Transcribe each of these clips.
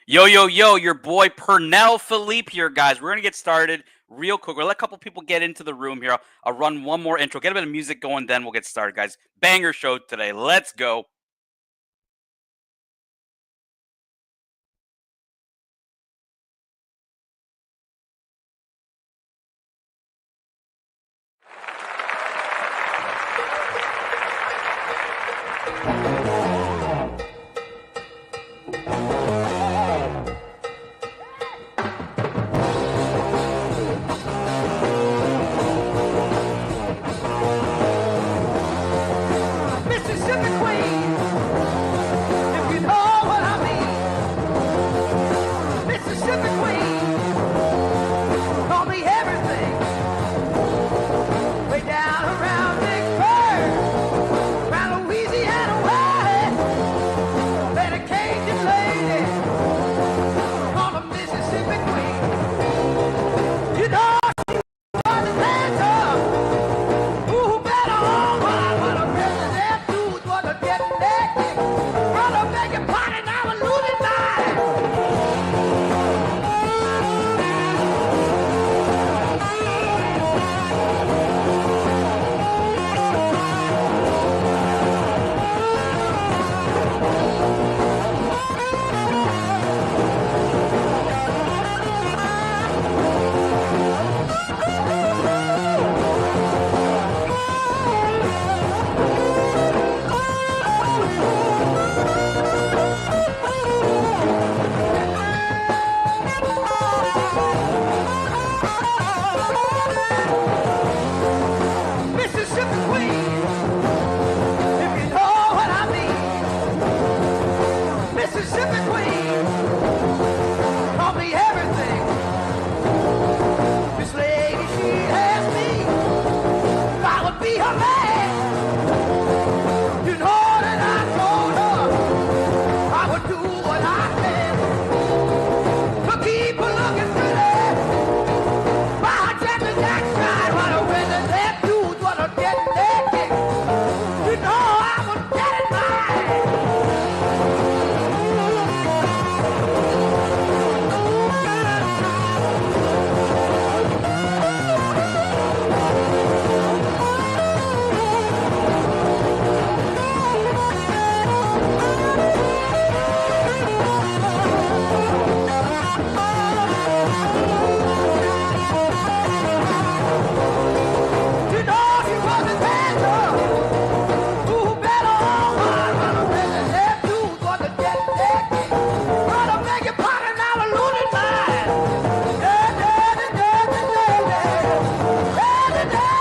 Yo, yo, yo, your boy Purnell Philippe here, guys. We're going to get started real quick. We'll let a couple people get into the room here. I'll run one more intro, get a bit of music going, then we'll get started, guys. Banger show today. Let's go. Mississippi Queen, if you know what I mean. Mississippi Queen, call me everything. Way down around Big Bird, round Louisiana way. Let a Cajun lady call the Mississippi Queen. You know she was the dancer. Ooh, better on what a president dude was a getting that kick. Brother making party, now a losing mind. Mississippi Queen, if you know what I mean. Mississippi Queen, call me everything. This lady, she asked me if I would be her man. You know that I told her I would do what I can to keep her looking pretty. By her gentle jack side, what a winner that dude, what a get that kick. You know I was getting mine. You know she was a dancer. Ooh, better on one. What a winner that dude, what a get that kick. What a make it party, now a losing mind. Yeah, yeah, yeah, yeah, yeah, yeah. Yeah, yeah, yeah,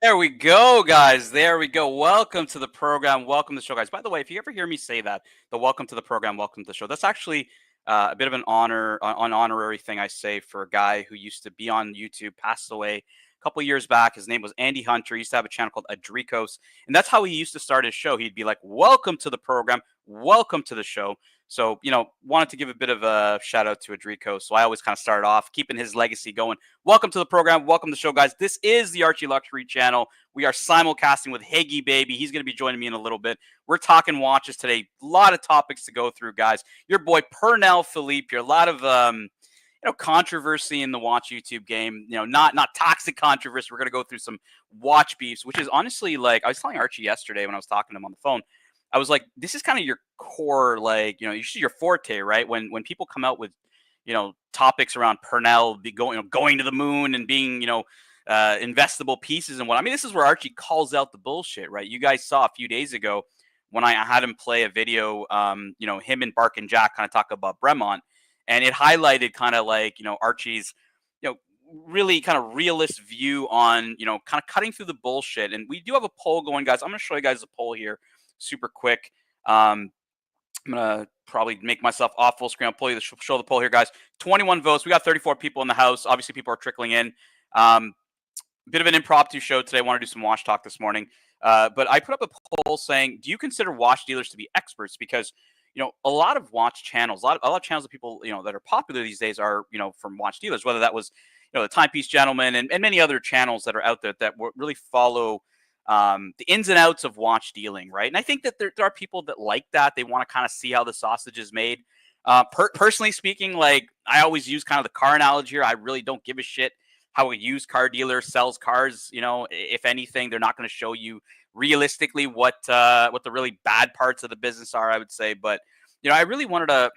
There we go, guys. There we go. Welcome to the program. Welcome to the show, guys. By the way, if you ever hear me say that, the welcome to the program, welcome to the show, that's actually a bit of an honorary thing I say for a guy who used to be on YouTube, passed away a couple years back. His name was Andy Hunter. He used to have a channel called Adricos, and that's how he used to start his show. He'd be like, welcome to the program, welcome to the show. So, wanted to give a bit of a shout out to Adrico. So I always kind of started off keeping his legacy going. Welcome to the program. Welcome to the show, guys. This is the Archie Luxury channel. We are simulcasting with Higgy Baby. He's going to be joining me in a little bit. We're talking watches today. A lot of topics to go through, guys. Your boy Purnell Philippe here. A lot of controversy in the watch YouTube game. Not toxic controversy. We're going to go through some watch beefs, which is honestly, like, I was telling Archie yesterday when I was talking to him on the phone. I was like, this is kind of your core, like, usually your forte, right? When people come out with, topics around Purnell going to the moon and being, investable pieces and what. I mean, this is where Archie calls out the bullshit, right? You guys saw a few days ago when I had him play a video, him and Bark and Jack kind of talk about Bremont, and it highlighted kind of like, Archie's, really kind of realist view on, kind of cutting through the bullshit. And we do have a poll going, guys. I'm going to show you guys a poll here super quick. I'm gonna probably make myself off full screen. I'll pull you show the poll here, guys. 21 votes. We got 34 people in the house. Obviously, people are trickling in. Um, Bit of an impromptu show today. I want to do some watch talk this morning. But I put up a poll saying, do you consider watch dealers to be experts? Because, a lot of watch channels, a lot of channels that people, that are popular these days are, from watch dealers, whether that was, the Timepiece Gentleman and many other channels that are out there that really follow the ins and outs of watch dealing, right? And I think that there are people that like that. They want to kind of see how the sausage is made. Personally speaking, like I always use kind of the car analogy here. I really don't give a shit how a used car dealer sells cars. If anything, they're not going to show you realistically what the really bad parts of the business are, I would say. But I really wanted to.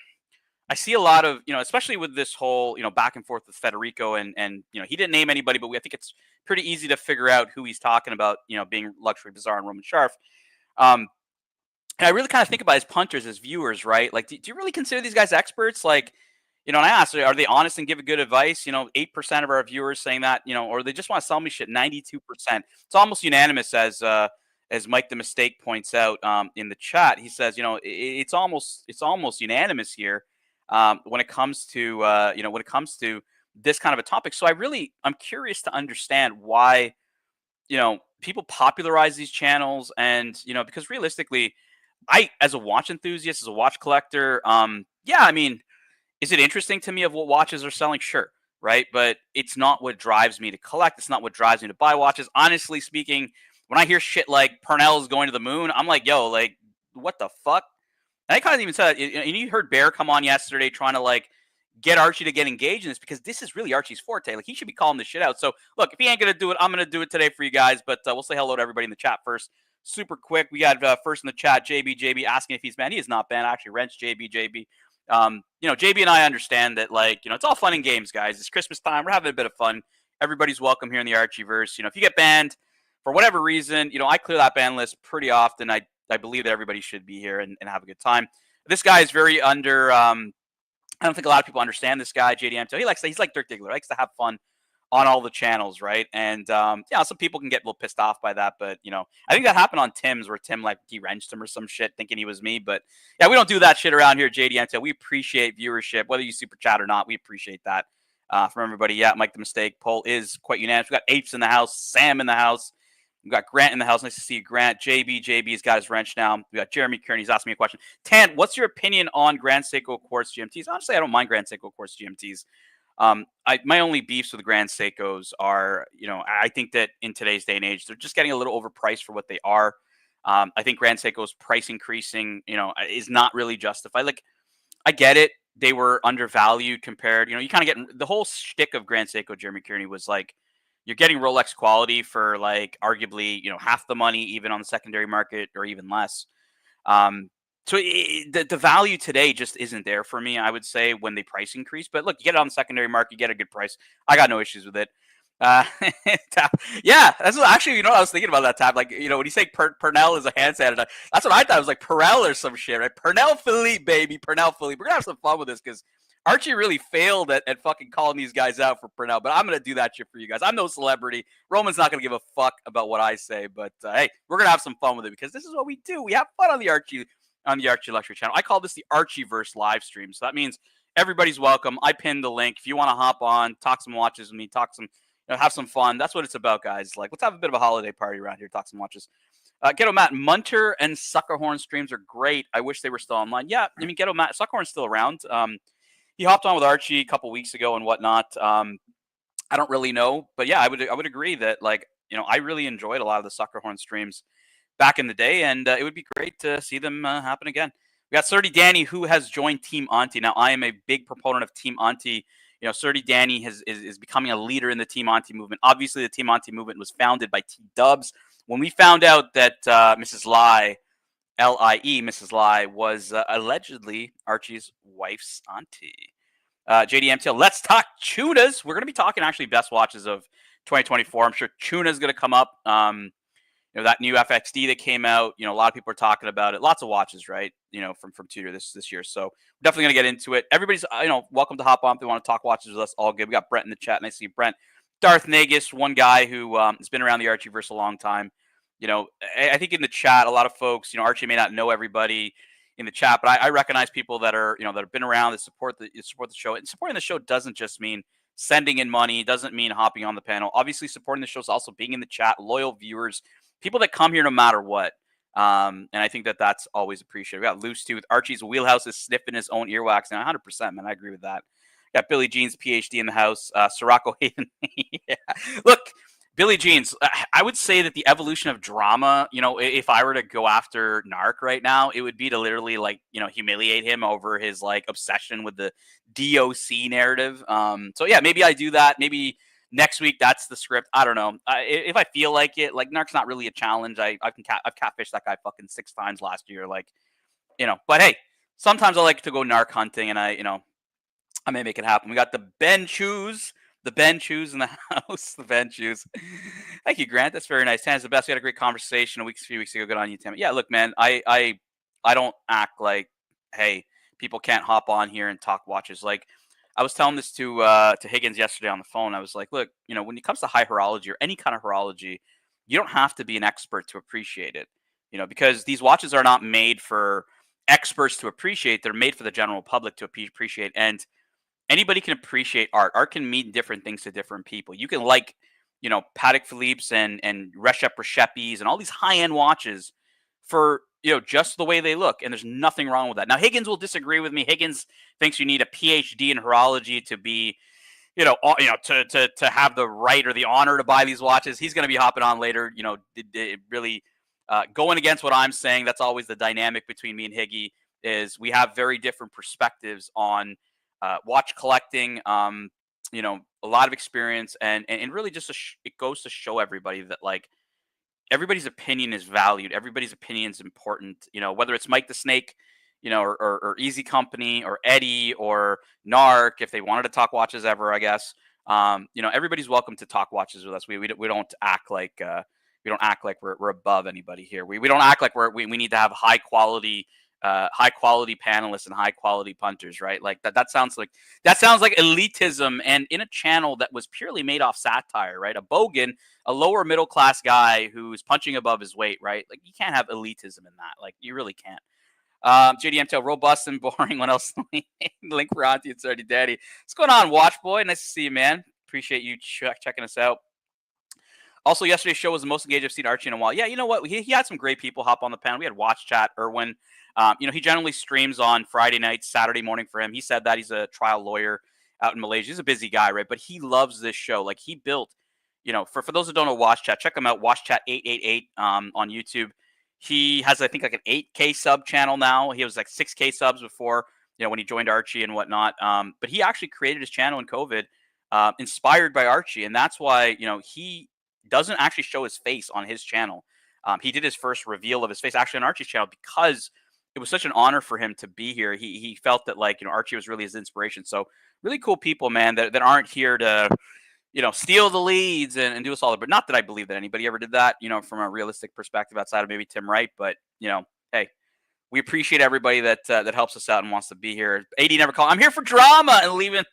I see a lot of, especially with this whole, back and forth with Federico and he didn't name anybody, but I think it's pretty easy to figure out who he's talking about, being Luxury Bazaar and Roman Sharf. Um, and I really kind of think about his punters as viewers, right? Like, do you really consider these guys experts? Like, and I asked, are they honest and give a good advice? 8% of our viewers saying that, or they just want to sell me shit. 92%. It's almost unanimous, as Mike the Mistake points out in the chat. He says, it's almost unanimous here when it comes to this kind of a topic. So I'm curious to understand why people popularize these channels, and because realistically, I, as a watch enthusiast, as a watch collector, yeah, I mean, is it interesting to me of what watches are selling? Sure, right? But it's not what drives me to collect. It's not what drives me to buy watches. Honestly speaking, when I hear shit like Purnell is going to the moon, I'm like, yo, like, what the fuck? And I kind of even said, and you heard Bear come on yesterday trying to like get Archie to get engaged in this because this is really Archie's forte. Like he should be calling this shit out. So look, if he ain't gonna do it, I'm gonna do it today for you guys. But we'll say hello to everybody in the chat first. Super quick. We got first in the chat, JB asking if he's banned. He is not banned. I actually wrenched JB. JB and I understand that, like, it's all fun and games, guys. It's Christmas time. We're having a bit of fun. Everybody's welcome here in the Archieverse. If you get banned for whatever reason, I clear that ban list pretty often. I believe that everybody should be here and have a good time. This guy is very under. I don't think a lot of people understand this guy, JDM. So he's like Dirk Diggler. He likes to have fun on all the channels, right? And some people can get a little pissed off by that, but I think that happened on Tim's where Tim like he wrenched him or some shit, thinking he was me. But yeah, we don't do that shit around here, JDM. So we appreciate viewership, whether you super chat or not. We appreciate that from everybody. Yeah, Mike the Mistake poll is quite unanimous. We got Apes in the house, Sam in the house. We got Grant in the house. Nice to see you, Grant. JB's got his wrench now. We got Jeremy Kearney. He's asking me a question. Tan, what's your opinion on Grand Seiko Quartz GMTs? Honestly, I don't mind Grand Seiko Quartz GMTs. My only beefs with the Grand Seikos are, I think that in today's day and age, they're just getting a little overpriced for what they are. I think Grand Seiko's price increasing, is not really justified. Like, I get it. They were undervalued compared, you kind of get the whole shtick of Grand Seiko, Jeremy Kearney, was like, you're getting Rolex quality for like arguably, half the money, even on the secondary market, or even less. So the value today just isn't there for me, I would say, when they price increase. But look, you get it on the secondary market, you get a good price. I got no issues with it. Yeah, that's what, actually, I was thinking about that tab. Like, when you say Purnell is a hand sanitizer, that's what I thought. It was like Purell or some shit, right? Purnell Philippe, baby. Purnell Philippe. We're going to have some fun with this because Archie really failed at fucking calling these guys out for Purnell, but I'm going to do that shit for you guys. I'm no celebrity. Roman's not going to give a fuck about what I say, but hey, we're going to have some fun with it because this is what we do. We have fun on the Archie Luxury channel. I call this the Archieverse live stream. So that means everybody's welcome. I pinned the link. If you want to hop on, talk some watches with me, have some fun. That's what it's about, guys. Like, let's have a bit of a holiday party around here. Talk some watches. Ghetto Matt, Munter and Suckerhorn streams are great. I wish they were still online. Yeah, I mean, Ghetto Matt, Suckerhorn's still around. He hopped on with Archie a couple weeks ago and whatnot. I don't really know, but yeah, I would agree that, like, I really enjoyed a lot of the Suckerhorn streams back in the day, and it would be great to see them happen again. We got Surdy Danny, who has joined Team Auntie. Now, I am a big proponent of Team Auntie. Surdy Danny is becoming a leader in the Team Auntie movement. Obviously, the Team Auntie movement was founded by T Dubs. When we found out that Mrs. Lai, L-I-E, Mrs. Lai, was allegedly Archie's wife's auntie. JDMTL, let's talk tunas. We're going to be talking actually best watches of 2024. I'm sure tuna's going to come up. That new FXD that came out, a lot of people are talking about it. Lots of watches, right? From Tudor this year. So we're definitely going to get into it. Everybody's, welcome to hop on if they want to talk watches with us. All good. We got Brent in the chat. Nice to see you, Brent. Darth Nagus, one guy who has been around the Archieverse a long time. I think in the chat, a lot of folks, Archie may not know everybody. in the chat, but I recognize people that are, that have been around, that support the show. And supporting the show doesn't just mean sending in money, doesn't mean hopping on the panel. Obviously, supporting the show is also being in the chat, loyal viewers, people that come here no matter what. And I think that that's always appreciated. We got Loose Tooth. Archie's wheelhouse is sniffing his own earwax. And 100%, man, I agree with that. Got Billy Jean's PhD in the house. Sirocco Hayden. Yeah. Look, Billy Jean's, I would say that the evolution of drama, if I were to go after Narc right now, it would be to literally humiliate him over his obsession with the DOC narrative. So yeah, maybe I do that. Maybe next week that's the script. I don't know. If I feel like it, Narc's not really a challenge. I've catfished that guy fucking 6 times last year. But hey, sometimes I like to go Narc hunting, and I may make it happen. We got the Ben Chews. The Ben Chews in the house. The Ben Chews. Thank you, Grant. That's very nice. Tan's the best. We had a great conversation a few weeks ago. Good on you, Tam. Yeah, look, man, I don't act like, hey, people can't hop on here and talk watches. I was telling this to Higgins yesterday on the phone. I was like, look, when it comes to high horology or any kind of horology, you don't have to be an expert to appreciate it. Because these watches are not made for experts to appreciate. They're made for the general public to appreciate. And anybody can appreciate art. Art can mean different things to different people. You can Patek Philippe's and Reshepes and all these high-end watches for, just the way they look. And there's nothing wrong with that. Now, Higgins will disagree with me. Higgins thinks you need a PhD in horology to be, to have the right or the honor to buy these watches. He's going to be hopping on later, really going against what I'm saying. That's always the dynamic between me and Higgy, is we have very different perspectives on watch collecting, a lot of experience, and really just it goes to show everybody that everybody's opinion is valued. Everybody's opinion is important. Whether it's Mike the Snake, or Easy Company, or Eddie, or Narc, if they wanted to talk watches ever, I guess. Everybody's welcome to talk watches with us. We don't act like we're above anybody here. We don't act like we need to have high quality panelists and high quality punters, right? That sounds like elitism, and in a channel that was purely made off satire, right? A bogan, a lower middle class guy who's punching above his weight, right? You can't have elitism in that. You really can't. JDM robust and boring. What else? Link for Auntie and Sardy Daddy. What's going on, Watch Boy? Nice to see you, man. Appreciate you checking us out. Also, yesterday's show was the most engaged I've seen Archie in a while. Yeah, you know what? He had some great people hop on the panel. We had Watch Chat, Irwin. He generally streams on Friday nights, Saturday morning for him. He said that he's a trial lawyer out in Malaysia. He's a busy guy, right? But he loves this show. He built, for those who don't know Watch Chat, check him out, Watch Chat 888 on YouTube. He has, I think, an 8K sub channel now. He was 6K subs before, when he joined Archie and whatnot. But he actually created his channel in COVID, inspired by Archie. And that's why, he doesn't actually show his face on his channel. He did his first reveal of his face actually on Archie's channel because it was such an honor for him to be here. He felt that Archie was really his inspiration. So really cool people, man, that aren't here to, steal the leads and do us all. But not that I believe that anybody ever did that, from a realistic perspective outside of maybe Tim Wright. But, hey, we appreciate everybody that helps us out and wants to be here. AD never called. I'm here for drama, and leaving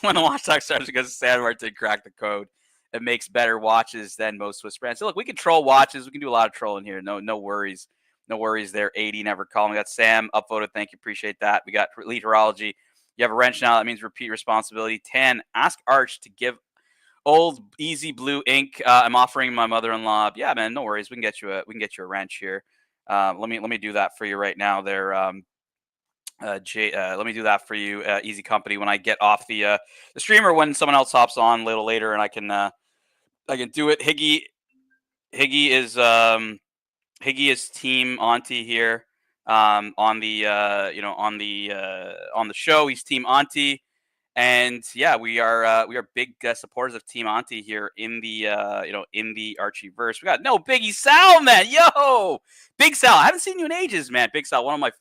when the watch talk starts because Sandmart did crack the code. It makes better watches than most Swiss brands. So look, we can troll watches. We can do a lot of trolling here. No worries. No worries there. 80 never called. We got Sam upvoted. Thank you. Appreciate that. We got Elite Horology. You have a wrench now. That means repeat responsibility. 10. Ask Arch to give old Easy Blue ink. I'm offering my mother-in-law. Yeah, man. No worries. We can get you a wrench here. Let me do that for you right now. There. Let me do that for you, Easy Company, when I get off the streamer, when someone else hops on a little later, and I can do it. Higgy is Team Auntie here on the show. He's Team Auntie, and yeah, we are big supporters of Team Auntie here in the Archieverse. We got Biggie Sal, man, yo, Big Sal. I haven't seen you in ages, man. Big Sal, one of my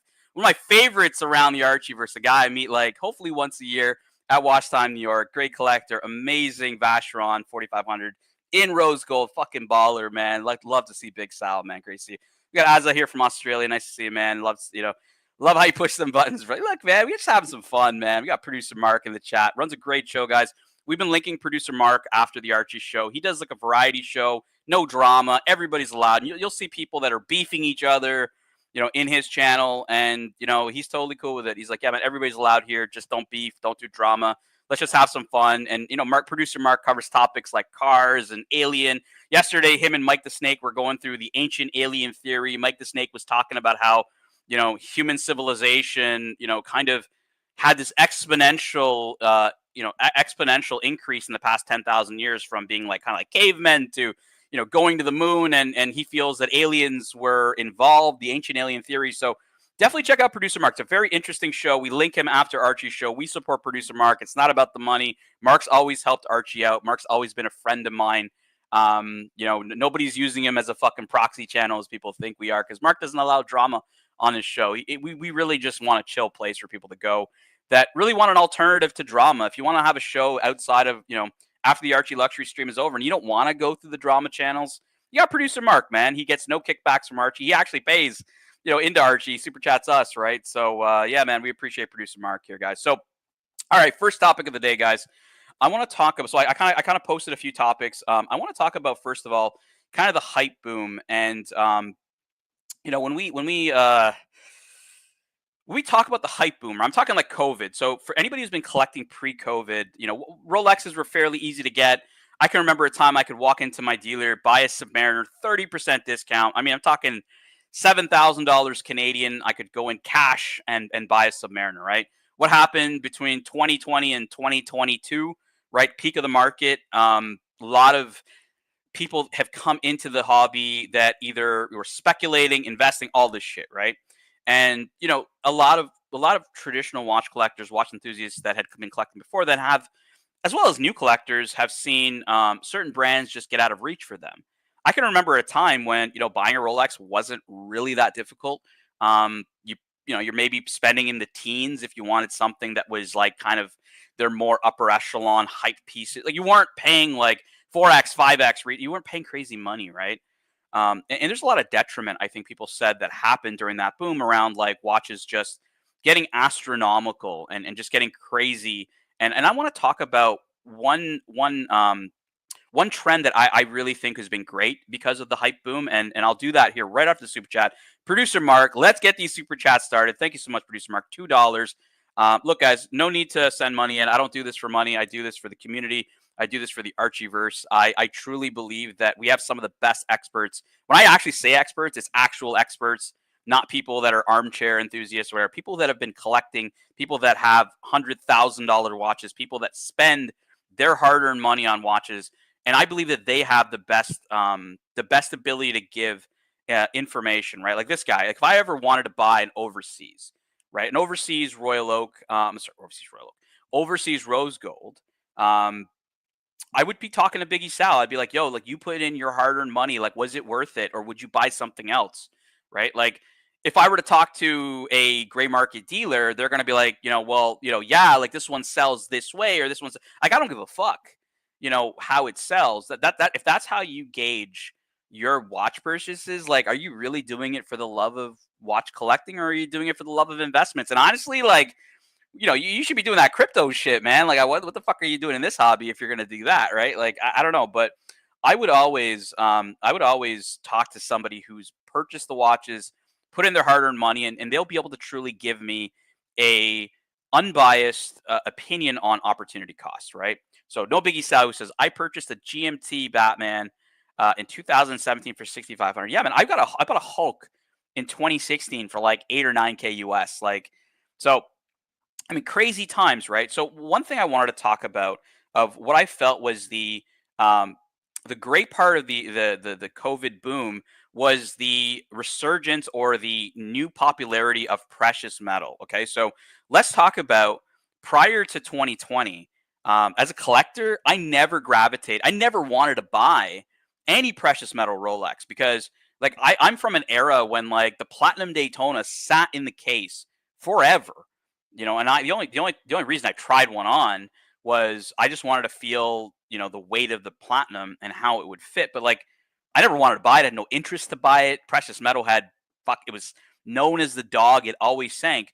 favorites around the Archieverse. A guy I meet hopefully once a year at Watch Time, New York. Great collector, amazing Vacheron 4500 in rose gold, fucking baller, man. Love to see Big Sal, man. Great to see you. We got Azza here from Australia. Nice to see you, man. Love how you push them buttons. Right? Look, man, we're just having some fun, man. We got producer Mark in the chat. Runs a great show, guys. We've been linking producer Mark after the Archie show. He does a variety show, no drama. Everybody's allowed. You'll see people that are beefing each other. in his channel, and he's totally cool with it. He's like, yeah, man, everybody's allowed here. Just don't beef, don't do drama. Let's just have some fun. And producer Mark covers topics like cars and alien. Yesterday, him and Mike the Snake were going through the ancient alien theory. Mike the Snake was talking about how human civilization kind of had this exponential exponential increase in the past 10,000 years, from being like kind of like cavemen to going to the moon, and he feels that aliens were involved, the ancient alien theory. So definitely check out Producer Mark. It's a very interesting show. We link him after Archie's show. We support Producer Mark. It's not about the money. Mark's always helped Archie out. Mark's always been a friend of mine. Nobody's using him as a fucking proxy channel as people think we are, because Mark doesn't allow drama on his show. We really just want a chill place for people to go that really want an alternative to drama. If you want to have a show outside of, after the Archie Luxury stream is over and you don't want to go through the drama channels, you got Producer Mark, man. He gets no kickbacks from Archie. He actually pays, into Archie, super chats us, right? So, yeah, man, we appreciate Producer Mark here, guys. So, all right, first topic of the day, guys. I want to talk about, so I kind of posted a few topics. I want to talk about, first of all, kind of the hype boom. And, when we talk about the hype boomer, I'm talking like COVID. So for anybody who's been collecting pre-COVID, Rolexes were fairly easy to get. I can remember a time I could walk into my dealer, buy a Submariner, 30% discount. I mean, I'm talking $7,000 Canadian. I could go in cash and buy a Submariner, right? What happened between 2020 and 2022, right? Peak of the market. A lot of people have come into the hobby that either were speculating, investing, all this shit, right? And a lot of traditional watch collectors, watch enthusiasts that had been collecting before, that have, as well as new collectors, have seen certain brands just get out of reach for them. I can remember a time when buying a Rolex wasn't really that difficult. You're maybe spending in the teens if you wanted something that was like kind of their more upper echelon hype pieces. Like, you weren't paying like 4x, 5x. You weren't paying crazy money, right? And there's a lot of detriment, I think people said, that happened during that boom around like watches just getting astronomical and just getting crazy. And I want to talk about one trend that I really think has been great because of the hype boom. And I'll do that here right after the super chat. Producer Mark, let's get these super chats started. Thank you so much, Producer Mark. $2. Look, guys, no need to send money in. I don't do this for money. I do this for the community. I do this for the Archieverse. I truly believe that we have some of the best experts. When I actually say experts, it's actual experts, not people that are armchair enthusiasts, or people that have been collecting, people that have $100,000 watches, people that spend their hard-earned money on watches. And I believe that they have the best ability to give information, right? Like this guy. Like, if I ever wanted to buy an overseas, right, an overseas Royal Oak, overseas Rose Gold, I would be talking to Biggie Sal. I'd be like, yo, like, you put in your hard-earned money. Like, was it worth it? Or would you buy something else? Right? Like, if I were to talk to a gray market dealer, they're going to be like, yeah, like this one sells this way, or this one's like, I don't give a fuck, how it sells. That if that's how you gauge your watch purchases, like, are you really doing it for the love of watch collecting, or are you doing it for the love of investments? And honestly, like, you should be doing that crypto shit, man. Like, what the fuck are you doing in this hobby if you're going to do that, right? Like, I don't know, but I would always talk to somebody who's purchased the watches, put in their hard-earned money, and they'll be able to truly give me a unbiased opinion on opportunity cost, right? So no Biggie Sal, who says, I purchased a GMT Batman in 2017 for $6,500. Yeah, man, I bought a Hulk in 2016 for like 8 or 9K US. Like, so, I mean, crazy times, right? So one thing I wanted to talk about of what I felt was the great part of the COVID boom was the resurgence or the new popularity of precious metal. Okay, so let's talk about prior to 2020. As a collector, I never wanted to buy any precious metal Rolex, because like I'm from an era when like the Platinum Daytona sat in the case forever. And the only reason I tried one on was I just wanted to feel, the weight of the platinum and how it would fit. But like, I never wanted to buy it. I had no interest to buy it. Precious metal it was known as the dog. It always sank.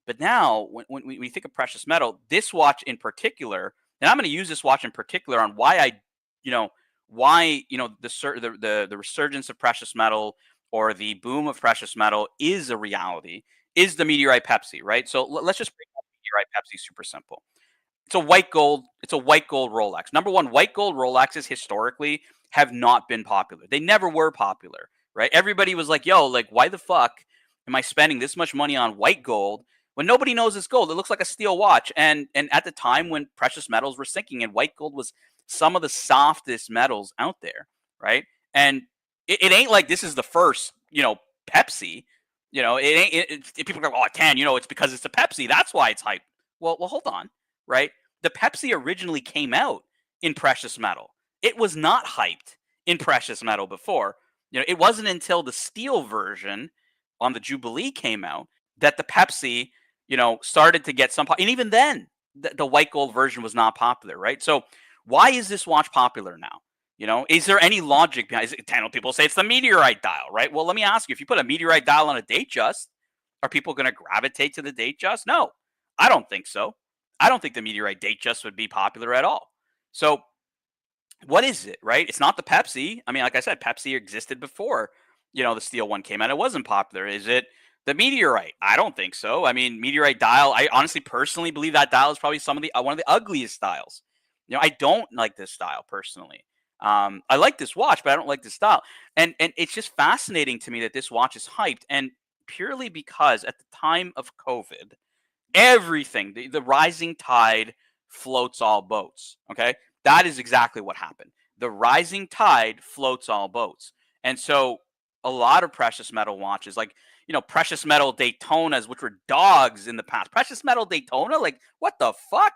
But now when we think of precious metal, this watch in particular, and I'm going to use this watch in particular on why the resurgence of precious metal, or the boom of precious metal is a reality is the meteorite Pepsi, right? So let's just break down meteorite Pepsi super simple. It's a white gold. It's a white gold Rolex. Number one, white gold Rolexes historically have not been popular. They never were popular, right? Everybody was like, "Yo, like, why the fuck am I spending this much money on white gold when nobody knows it's gold? It looks like a steel watch." And at the time when precious metals were sinking, and white gold was some of the softest metals out there, right? And it ain't like this is the first, Pepsi. It ain't. People go, "Oh, Tan, it's because it's a Pepsi. That's why it's hype." Well, hold on, right? The Pepsi originally came out in precious metal. It was not hyped in precious metal before. It wasn't until the steel version on the Jubilee came out that the Pepsi, started to get some. And even then, the white gold version was not popular, right? So why is this watch popular now? Is there any logic behind? People say it's the meteorite dial, right? Well, let me ask you: if you put a meteorite dial on a Datejust, are people going to gravitate to the Datejust? No, I don't think so. I don't think the meteorite Datejust would be popular at all. So what is it, right? It's not the Pepsi. I mean, like I said, Pepsi existed before, the steel one came out. It wasn't popular. Is it the meteorite? I don't think so. I mean, meteorite dial, I honestly personally believe that dial is probably one of the ugliest styles. I don't like this style personally. I like this watch, but I don't like this style. And it's just fascinating to me that this watch is hyped, and purely because at the time of COVID, everything, the rising tide floats all boats. Okay. That is exactly what happened. The rising tide floats all boats. And so a lot of precious metal watches, like, precious metal Daytonas, which were dogs in the past. Precious metal Daytona? Like, what the fuck?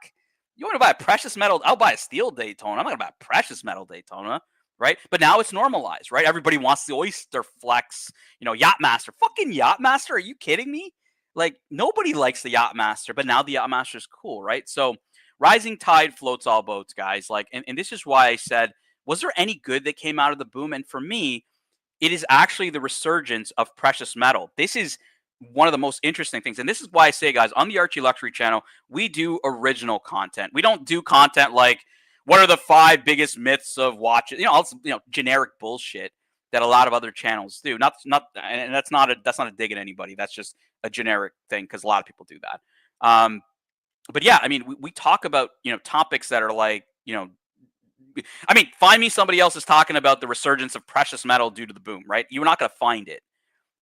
You want to buy a precious metal? I'll buy a steel Daytona. I'm not going to buy a precious metal Daytona. Right. But now it's normalized, right? Everybody wants the Oyster Flex, Yachtmaster. Fucking Yachtmaster. Are you kidding me? Like, nobody likes the Yachtmaster, but now the Yachtmaster is cool, right? So rising tide floats all boats, guys. Like, and this is why I said, was there any good that came out of the boom? And for me, it is actually the resurgence of precious metal. This is one of the most interesting things. And this is why I say, guys, on the Archie Luxury channel, we do original content. We don't do content like, what are the 5 biggest myths of watches? Generic bullshit that a lot of other channels do. And that's not a dig at anybody. That's just a generic thing because a lot of people do that. But yeah, I mean, we talk about, topics that are like, I mean, find me somebody else is talking about the resurgence of precious metal due to the boom, right? You're not going to find it,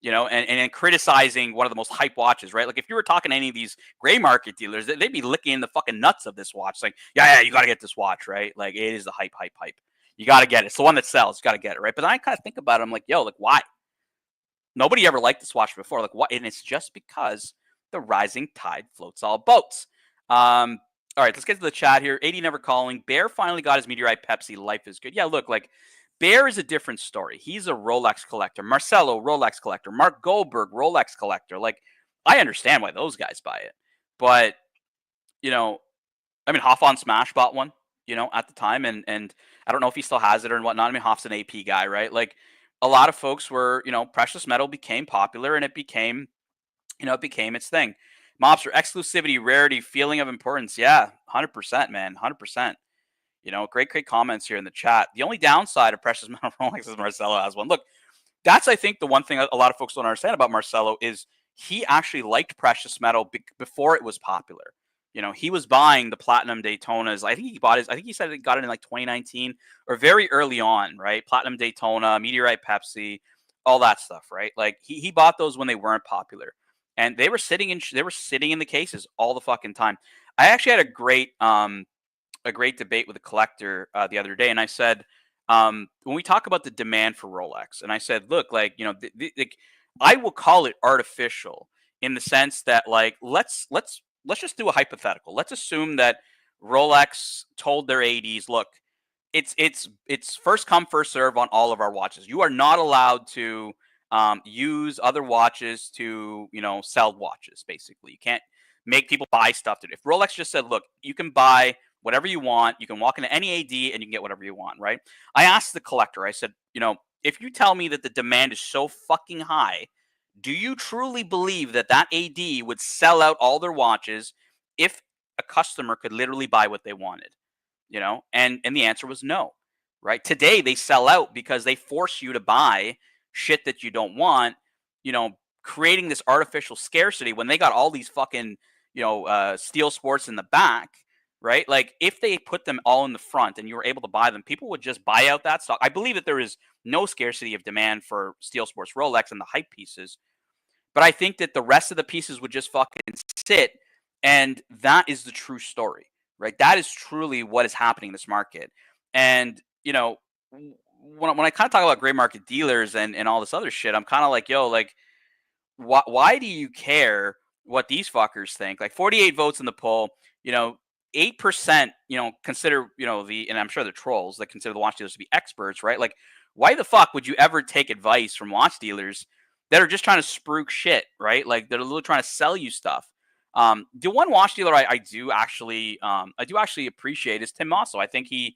and criticizing one of the most hype watches, right? Like if you were talking to any of these gray market dealers, they'd be licking the fucking nuts of this watch. Like, yeah, you got to get this watch, right? Like it is the hype. You got to get it. It's the one that sells. You got to get it, right? But then I kind of think about it. I'm like, yo, like why? Nobody ever liked this watch before. Like what? And it's just because the rising tide floats all boats. All right, let's get to the chat here. 80 never calling. Bear finally got his meteorite Pepsi. Life is good. Yeah, look, like Bear is a different story. He's a Rolex collector. Marcelo, Rolex collector. Mark Goldberg, Rolex collector. Like, I understand why those guys buy it. But, I mean, Hoff on Smash bought one, at the time. And I don't know if he still has it or whatnot. I mean, Hoff's an AP guy, right? Like, a lot of folks were, precious metal became popular and it became its thing. Mobster, exclusivity, rarity, feeling of importance. Yeah, 100%, man. 100%. Great comments here in the chat. The only downside of precious metal Rolex is Marcelo has one. Look, that's, I think, the one thing a lot of folks don't understand about Marcelo is he actually liked precious metal before it was popular. He was buying the Platinum Daytonas. I think he said he got it in like 2019 or very early on, right? Platinum Daytona, Meteorite Pepsi, all that stuff, right? Like he bought those when they weren't popular. And they were sitting in the cases all the fucking time. I actually had a great debate with a collector the other day, and I said, when we talk about the demand for Rolex, and I said, look, like I will call it artificial in the sense that like let's just do a hypothetical. Let's assume that Rolex told their ADs, look, it's first come first serve on all of our watches. You are not allowed to use other watches to, sell watches, basically. You can't make people buy stuff. If Rolex just said, look, you can buy whatever you want, you can walk into any AD and you can get whatever you want, right? I asked the collector, I said, if you tell me that the demand is so fucking high, do you truly believe that AD would sell out all their watches if a customer could literally buy what they wanted? And the answer was no, right? Today they sell out because they force you to buy shit that you don't want, creating this artificial scarcity when they got all these fucking, steel sports in the back, right? Like if they put them all in the front and you were able to buy them, people would just buy out that stock. I believe that there is no scarcity of demand for steel sports Rolex and the hype pieces, but I think that the rest of the pieces would just fucking sit, and that is the true story, right? That is truly what is happening in this market. And when I kind of talk about gray market dealers and all this other shit, I'm kind of like, yo, like, why do you care what these fuckers think? Like 48 votes in the poll, 8%, consider, and I'm sure the trolls that consider the watch dealers to be experts, right? Like, why the fuck would you ever take advice from watch dealers that are just trying to spruik shit, right? Like they're literally trying to sell you stuff. The one watch dealer I do actually appreciate is Tim Mosso. I think he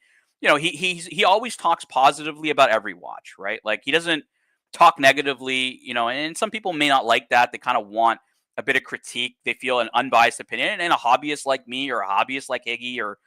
always talks positively about every watch, right? Like he doesn't talk negatively, and some people may not like that. They kind of want a bit of critique. They feel an unbiased opinion, and a hobbyist like me or a hobbyist like Iggy or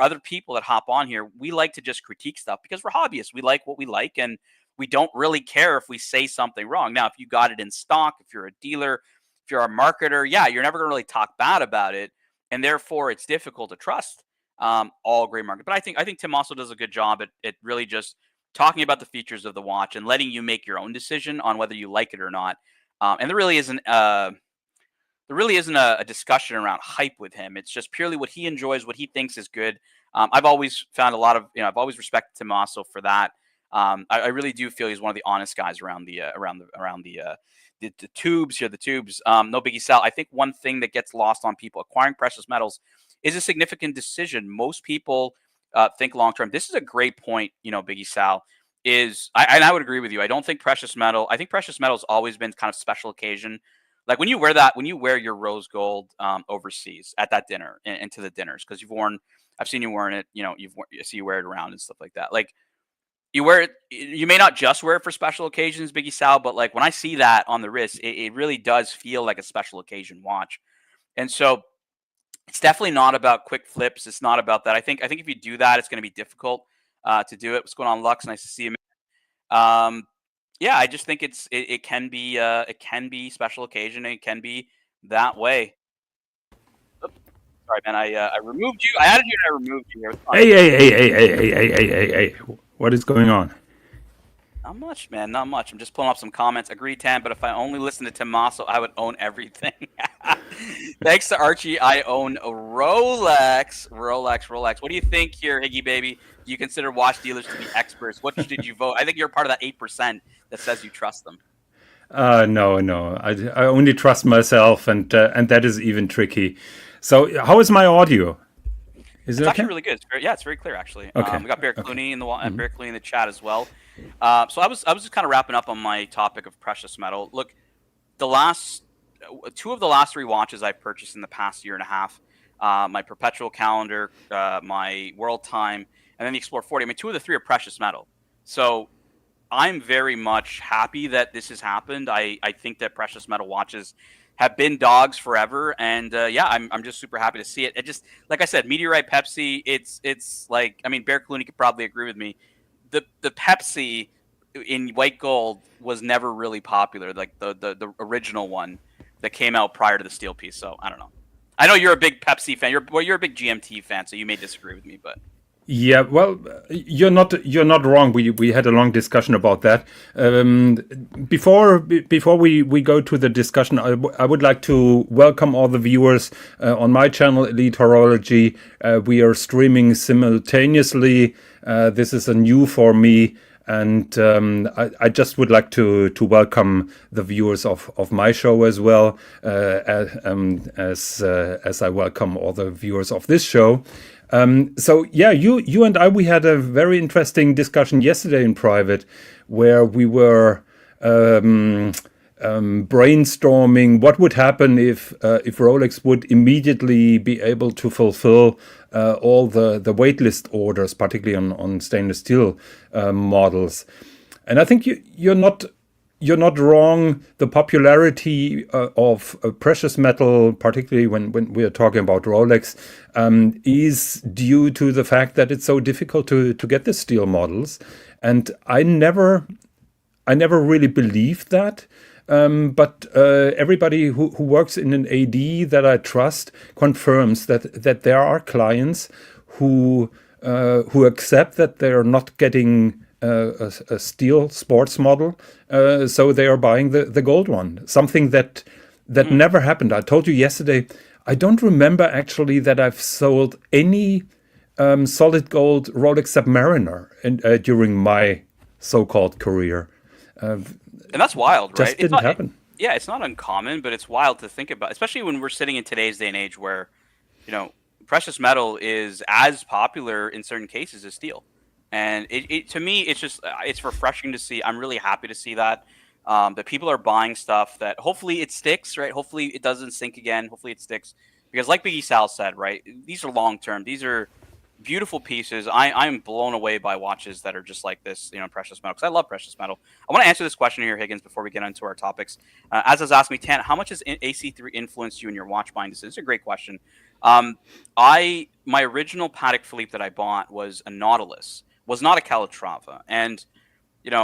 other people that hop on here, we like to just critique stuff because we're hobbyists. We like what we like, and we don't really care if we say something wrong. Now, if you got it in stock, if you're a dealer, if you're a marketer, yeah, you're never going to really talk bad about it, and therefore it's difficult to trust all gray market. But I think Tim also does a good job at really just talking about the features of the watch and letting you make your own decision on whether you like it or not. And there really isn't a discussion around hype with him. It's just purely what he enjoys, what he thinks is good. I've always found I've always respected Tim Mosso for that. I really do feel he's one of the honest guys around the tubes here. The tubes, no biggie, Sal. I think one thing that gets lost on people acquiring precious metals is a significant decision. Most people think long term. This is a great point, Biggie Sal. I would agree with you. I don't think precious metal. I think precious metal has always been kind of special occasion. Like when you wear your rose gold overseas at that dinner and to the dinners, because I've seen you wearing it. I see you wear it around and stuff like that. Like you wear it. You may not just wear it for special occasions, Biggie Sal, but like when I see that on the wrist, it really does feel like a special occasion watch. And so it's definitely not about quick flips. It's not about that. I think if you do that, it's going to be difficult to do it. What's going on, Lux? Nice to see you, man. Yeah, I just think it can be special occasion, and it can be that way. Oops, sorry, man. I removed you. I added you and I removed you. Hey. What is going on? Not much, man. Not much. I'm just pulling up some comments. Agree, Tam, but if I only listened to Tim Mosso, I would own everything. Thanks to Archie, I own a Rolex. What do you think here, Higgy baby? Do you consider watch dealers to be experts? What did you vote? I think you're part of that 8% that says you trust them. No. I only trust myself, and that is even tricky. So, how is my audio? Is it It's okay? actually really good. It's very clear, actually. Okay. We got Bear Clooney in the Bear Clooney in the chat as well. So I was just kind of wrapping up on my topic of precious metal. Look, two of the last three watches I've purchased in the past year and a half, my perpetual calendar, my world time, and then the Explorer 40. I mean, two of the three are precious metal. So I'm very much happy that this has happened. I think that precious metal watches have been dogs forever, and yeah, I'm just super happy to see it. It just, like I said, Meteorite Pepsi. It's like, I mean, Bear Clooney could probably agree with me. The Pepsi in white gold was never really popular, like the original one that came out prior to the steel piece. So I don't know. I know you're a big Pepsi fan. You're a big GMT fan, so you may disagree with me, but. Yeah, well, you're not wrong. We had a long discussion about that. Before we go to the discussion, I would like to welcome all the viewers on my channel, Elite Horology. We are streaming simultaneously. This is a new for me, and I just would like to welcome the viewers of my show as well, as I welcome all the viewers of this show. So yeah, you and I, we had a very interesting discussion yesterday in private, where we were brainstorming what would happen if Rolex would immediately be able to fulfill all the waitlist orders, particularly on stainless steel models. And I think you're not wrong. The popularity of precious metal, particularly when we are talking about Rolex, is due to the fact that it's so difficult to get the steel models. And I never I never really believed that. But everybody who works in an AD that I trust confirms that there are clients who accept that they are not getting a steel sports model, so they are buying the gold one. Something that never happened. I told you yesterday. I don't remember actually that I've sold any solid gold Rolex Submariner during my so-called career. And that's wild, right? Just didn't happen. Yeah, it's not uncommon, but it's wild to think about, especially when we're sitting in today's day and age where, precious metal is as popular in certain cases as steel. And it to me, it's just it's refreshing to see. I'm really happy to see that people are buying stuff that hopefully it sticks, right? Hopefully it doesn't sink again. Hopefully it sticks because, like Biggie Sal said, right? These are long term. These are beautiful pieces. I'm blown away by watches that are just like this, precious metal, because I love precious metal. I want to answer this question here, Higgins, before we get into our topics. As has asked me, Tan, how much has AC3 influenced you in your watch buying decisions? It's a great question. My original Patek Philippe that I bought was a Nautilus, was not a Calatrava, and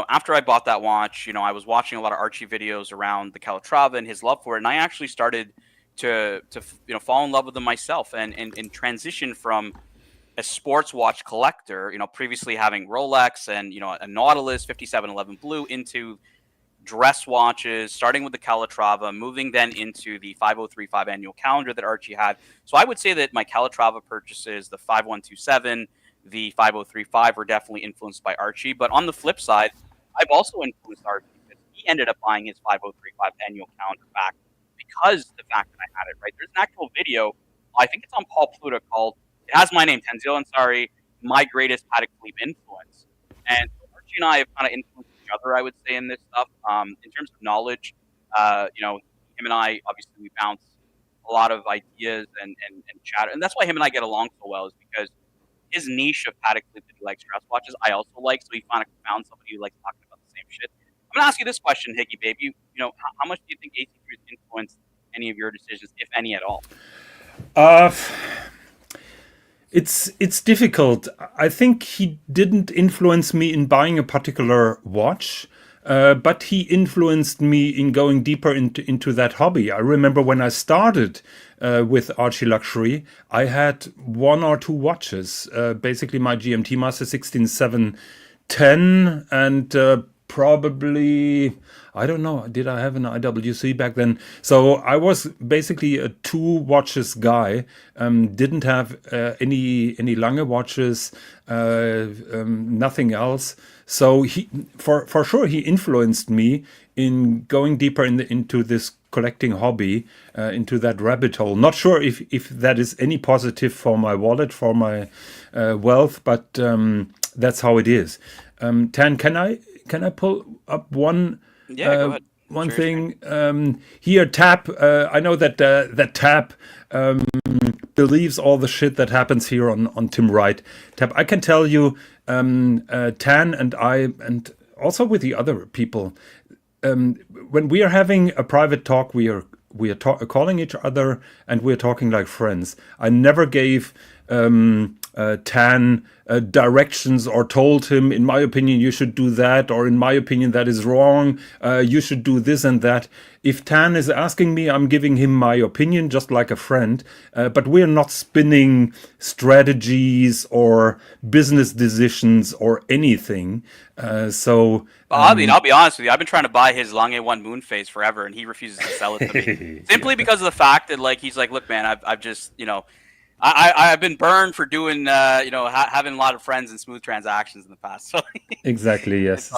after I bought that watch, I was watching a lot of Archie videos around the Calatrava and his love for it, and I actually started to fall in love with them myself and transition from a sports watch collector, previously having Rolex and, a Nautilus 5711 Blue, into dress watches, starting with the Calatrava, moving then into the 5035 annual calendar that Archie had. So I would say that my Calatrava purchases, the 5127, the 5035, were definitely influenced by Archie. But on the flip side, I've also influenced Archie because he ended up buying his 5035 annual calendar back because the fact that I had it, right? There's an actual video, I think it's on Paul Pluta, called, it has my name, Tenzil Ansari, my greatest Patek Philippe influence. And Archie and I have kind of influenced each other, I would say, in this stuff. In terms of knowledge, him and I, obviously, we bounce a lot of ideas and chat. And that's why him and I get along so well, is because his niche of Patek Philippe that he likes dress watches, I also like. So he found somebody who likes talking about the same shit. I'm going to ask you this question, Higgy baby. How much do you think AC3 has influenced any of your decisions, if any at all? It's difficult. I think he didn't influence me in buying a particular watch, but he influenced me in going deeper into that hobby. I remember when I started with Archie Luxury, I had one or two watches, basically my GMT Master 16710 and probably, I don't know, did I have an IWC back then? So I was basically a two watches guy, didn't have any Lange watches, nothing else. So he, for sure, he influenced me in going deeper into this collecting hobby, into that rabbit hole. Not sure if that is any positive for my wallet, for my wealth, but that's how it is. Tan, can I pull up one? Yeah, go ahead. One thing here, Tap. I know that Tap believes all the shit that happens here on Tim Wright. Tap, I can tell you, Tan and I, and also with the other people, when we are having a private talk, we are calling each other and we're talking like friends. I never gave Tan directions or told him, in my opinion, you should do that, or in my opinion, that is wrong. You should do this and that. If Tan is asking me, I'm giving him my opinion, just like a friend. But we're not spinning strategies or business decisions or anything. I'll be honest with you. I've been trying to buy his Lange 1 Moonface forever, and he refuses to sell it to me. Simply because of the fact that, like, he's like, look, man, I've just, I've been burned for doing, having a lot of friends and smooth transactions in the past. So exactly, yes.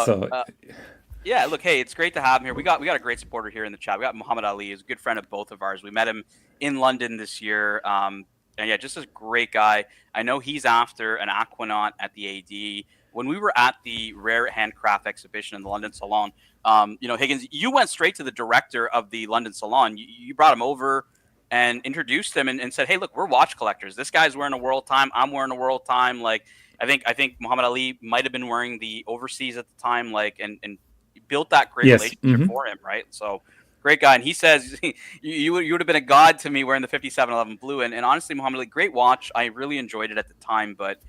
Yeah, look, hey, it's great to have him here. We got a great supporter here in the chat. We got Muhammad Ali, who's a good friend of both of ours. We met him in London this year. And yeah, just a great guy. I know he's after an Aquanaut at the AD. When we were at the Rare Handcraft exhibition in the London Salon, Higgins, you went straight to the director of the London Salon. You brought him over and introduced him and said, hey, look, we're watch collectors. This guy's wearing a World Time. I'm wearing a World Time. Like, I think Muhammad Ali might have been wearing the Overseas at the time, like, and built that great relationship for him, right? So great guy. And he says, you would have been a god to me wearing the 5711 Blue. And honestly, Muhammad Ali, great watch. I really enjoyed it at the time, but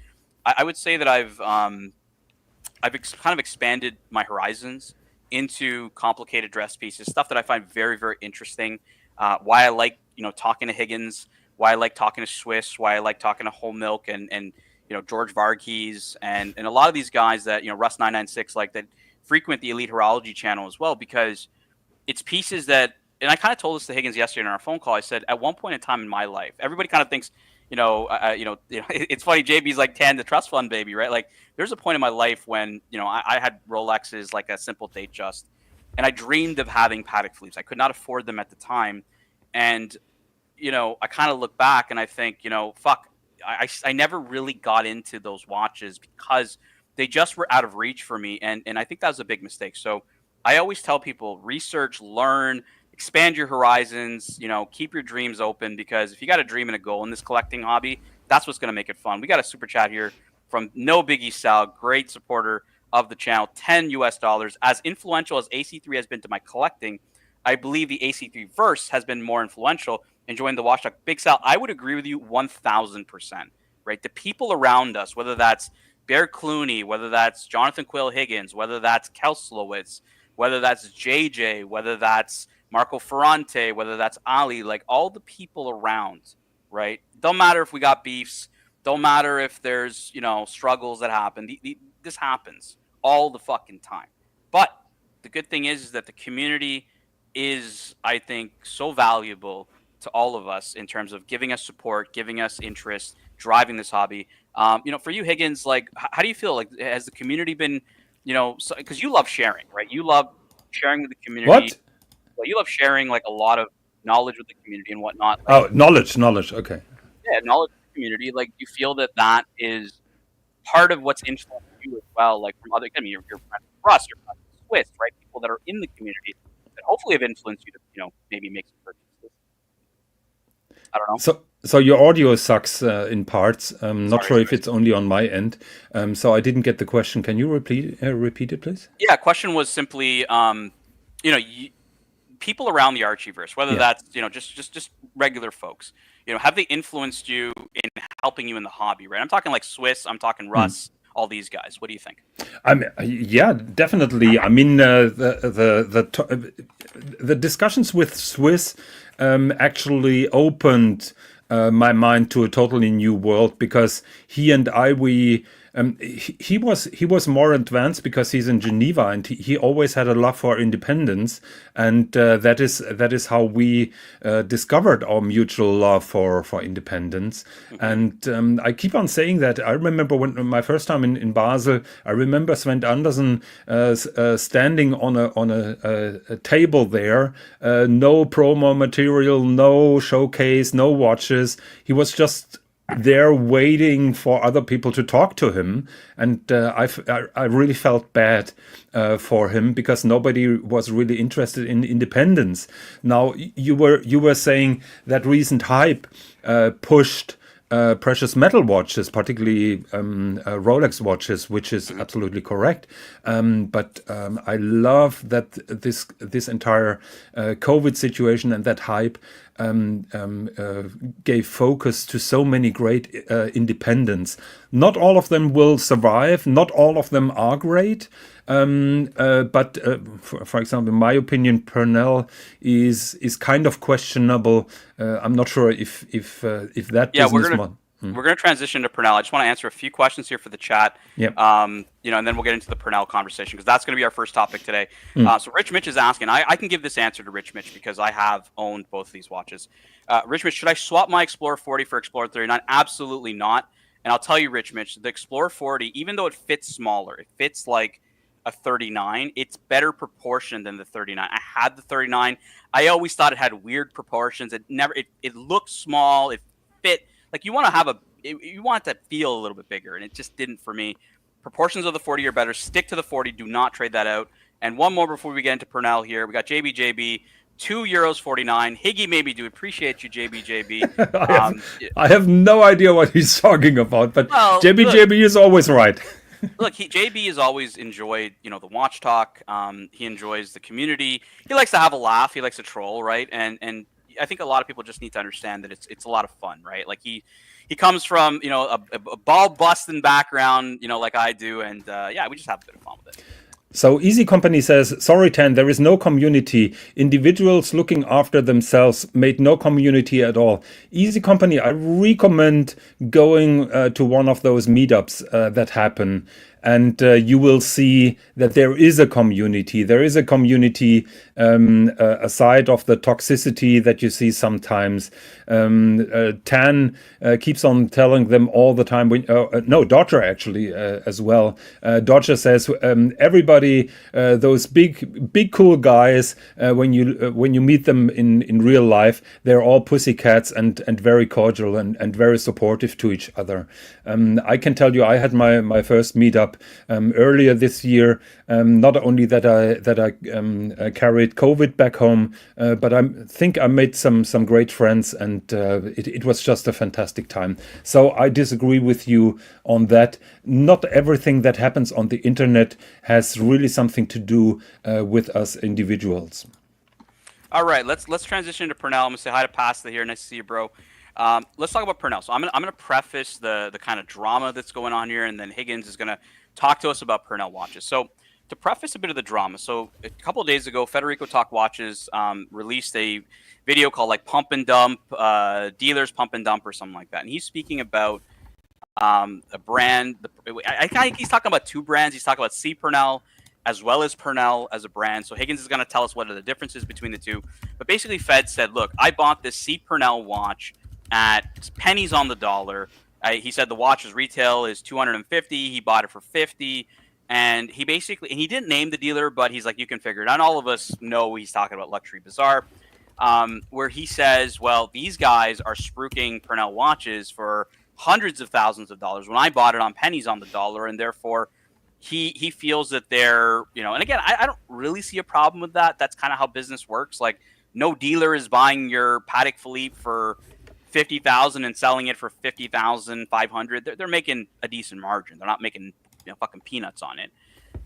I would say that I've kind of expanded my horizons into complicated dress pieces, stuff that I find very, very interesting. Why I like, talking to Higgins, why I like talking to Swiss, why I like talking to Whole Milk and George Varghese and a lot of these guys that, Russ 996, like that frequent the Elite Horology channel as well, because it's pieces that, and I kind of told this to Higgins yesterday in our phone call. I said, at one point in time in my life, everybody kind of thinks, it's funny. JB's like 10, the trust fund baby, right? Like there's a point in my life when, I had Rolexes, like a simple date just, and I dreamed of having Patek Philippe's. I could not afford them at the time. And, I kind of look back and I think, fuck, I never really got into those watches because they just were out of reach for me. And I think that was a big mistake. So I always tell people, research, learn, expand your horizons, keep your dreams open, because if you got a dream and a goal in this collecting hobby, that's what's going to make it fun. We got a super chat here from No Biggie Sal, great supporter of the channel, $10 US. As influential as AC3 has been to my collecting, I believe the AC3 Verse has been more influential. Enjoying the watch talk. Big Sal, I would agree with you 1000%, right? The people around us, whether that's Bear Clooney, whether that's Jonathan Quill Higgins, whether that's Kelslowitz, whether that's JJ, whether that's Marco Ferrante, whether that's Ali, like all the people around, right? Don't matter if we got beefs. Don't matter if there's, struggles that happen. This happens all the fucking time. But the good thing is that the community is, I think, so valuable to all of us in terms of giving us support, giving us interest, driving this hobby. For you, Higgins, like, how do you feel? Like, has the community been, because you love sharing, right? You love sharing with the community. What? Well, you love sharing like a lot of knowledge with the community and whatnot. Oh, knowledge. Okay. Yeah, knowledge of the community. Like, you feel that is part of what's influenced you as well. Like from other, your friends with Russ, your friends with Swiss, right? People that are in the community that hopefully have influenced you to, maybe make some purchases. I don't know. So your audio sucks in parts. Not sure Sorry. if it's only on my end. So I didn't get the question. Can you repeat it, please? Yeah, question was simply, people around the Archieverse, whether that's just regular folks, have they influenced you in helping you in the hobby? Right, I'm talking like Swiss, I'm talking Russ, all these guys. What do you think? Yeah, definitely. I mean, the discussions with Swiss actually opened my mind to a totally new world, because he and I, he was more advanced because he's in Geneva, and he always had a love for independence, and that is how we discovered our mutual love for independence. And I keep on saying that. I remember when my first time in Basel, I remember Sven Andersen standing on a table there, no promo material, no showcase, no watches. He was just there waiting for other people to talk to him, and I really felt bad for him, because nobody was really interested in independence. Now you were saying that recent hype pushed precious metal watches, particularly Rolex watches, which is absolutely correct. But I love that this entire COVID situation and that hype gave focus to so many great independents. Not all of them will survive. Not all of them are great. But for example, in my opinion, Purnell is kind of questionable. I'm not sure if that business model. We're going to transition to Purnell. I just want to answer a few questions here for the chat. Yep. And then we'll get into the Purnell conversation, because that's going to be our first topic today. So Rich Mitch is asking, I can give this answer to Rich Mitch because I have owned both of these watches. Rich Mitch, should I swap my Explorer 40 for Explorer 39? Absolutely not. And I'll tell you, Rich Mitch, the Explorer 40, even though it fits smaller, it fits like a 39, it's better proportioned than the 39. I had the 39. I always thought it had weird proportions. It looked small. It fit. Like, you want it to feel a little bit bigger, and it just didn't for me. Proportions of the 40 are better. Stick to the 40. Do not trade that out. And one more before we get into Purnell here. We got JBJB, €2.49. Higgy maybe do. Appreciate you, JBJB. I have no idea what he's talking about, but JBJB is always right. Look, JB has always enjoyed, the watch talk. He enjoys the community. He likes to have a laugh. He likes to troll, right? And I think a lot of people just need to understand that it's a lot of fun, right? Like he comes from, a ball busting background, like I do, and we just have a bit of fun with it. So Easy Company says, sorry, Tan, there is no community. Individuals looking after themselves made no community at all. Easy Company, I recommend going to one of those meetups that happen. And you will see that there is a community. There is a community aside of the toxicity that you see sometimes. Tan keeps on telling them all the time. No, Dodger actually as well. Dodger says everybody, those big cool guys, when you meet them in real life, they're all pussycats and very cordial and very supportive to each other. I can tell you, I had my first meetup earlier this year. Not only that I carried COVID back home, but I think I made some great friends, and it was just a fantastic time. So I disagree with you on that. Not everything that happens on the internet has really something to do with us individuals. All right, let's transition to Purnell. I'm gonna say hi to Pasta here. Nice to see you, bro. Let's talk about Purnell. So I'm gonna preface the kind of drama that's going on here, and then Higgins is gonna talk to us about Purnell watches. So to preface a bit of the drama, so a couple of days ago, Federico Talk Watches released a video called like Pump and Dump, Dealers Pump and Dump or something like that, and he's speaking about a brand. He's talking about two brands. He's talking about C Purnell as well as Purnell as a brand. So Higgins is going to tell us what are the differences between the two. But basically, Fed said, look, I bought this C Purnell watch at pennies on the dollar. He said the watch's retail is $250. He bought it for $50. And he didn't name the dealer, but he's like, you can figure it out. And all of us know he's talking about Luxury Bazaar, where he says, well, these guys are spruiking Purnell watches for hundreds of thousands of dollars when I bought it on pennies on the dollar. And therefore, he feels that they're, and again, I don't really see a problem with that. That's kind of how business works. Like, no dealer is buying your Patek Philippe for $50,000 and selling it for $50,500. They're making a decent margin. They're not making fucking peanuts on it.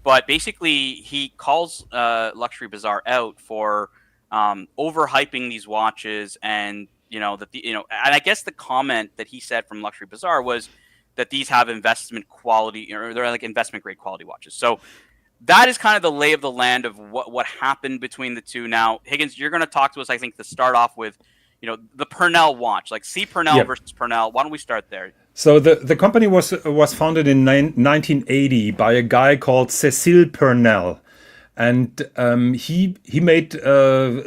But basically, he calls Luxury Bazaar out for overhyping these watches, and and I guess the comment that he said from Luxury Bazaar was that these have investment quality, or they're like investment grade quality watches. So that is kind of the lay of the land of what happened between the two. Now, Higgins, you're going to talk to us, I think, to start off with, the Purnell watch, like C Purnell versus Purnell. Why don't we start there? So the company was founded in 1980 by a guy called Cecil Purnell. And he made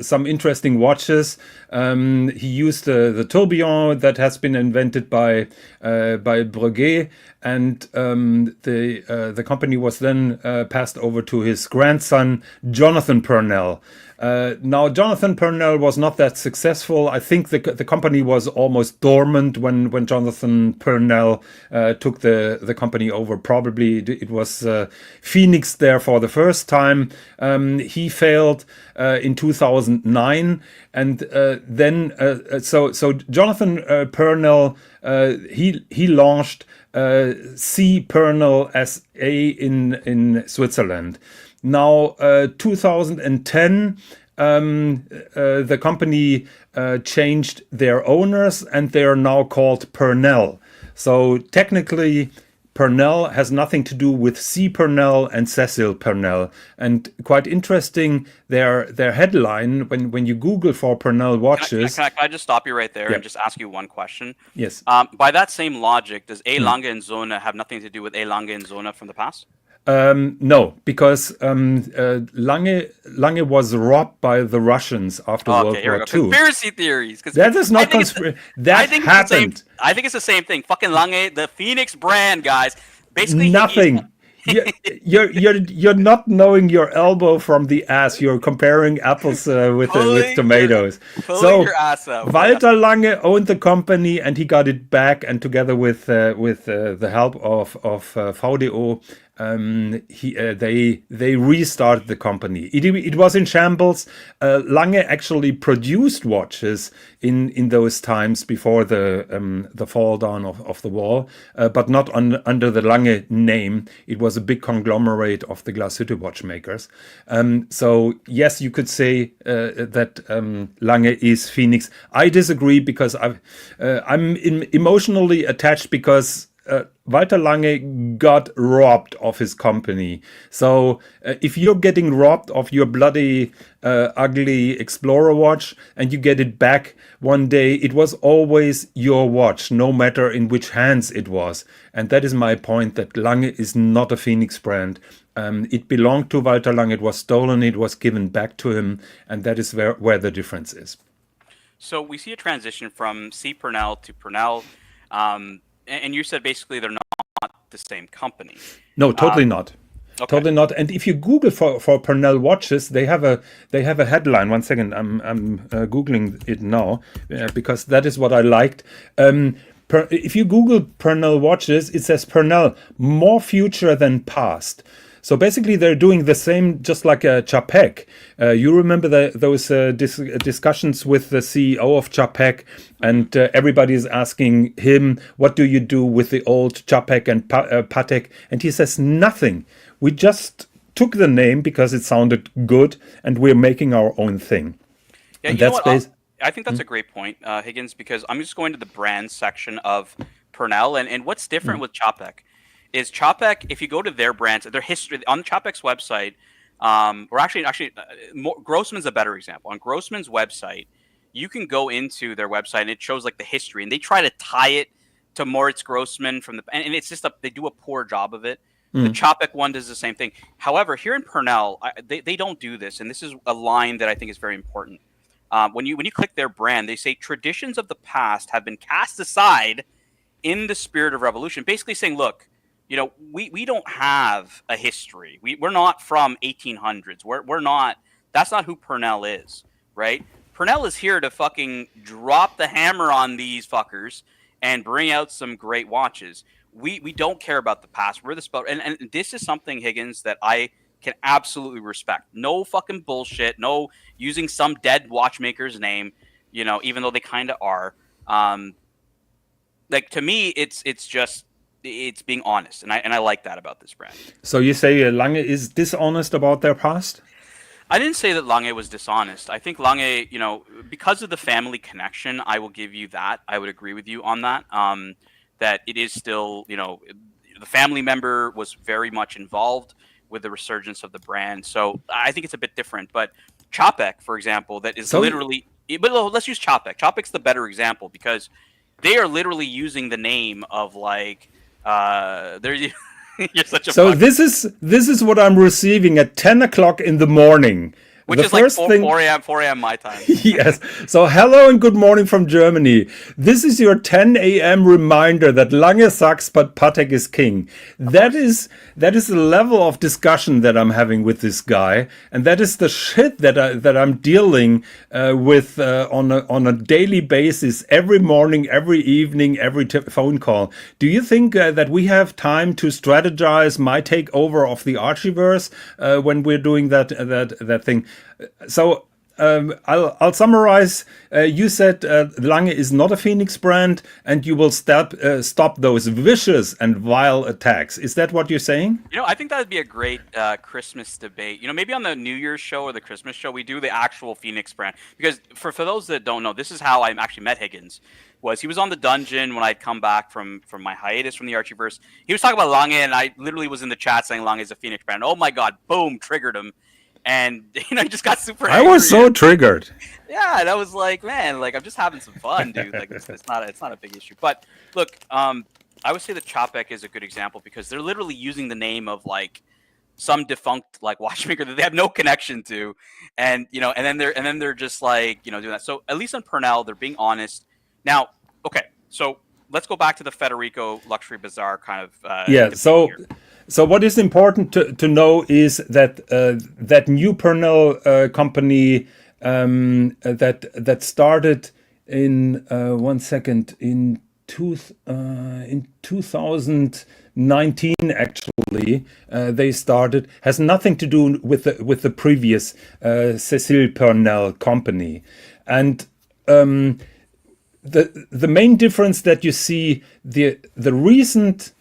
some interesting watches. He used the tourbillon that has been invented by Breguet, and the company was then passed over to his grandson Jonathan Purnell. Now, Jonathan Purnell was not that successful. I think the company was almost dormant when Jonathan Purnell took the company over. Probably it was Phoenix there for the first time. He failed in 2009, and then so Jonathan Purnell he launched C Purnell SA in Switzerland. Now, 2010, the company changed their owners, and they are now called Purnell. So technically, Purnell has nothing to do with C Purnell and Cecil Purnell. And quite interesting, their headline, when you Google for Purnell watches... Can I just stop you right there and just ask you one question? Yes. By that same logic, does A. Lange and Söhne have nothing to do with A. Lange and Söhne from the past? No, because Lange was robbed by the Russians after World War II. Conspiracy theories. That is not conspiracy. That happened. I think it's the same thing. Fucking Lange, the Phoenix brand, guys. Basically, nothing. You're not knowing your elbow from the ass. You're comparing apples with tomatoes. Pulling your ass out. Walter Lange owned the company, and he got it back. And together with the help of VDO, they restarted the company. It was in shambles. Lange actually produced watches in those times before the fall down of the wall, but not under the Lange name. It was a big conglomerate of the Glashütte watchmakers. So yes, you could say that Lange is Phoenix. I disagree because I'm emotionally attached because Walter Lange got robbed of his company. So if you're getting robbed of your bloody ugly Explorer watch and you get it back one day, it was always your watch, no matter in which hands it was. And that is my point, that Lange is not a Phoenix brand. It belonged to Walter Lange, it was stolen, it was given back to him, and that is where the difference is. So we see a transition from C. Purnell to Purnell, and you said basically they're not the same company. No, totally not. Okay. Totally not. And if you Google for Purnell watches, they have a headline. One second, I'm googling it now because that is what I liked. If you Google Purnell watches, it says Purnell more future than past. So basically, they're doing the same, just like Patek. You remember those discussions with the CEO of Patek, and everybody is asking him, "What do you do with the old Patek and Patek?" And he says, "Nothing. We just took the name because it sounded good, and we're making our own thing." Yeah, and you know what? I think that's a great point, Higgins, because I'm just going to the brand section of Purnell, and what's different with Patek is Patek, if you go to their brands, their history on Chapek's website, or actually, Grossman's a better example. On Grossman's website, you can go into their website and it shows like the history, and they try to tie it to Moritz Grossman and it's just they do a poor job of it. The Chapek one does the same thing. However, here in Purnell, they don't do this, and this is a line that I think is very important. When you click their brand, they say traditions of the past have been cast aside in the spirit of revolution, basically saying, look, you know, we don't have a history. We're not from 1800s. We're not. That's not who Purnell is, right? Purnell is here to fucking drop the hammer on these fuckers and bring out some great watches. We don't care about the past. We're the spell, and this is something, Higgins, that I can absolutely respect. No fucking bullshit. No using some dead watchmaker's name. You know, even though they kind of are. Like, to me, it's being honest, and I like that about this brand. So you say Lange is dishonest about their past? I didn't say that Lange was dishonest. I think Lange, you know, because of the family connection, I will give you that. I would agree with you on that. That it is still, you know, the family member was very much involved with the resurgence of the brand. So I think it's a bit different. But Chapek, for example, that is literally. But let's use Chapek. Chapek's the better example because they are literally using the name of like. You're such a. So this is what I'm receiving at 10 o'clock in the morning. Which is like 4 a.m. my time. Yes. So hello and good morning from Germany. This is your 10 a.m. reminder that Lange sucks, but Patek is king. That is the level of discussion that I'm having with this guy, and that is the shit that I'm dealing with on a daily basis, every morning, every evening, every phone call. Do you think that we have time to strategize my takeover of the Archieverse when we're doing that thing? So I'll summarize. You said Lange is not a Phoenix brand, and you will stop those vicious and vile attacks. Is that what you're saying? You know, I think that would be a great Christmas debate. You know, maybe on the New Year's show or the Christmas show, we do the actual Phoenix brand. Because for those that don't know, this is how I actually met Higgins. He was on the dungeon when I'd come back from my hiatus from the Archieverse. He was talking about Lange, and I literally was in the chat saying Lange is a Phoenix brand. Oh my God, boom, triggered him. And, you know, he just got super angry. I was so triggered. Yeah, and I was like, man, like, I'm just having some fun, dude. Like, it's not a big issue. But, look, I would say that Chapek is a good example because they're literally using the name of, like, some defunct, like, watchmaker that they have no connection to. And, you know, and then they're just, like, you know, doing that. So, at least on Purnell, they're being honest. Now, okay, so let's go back to the Federico Luxury Bazaar kind of yeah, So what is important to know is that that new Purnell company that started in 2019 actually they started, has nothing to do with the previous Cecil Purnell company, and the main difference that you see, the recent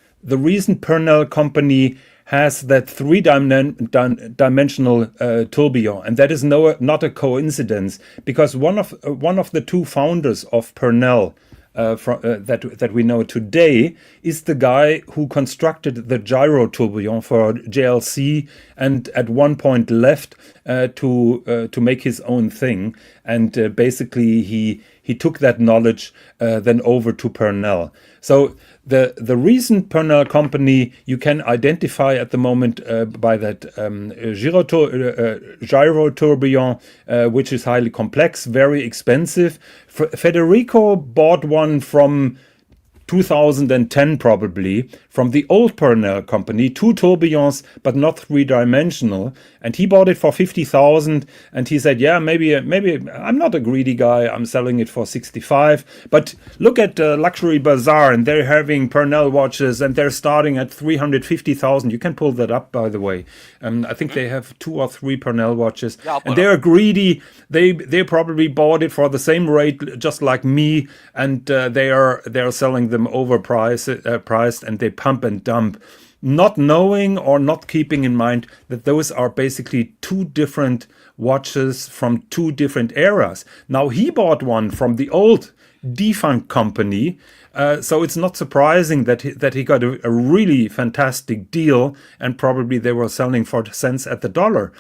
Purnell company has that three-dimensional tourbillon, and that is not a coincidence, because one of the two founders of Purnell, that we know today is the guy who constructed the gyro tourbillon for JLC, and at one point left to make his own thing. And basically, he took that knowledge then over to Purnell. So the recent Purnell company you can identify at the moment by that gyro tourbillon, which is highly complex, very expensive. Federico bought one from 2010 probably from the old Purnell company, 2 tourbillons but not 3-dimensional, and he bought it for 50,000, and he said, yeah, maybe I'm not a greedy guy, I'm selling it for 65. But look at Luxury Bazaar, and they're having Purnell watches, and they're starting at 350,000. You can pull that up, by the way. I think they have 2 or 3 Purnell watches, and they're greedy. They probably bought it for the same rate, just like me, and they're selling them overpriced, and they pump and dump, not knowing or not keeping in mind that those are basically 2 different watches from 2 different eras. Now he bought one from the old defunct company, so it's not surprising that he got a really fantastic deal, and probably they were selling for cents at the dollar.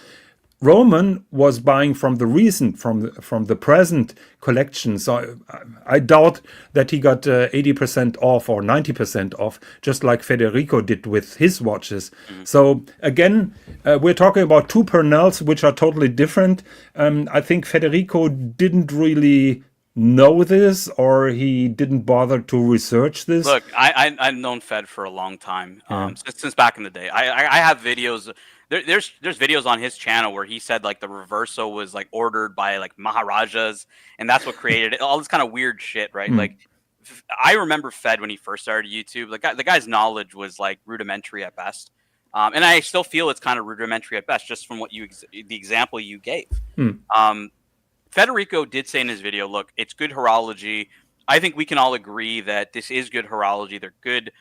Roman was buying from the recent, from the present collection, so I doubt that he got 80% off or 90% off, just like Federico did with his watches. So again, we're talking about 2 Purnells, which are totally different. I think Federico didn't really know this, or he didn't bother to research this. Look, I've known Fed for a long time, since back in the day. I have videos. There's videos on his channel where he said like the Reverso was like ordered by like Maharajas, and that's what created it. All this kind of weird shit, right? Like, I remember Fed when he first started YouTube. The guy's knowledge was like rudimentary at best, and I still feel it's kind of rudimentary at best, just from what the example you gave. Federico did say in his video, look, it's good horology. I think we can all agree that this is good horology. They're good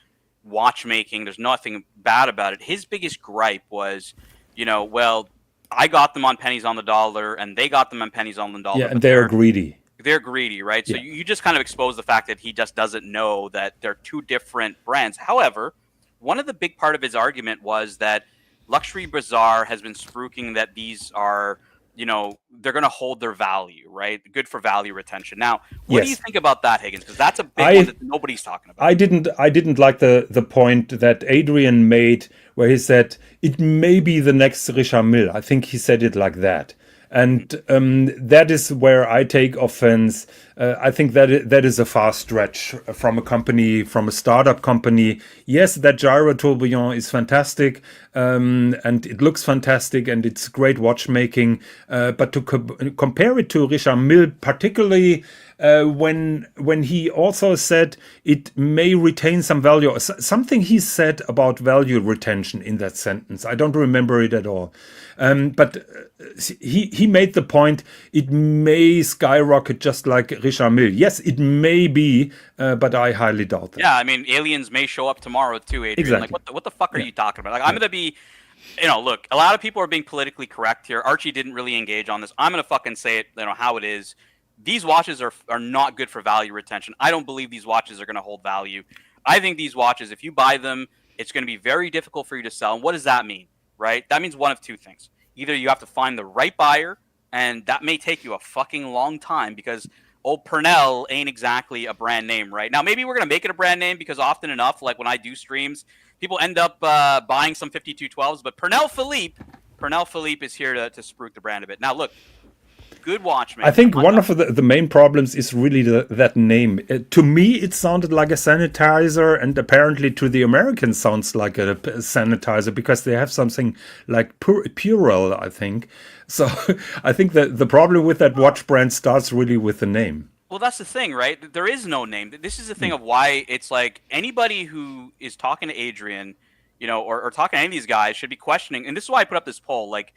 watchmaking. There's nothing bad about it. His biggest gripe was, well, I got them on pennies on the dollar, and they got them on pennies on the dollar. Yeah, and they're greedy. They're greedy, right? So you just kind of expose the fact that he just doesn't know that they're 2 different brands. However, one of the big part of his argument was that Luxury Bazaar has been spruiking that these are, they're going to hold their value, right? Good for value retention. Now, what do you think about that, Higgins? Because that's a big one that nobody's talking about. I didn't like the point that Adrian made, where he said it may be the next Richard Mille. I think he said it like that. And that is where I take offense. I think that is a far stretch from a startup company. Yes, that gyro tourbillon is fantastic, and it looks fantastic, and it's great watchmaking. But to compare it to Richard Mille, particularly when he also said it may retain some value, something he said about value retention in that sentence. I don't remember it at all. But he made the point it may skyrocket just like Richard Mille. Yes, it may be, but I highly doubt that. Yeah, I mean, aliens may show up tomorrow too, Adrian. Exactly. Like, what the fuck are you talking about? Like, I'm gonna be, look, a lot of people are being politically correct here. Archie didn't really engage on this. I'm gonna fucking say it, how it is. These watches are not good for value retention. I don't believe these watches are gonna hold value. I think these watches, if you buy them, it's gonna be very difficult for you to sell. And what does that mean, right? That means one of 2 things. Either you have to find the right buyer, and that may take you a fucking long time, because old Purnell ain't exactly a brand name right now. Maybe we're going to make it a brand name, because often enough, like when I do streams, people end up buying some 5212s, but Purnell Philippe is here to spruik the brand a bit. Now, look, good watchmaker. I think one of the main problems is really that name. To me, it sounded like a sanitizer, and apparently to the Americans sounds like a sanitizer, because they have something like Purnell, I think. So I think that the problem with that watch brand starts really with the name. Well, that's the thing, right? There is no name. This is the thing of why it's like anybody who is talking to Adrian, or talking to any of these guys should be questioning. And this is why I put up this poll. Like,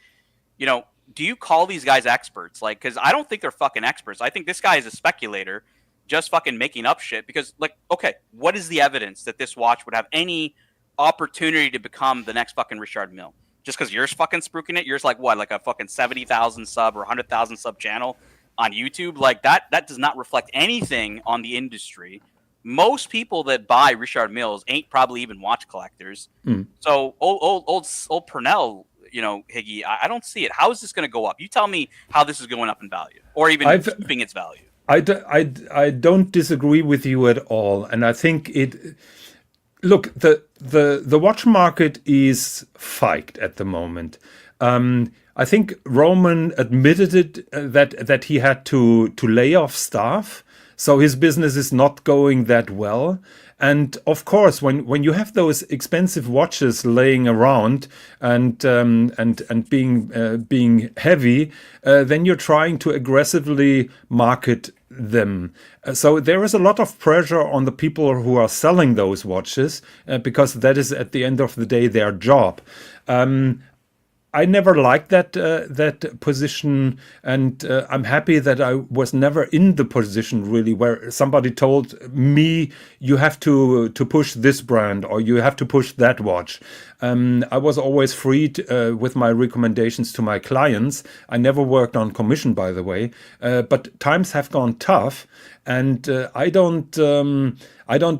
do you call these guys experts? Like, because I don't think they're fucking experts. I think this guy is a speculator, just fucking making up shit. Because, like, okay, what is the evidence that this watch would have any opportunity to become the next fucking Richard Mille? Just because you're fucking spruiking it? You're like, what, like a fucking 70,000 sub or 100,000 sub channel? on YouTube, like that does not reflect anything on the industry. Most people that buy Richard Milles ain't probably even watch collectors. So old Purnell, Higgy, I don't see it. How is this going to go up? You tell me how this is going up in value, or even keeping its value. I don't disagree with you at all, and I think look, the watch market is fiked at the moment. I think Roman admitted it that he had to lay off staff, so his business is not going that well. And of course, when you have those expensive watches laying around and being heavy, then you're trying to aggressively market them. So there is a lot of pressure on the people who are selling those watches because that is at the end of the day their job. I never liked that position, and I'm happy that I was never in the position really where somebody told me you have to push this brand or you have to push that watch. I was always free with my recommendations to my clients. I never worked on commission, by the way, but times have gone tough, and I don't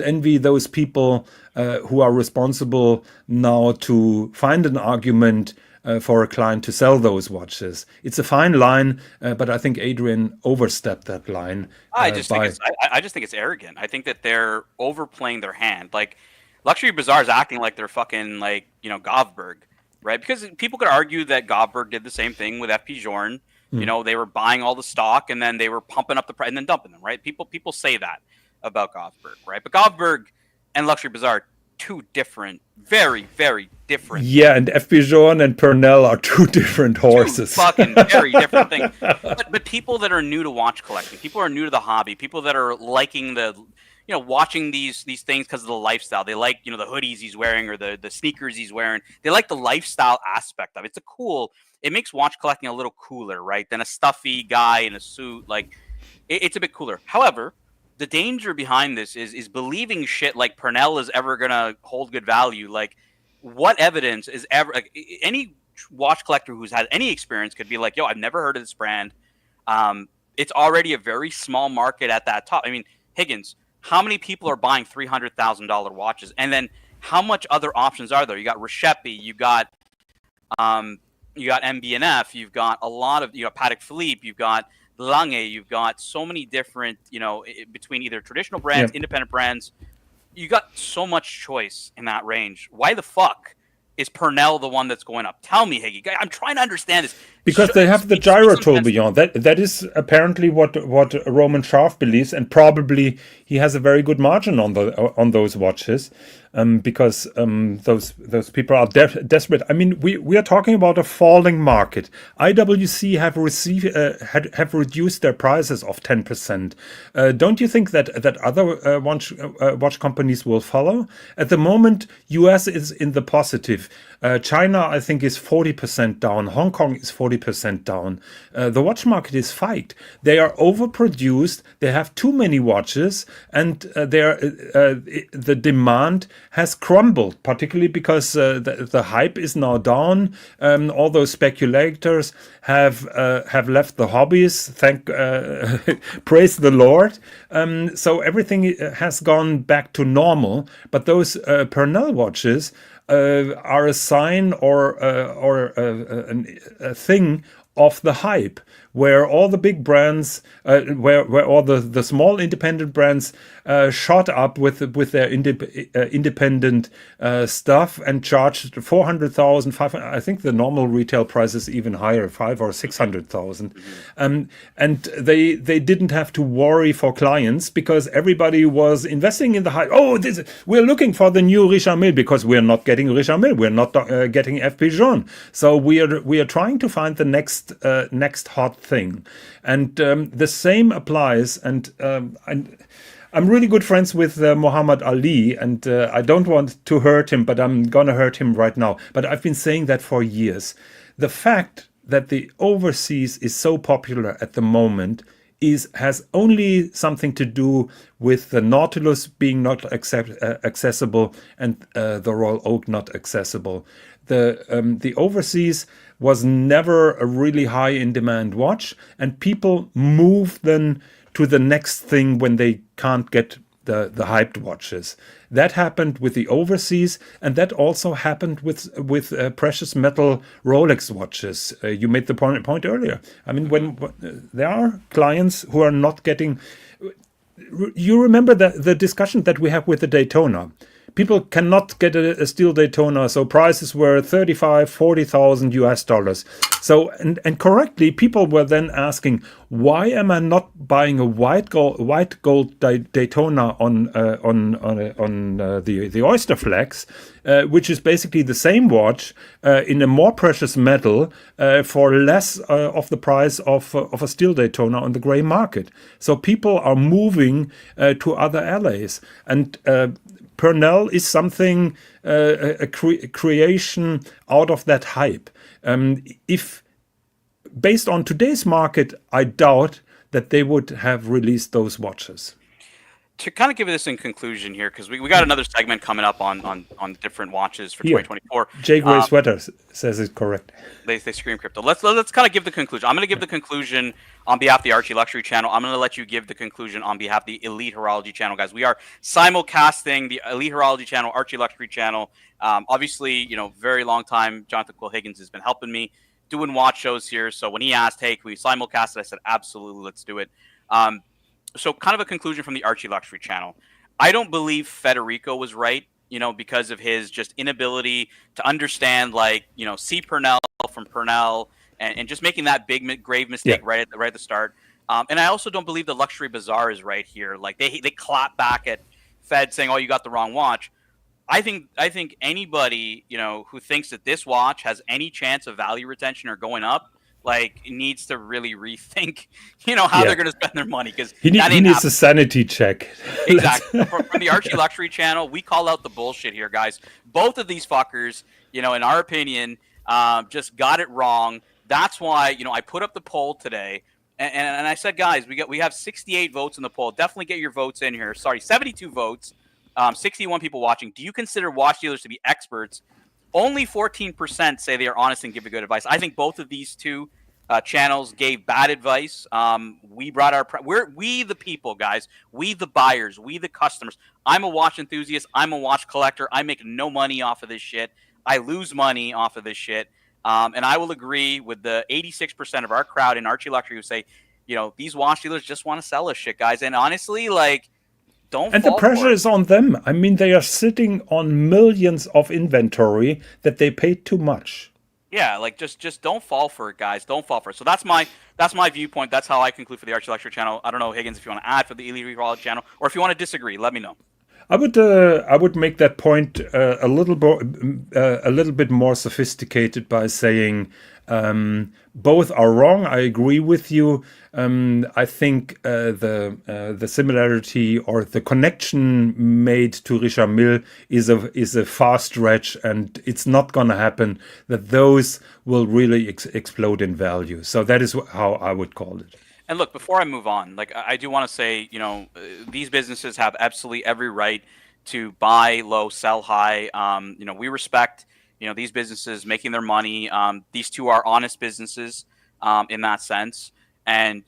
envy those people who are responsible now to find an argument for a client to sell those watches. It's a fine line, but I think Adrian overstepped that line. I just think it's arrogant. I think that they're overplaying their hand. Like Luxury Bazaar is acting like they're fucking Govberg, right? Because people could argue that Govberg did the same thing with FP Journe. They were buying all the stock and then they were pumping up the price and then dumping them, right? People say that about Govberg, right? But Govberg and Luxury Bazaar, two different, very, very different. Yeah, and FP Journe and Purnell are two different horses. Two fucking very different things. But people that are new to watch collecting, people are new to the hobby, people that are liking watching these things because of the lifestyle. They like, the hoodies he's wearing or the sneakers he's wearing. They like the lifestyle aspect of it. It makes watch collecting a little cooler, right? Than a stuffy guy in a suit. Like, it's a bit cooler. However, the danger behind this is believing shit like Purnell is ever gonna hold good value. Like, what evidence is ever? Like, any watch collector who's had any experience could be like, "Yo, I've never heard of this brand." It's already a very small market at that top. I mean, Higgins, how many people are buying $300,000 watches? And then how much other options are there? You got Reshepi, you got MB&F, you've got a lot of Patek Philippe, you've got Lange, you've got so many different, between either traditional brands, independent brands. You got so much choice in that range. Why the fuck is Purnell the one that's going up? Tell me, Higgy. I'm trying to understand this. Because they have the gyro tourbillon. That is apparently what Roman Scharf believes, and probably he has a very good margin on those watches. Because those people are desperate. I mean, we are talking about a falling market. IWC have reduced their prices of 10%. Don't you think that other watch companies will follow? At the moment, US is in the positive. China, I think, is 40% down. Hong Kong is 40% down. The watch market is fiked. They are overproduced. They have too many watches, and the demand has crumbled, particularly because the hype is now down. All those speculators have left the hobbies. Praise the Lord. So everything has gone back to normal. But those Purnell watches are a sign or a thing of the hype, where all the big brands, where all the small independent brands shot up with their independent stuff and charged 400,000, 500. I think the normal retail price is even higher, 500,000 or 600,000. And they didn't have to worry for clients because everybody was investing in the hype. Oh, we're looking for the new Richard Mille because we're not getting Richard Mille, we're not getting FP Journe. So we are trying to find the next hot thing, and the same applies. And I'm really good friends with Muhammad Ali, and I don't want to hurt him, but I'm gonna hurt him right now. But I've been saying that for years. The fact that the overseas is so popular at the moment has only something to do with the Nautilus being not accessible and the Royal Oak not accessible. the overseas was never a really high in demand watch, and people move then to the next thing when they can't get the hyped watches. That happened with the overseas, and that also happened with precious metal Rolex watches. You made the point earlier. I mean, when there are clients who are not getting. You remember the discussion that we have with the Daytona. People cannot get a steel Daytona, so prices were 35, 40,000 US dollars. So, and correctly, people were then asking, why am I not buying a white gold Daytona on the Oyster Flex, which is basically the same watch in a more precious metal for less of the price of a steel Daytona on the gray market. So people are moving to other alloys, and Purnell is something, a creation out of that hype. If based on today's market, I doubt that they would have released those watches. To kind of give this in conclusion here, because we got another segment coming up on different watches for 2024. J. Gray Sweater says it correct. They scream crypto. Let's kind of give the conclusion. I'm going to give the conclusion on behalf of the Archie Luxury channel. I'm going to let you give the conclusion on behalf of the Elite Horology channel, guys. We are simulcasting the Elite Horology channel, Archie Luxury channel. Obviously, very long time, Jonathan Quill Higgins has been helping me doing watch shows here. So when he asked, hey, can we simulcast it? I said, absolutely, let's do it. So kind of a conclusion from the Archie Luxury channel. I don't believe Federico was right, because of his just inability to understand, see Purnell from Purnell and just making that big grave mistake right at the start. And I also don't believe the Luxury Bazaar is right here. Like they clap back at Fed saying, "Oh, you got the wrong watch." I think anybody, who thinks that this watch has any chance of value retention or going up, needs to really rethink, how they're going to spend their money, because he needs a sanity check. Exactly. From the Archie Luxury channel, we call out the bullshit here, guys. Both of these fuckers, in our opinion, just got it wrong. That's why, I put up the poll today, and I said, guys, we have 68 votes in the poll. Definitely get your votes in here. Sorry, 72 votes, 61 people watching. Do you consider watch dealers to be experts? Only 14% say they are honest and give good advice. I think both of these two channels gave bad advice. We brought we the people, guys. We the buyers. We the customers. I'm a watch enthusiast. I'm a watch collector. I make no money off of this shit. I lose money off of this shit. And I will agree with the 86% of our crowd in Archie Luxury who say, these watch dealers just want to sell us shit, guys. And honestly, don't. And the pressure is on them. I mean, they are sitting on millions of inventory that they paid too much. Yeah, just don't fall for it, guys. Don't fall for it. So that's my viewpoint. That's how I conclude for the Archie Luxury channel. I don't know, Higgins, if you want to add for the Elite Horology channel, or if you want to disagree, let me know. I would make that point a little bit more sophisticated by saying both are wrong. I agree with you. I think the similarity or the connection made to Richard Mille is a far stretch, and it's not going to happen that those will really explode in value. So that is how I would call it. And look, before I move on, I do want to say, these businesses have absolutely every right to buy low, sell high. We respect, these businesses making their money. These two are honest businesses in that sense. And,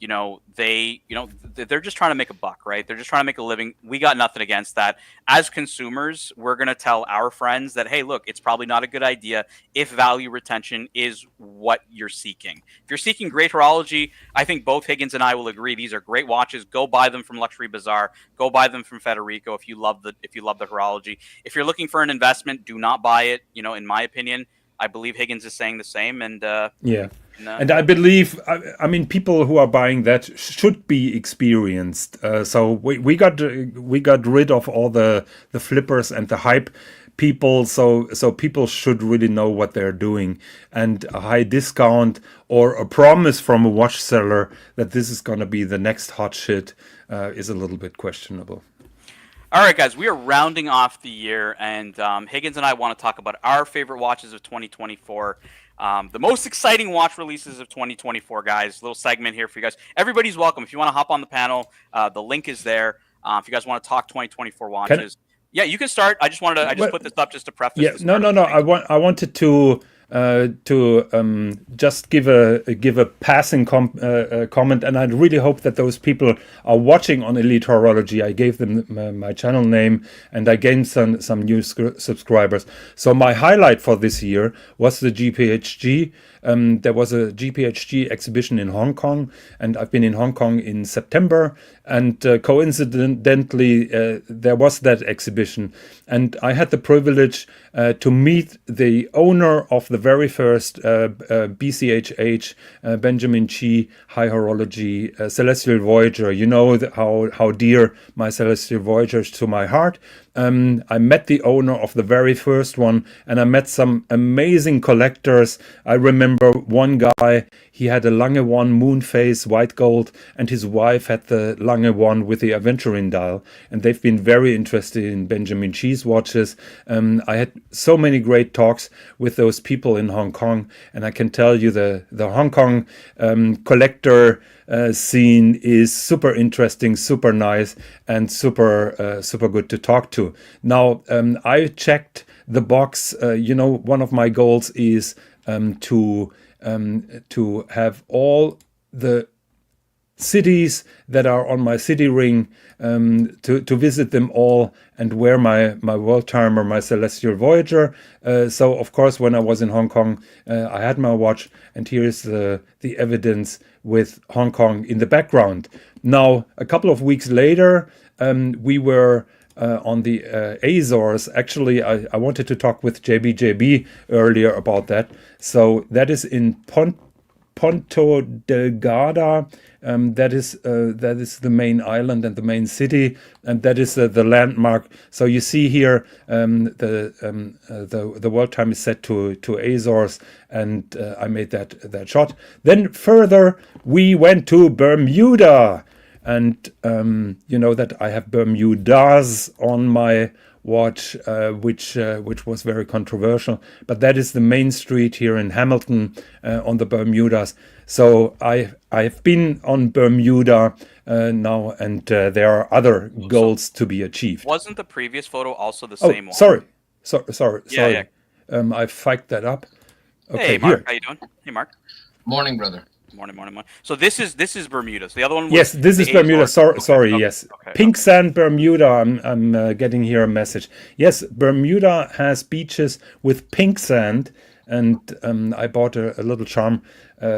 they're just trying to make a buck, right? They're just trying to make a living. We got nothing against that. As consumers, we're going to tell our friends that, hey, look, it's probably not a good idea if value retention is what you're seeking. If you're seeking great horology, I think both Higgins and I will agree these are great watches. Go buy them from Luxury Bazaar. Go buy them from Federico if you love the horology. If you're looking for an investment, do not buy it. In my opinion, I believe Higgins is saying the same. And and I believe, I mean, people who are buying that should be experienced. So we got rid of all the flippers and the hype people. So people should really know what they're doing. And a high discount or a promise from a watch seller that this is going to be the next hot shit is a little bit questionable. All right, guys, we are rounding off the year, and Higgins and I want to talk about our favorite watches of 2024. The most exciting watch releases of 2024, guys. Little segment here for you guys. Everybody's welcome. If you want to hop on the panel, the link is there. If you guys want to talk 2024 watches. Yeah, you can start. I just wanted to. I just Well, put this up just to preface. yeah, This no, part no, of the no. thing. I wanted to just give a passing comment, and I really hope that those people are watching on Elite Horology. I gave them my channel name, and I gained some new subscribers. So my highlight for this year was the GPHG. There was a GPHG exhibition in Hong Kong, and I've been in Hong Kong in September. And coincidentally, there was that exhibition, and I had the privilege to meet the owner of the very first BCHH Benjamin Chi High Horology Celestial Voyager. You know how dear my Celestial Voyager is to my heart. I met the owner of the very first one, and I met some amazing collectors. I remember one guy, he had a Lange One moon phase white gold, and his wife had the Lange One with the aventurine dial, and they've been very interested in Benjamin Chi's watches. I had so many great talks with those people in Hong Kong, and I can tell you the Hong Kong collector scene is super interesting, super nice, and super good to talk to. Now, I checked the box. One of my goals is to have all the cities that are on my city ring, to visit them all and wear my world timer, my Celestial Voyager. So of course, when I was in Hong Kong, I had my watch, and here's the evidence with Hong Kong in the background. Now, a couple of weeks later, we were on the Azores. Actually, I wanted to talk with JB earlier about that. So that is in Ponta Delgada. That is the main island and the main city, and that is the landmark. So you see here, the world time is set to Azores, and I made that shot. Then further, we went to Bermuda, and you know that I have Bermudas on my watch, which was very controversial. But that is the main street here in Hamilton, on the Bermudas. So I've been on Bermuda now, and there are other goals to be achieved. Wasn't the previous photo also the same one? Sorry. Yeah. I faked that up. Okay, hey, Mark, here. how you doing? Hey, Mark. Morning, brother. Morning. So this is Bermuda. So the other one was Yes, this is the Bermuda. Azores. Sorry, Okay, yes. okay, Pink okay. Sand, Bermuda. I'm getting here a message. Yes, Bermuda has beaches with pink sand, and I bought a little charm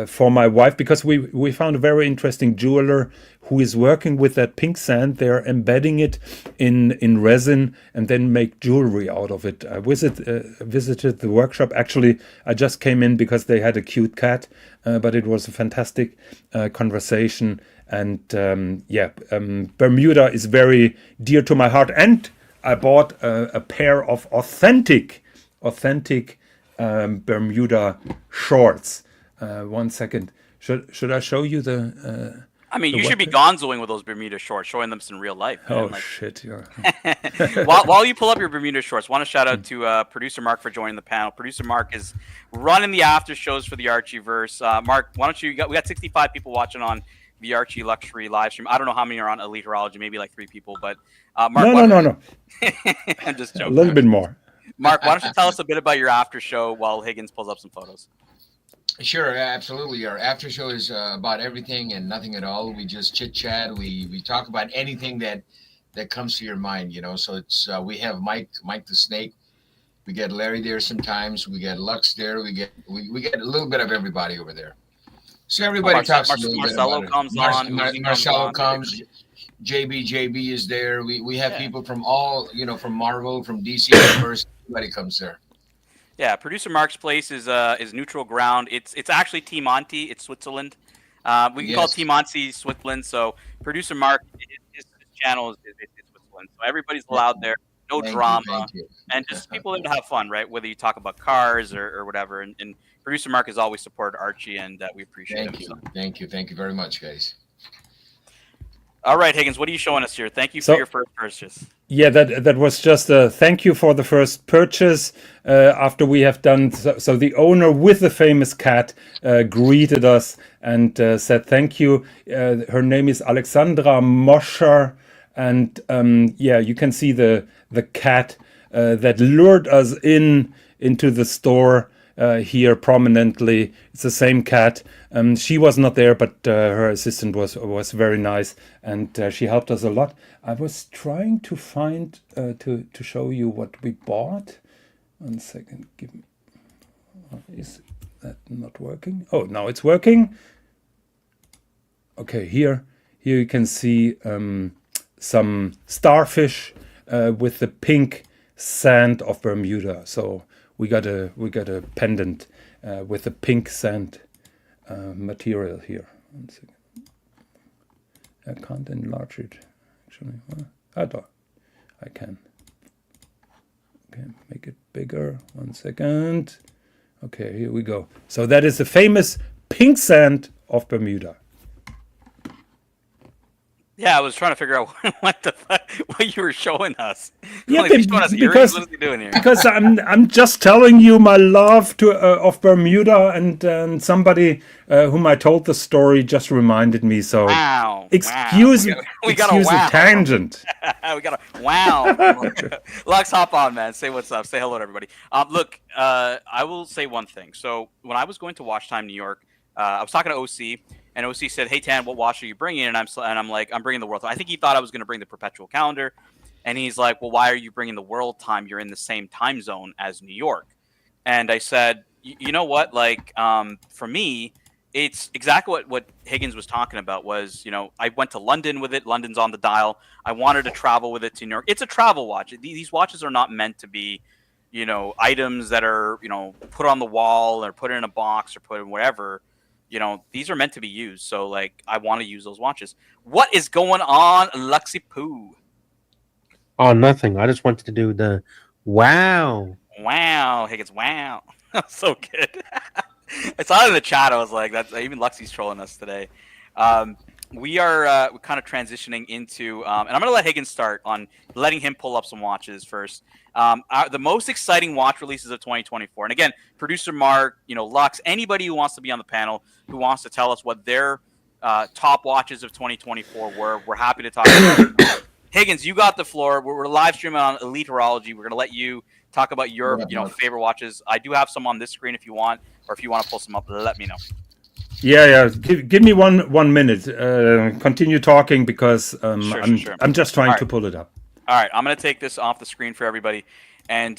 for my wife, because we found a very interesting jeweler who is working with that pink sand. They're embedding it in resin and then make jewelry out of it. I visited the workshop. Actually, I just came in because they had a cute cat, but it was a fantastic conversation. And Bermuda is very dear to my heart. And I bought a pair of authentic Bermuda shorts. 1 second. Should I show you the? I mean, the you should be weapon? gonzoing with those Bermuda shorts, showing them some real life. Man. Oh Like, shit! You're... while you pull up your Bermuda shorts, want to shout out to producer Mark for joining the panel. Producer Mark is running the after shows for the Archieverse. Mark, why don't you? We got 65 people watching on the Archie Luxury live stream. I don't know how many are on Elite Horology, maybe like 3 people, but Mark, No. I'm just A joking. little bit more. Mark, why don't you tell us a bit about your after show while Higgins pulls up some photos? Sure, absolutely. Our after show is about everything and nothing at all. We just chit chat. We talk about anything that comes to your mind. So it's we have Mike the Snake. We get Larry there sometimes. We get Lux there. We get a little bit of everybody over there. So everybody talks a little Marcelo bit about comes it. on. Marcelo on. comes. JB is there. We have people from all from Marvel, from DC Universe. Everybody comes there. Yeah, producer Mark's place is neutral ground. It's actually Timonti. It's Switzerland. We can call Timonti Switzerland. So producer Mark, his channel is Switzerland. So everybody's allowed there. No drama, and just people there to have fun, right? Whether you talk about cars or whatever. And producer Mark has always supported Archie, and we appreciate him. So. Thank you very much, guys. All right, Higgins, what are you showing us here? Thank you for your first purchase. Yeah, that was just a thank you for the first purchase. After we have done so, the owner with the famous cat greeted us and said thank you. Her name is Alexandra Moscher, And yeah, you can see the cat that lured us into the store here prominently. It's the same cat. She was not there, but her assistant was very nice, and she helped us a lot. I was trying to find to show you what we bought. 1 second, give me. Is that not working? Oh, now it's working. Okay, here you can see some starfish with the pink sand of Bermuda. So we got a pendant with the pink sand material here. 1 second. I can't enlarge it actually. I can. Okay, make it bigger. 1 second. Okay, here we go. So that is the famous pink sand of Bermuda. Yeah, I was trying to figure out what you were showing us. Yeah, Like, he's showing us earrings. What is he doing here? Because I'm just telling you my love to of Bermuda, and somebody whom I told the story just reminded me. So Wow. excuse We got a excuse wow. the tangent. We got a wow. Lux, hop on, man. Say what's up. Say hello to everybody. Look, I will say one thing. So when I was going to Watch Time New York, I was talking to OC, and OC said, "Hey Tan, what watch are you bringing?" And I'm like, "I'm bringing the World." I think he thought I was going to bring the Perpetual Calendar, and he's like, "Well, why are you bringing the World Time? You're in the same time zone as New York." And I said, "You know what? Like, for me, it's exactly what Higgins was talking about. Was, I went to London with it. London's on the dial. I wanted to travel with it to New York. It's a travel watch. These watches are not meant to be, items that are, put on the wall or put in a box or put in whatever." These are meant to be used. So, like, I want to use those watches. What is going on, Luxy Poo? Oh, nothing. I just wanted to do the wow. Wow, Higgins, wow. So good. I saw it in the chat. I was like, that's even Luxy's trolling us today. We are we're kind of transitioning into, and I'm going to let Higgins start on letting him pull up some watches first. The most exciting watch releases of 2024. And again, producer Mark, Lux, anybody who wants to be on the panel, who wants to tell us what their top watches of 2024 were, we're happy to talk about it. Higgins, you got the floor. We're live streaming on Elite Horology. We're going to let you talk about your favorite watches. I do have some on this screen if you want, or if you want to pull some up, let me know. Yeah. Give me one minute. Continue talking because Sure. I'm just trying to pull it up. All right, I'm going to take this off the screen for everybody and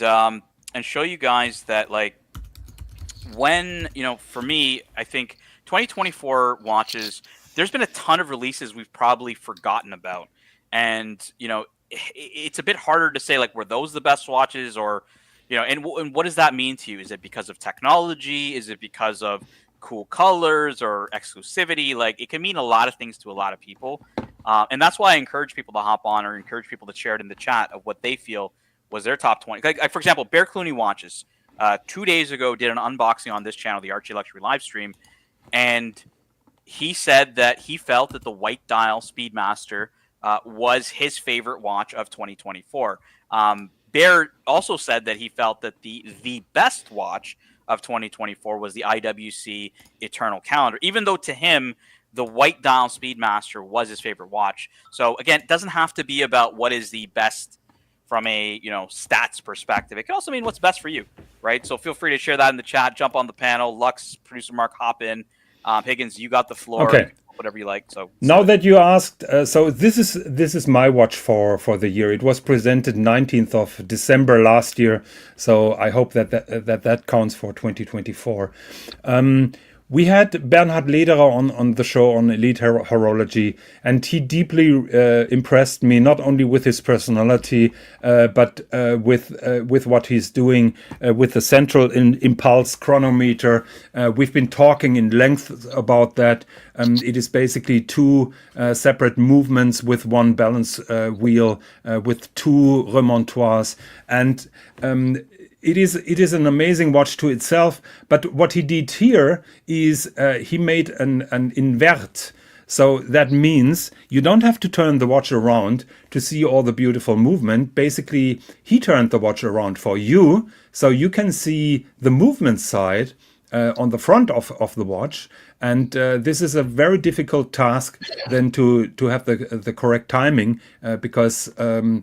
show you guys that, like, when, for me, I think 2024 watches, there's been a ton of releases we've probably forgotten about. And, it's a bit harder to say, like, were those the best watches or, and what does that mean to you? Is it because of technology? Is it because of cool colors or exclusivity? Like, it can mean a lot of things to a lot of people. And that's why I encourage people to hop on or encourage people to share it in the chat of what they feel was their top 20. Like, for example, Bear Clooney Watches 2 days ago did an unboxing on this channel, the Archie Luxury live stream. And he said that he felt that the White Dial Speedmaster was his favorite watch of 2024. Bear also said that he felt that the best watch of 2024 was the IWC Eternal Calendar, even though to him, the White Dial Speedmaster was his favorite watch. So again, it doesn't have to be about what is the best from a stats perspective. It can also mean what's best for you, right? So feel free to share that in the chat. Jump on the panel. Lux, producer Mark, hop in. Higgins, you got the floor. Okay. Whatever you like. So now that you asked, so this is my watch for the year. It was presented 19th of December last year. So I hope that counts for 2024. We had Bernhard Lederer on the show on Elite Horology, and he deeply impressed me, not only with his personality, but with what he's doing with the central impulse chronometer. We've been talking in length about that. It is basically two separate movements with one balance wheel, with two remontoirs, and it is an amazing watch to itself, but what he did here is he made an invert. So that means you don't have to turn the watch around to see all the beautiful movement. Basically, he turned the watch around for you, so you can see the movement side on the front of the watch, and this is a very difficult task then to have the correct timing, because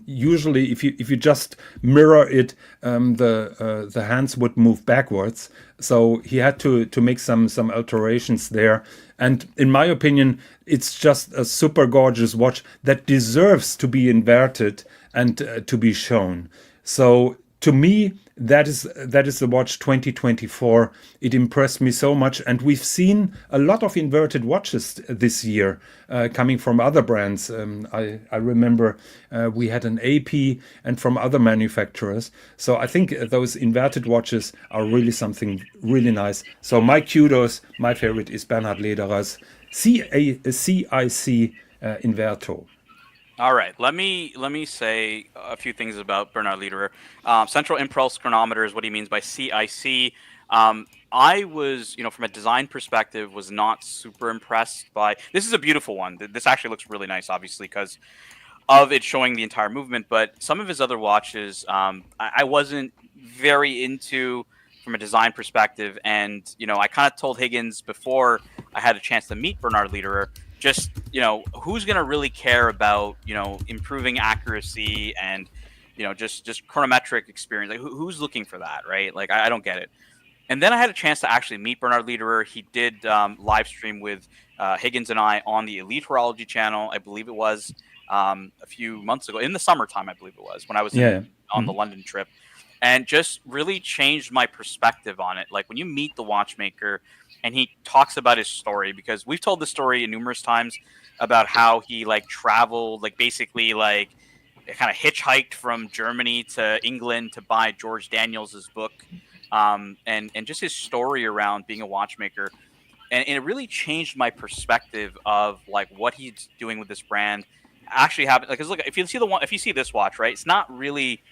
usually if you just mirror it, the hands would move backwards. So he had to make some alterations there. And in my opinion, it's just a super gorgeous watch that deserves to be inverted and to be shown. So to me, that is the watch 2024. It impressed me so much, and we've seen a lot of inverted watches this year coming from other brands. I remember we had an AP and from other manufacturers. So I think those inverted watches are really something really nice. So my kudos. My favorite is Bernhard Lederer's CIC Inverto. All right, let me say a few things about Bernhard Lederer. Central impulse chronometer is what he means by CIC. I was, from a design perspective, was not super impressed by. This is a beautiful one. This actually looks really nice, obviously, because of it showing the entire movement. But some of his other watches, I wasn't very into from a design perspective. And, I kind of told Higgins before I had a chance to meet Bernhard Lederer, just, who's going to really care about, improving accuracy and, just chronometric experience? Like, who's looking for that, right? Like, I don't get it. And then I had a chance to actually meet Bernhard Lederer. He did live stream with Higgins and I on the Elite Horology channel, I believe it was a few months ago, in the summertime, I believe it was, when I was on the London trip, and just really changed my perspective on it. Like, when you meet the watchmaker and he talks about his story, because we've told the story numerous times about how he traveled, basically kind of hitchhiked from Germany to England to buy George Daniels's book, and just his story around being a watchmaker. And it really changed my perspective of what he's doing with this brand. Actually happened, because look, if you see this watch, right, it's not really,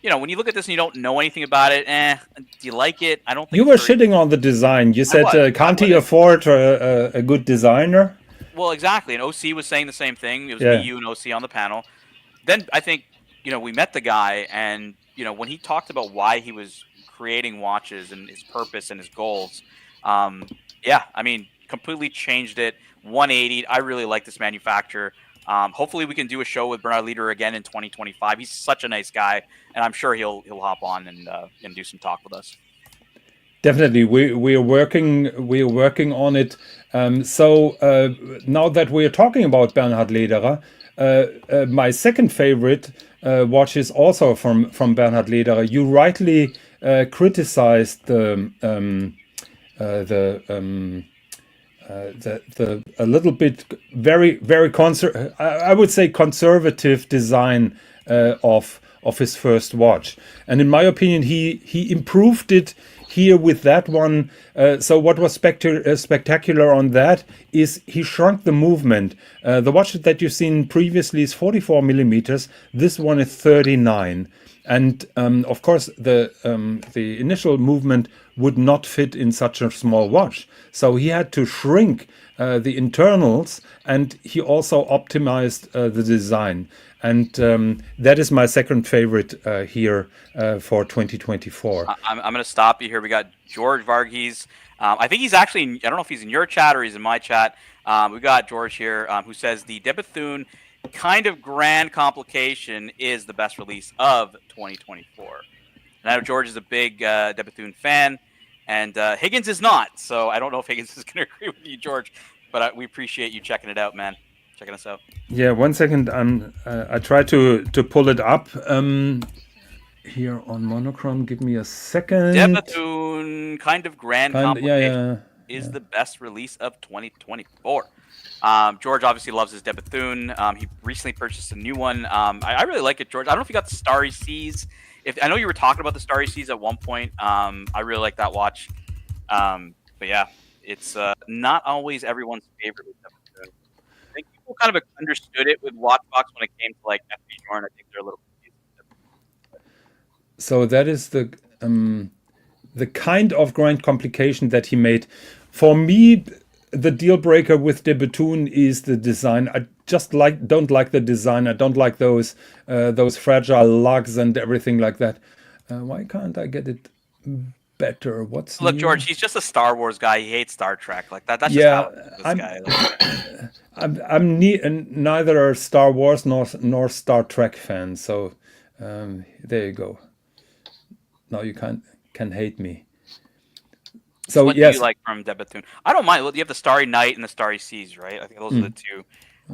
when you look at this and you don't know anything about it, do you like it? I don't think you were shitting on the design. You said, can't he afford a good designer? Well, exactly. And OC was saying the same thing. It was me, you, and OC on the panel. Then I think, we met the guy, and, when he talked about why he was creating watches and his purpose and his goals, completely changed it. 180. I really like this manufacturer. Hopefully we can do a show with Bernhard Lederer again in 2025. He's such a nice guy, and I'm sure he'll hop on and do some talk with us. Definitely, we are working on it. So now that we are talking about Bernhard Lederer, my second favorite watch is also from Bernhard Lederer. You rightly criticized the a little bit very I would say conservative design of his first watch, and in my opinion he improved it here with that one. So what was spectacular on that is he shrunk the movement. The watch that you've seen previously is 44 millimeters. This one is 39. And of course, the initial movement would not fit in such a small watch. So he had to shrink the internals, and he also optimized the design. And that is my second favorite here for 2024. I'm going to stop you here. We got George Varghese. I think he's actually, I don't know if he's in your chat or he's in my chat. We got George here who says the de Bethune kind of grand complication is the best release of 2024. And I know George is a big de Bethune fan, and Higgins is not. So I don't know if Higgins is going to agree with you, George, but we appreciate you checking it out, man. Checking us out. Yeah, 1 second. I try to pull it up here on monochrome. Give me a second. De Bethune kind of grand complication is the best release of 2024. George obviously loves his de Bethune. He recently purchased a new one. I really like it, George. I don't know if you got the Starry Seas. I know you were talking about the Starry Seas at one point. I really like that watch. But yeah, it's not always everyone's favorite with de Bethune. I think people kind of understood it with Watchbox when it came to FP Jorn. I think they're a little confused. So that is the kind of grand complication that he made. For me, the deal breaker with de Bethune is the design. I just don't like the design. I don't like those fragile lugs and everything like that. Why can't I get it better. What's Look, new? George, he's just a Star Wars guy. He hates Star Trek. Like that. That's just Yeah, how it is, this guy. Like, I'm neither a Star Wars nor Star Trek fan. So there you go. Now you can hate me. So what yes, do you like from De Bethune? I don't mind. You have the Starry Night and the Starry Seas, right? I think those are the two.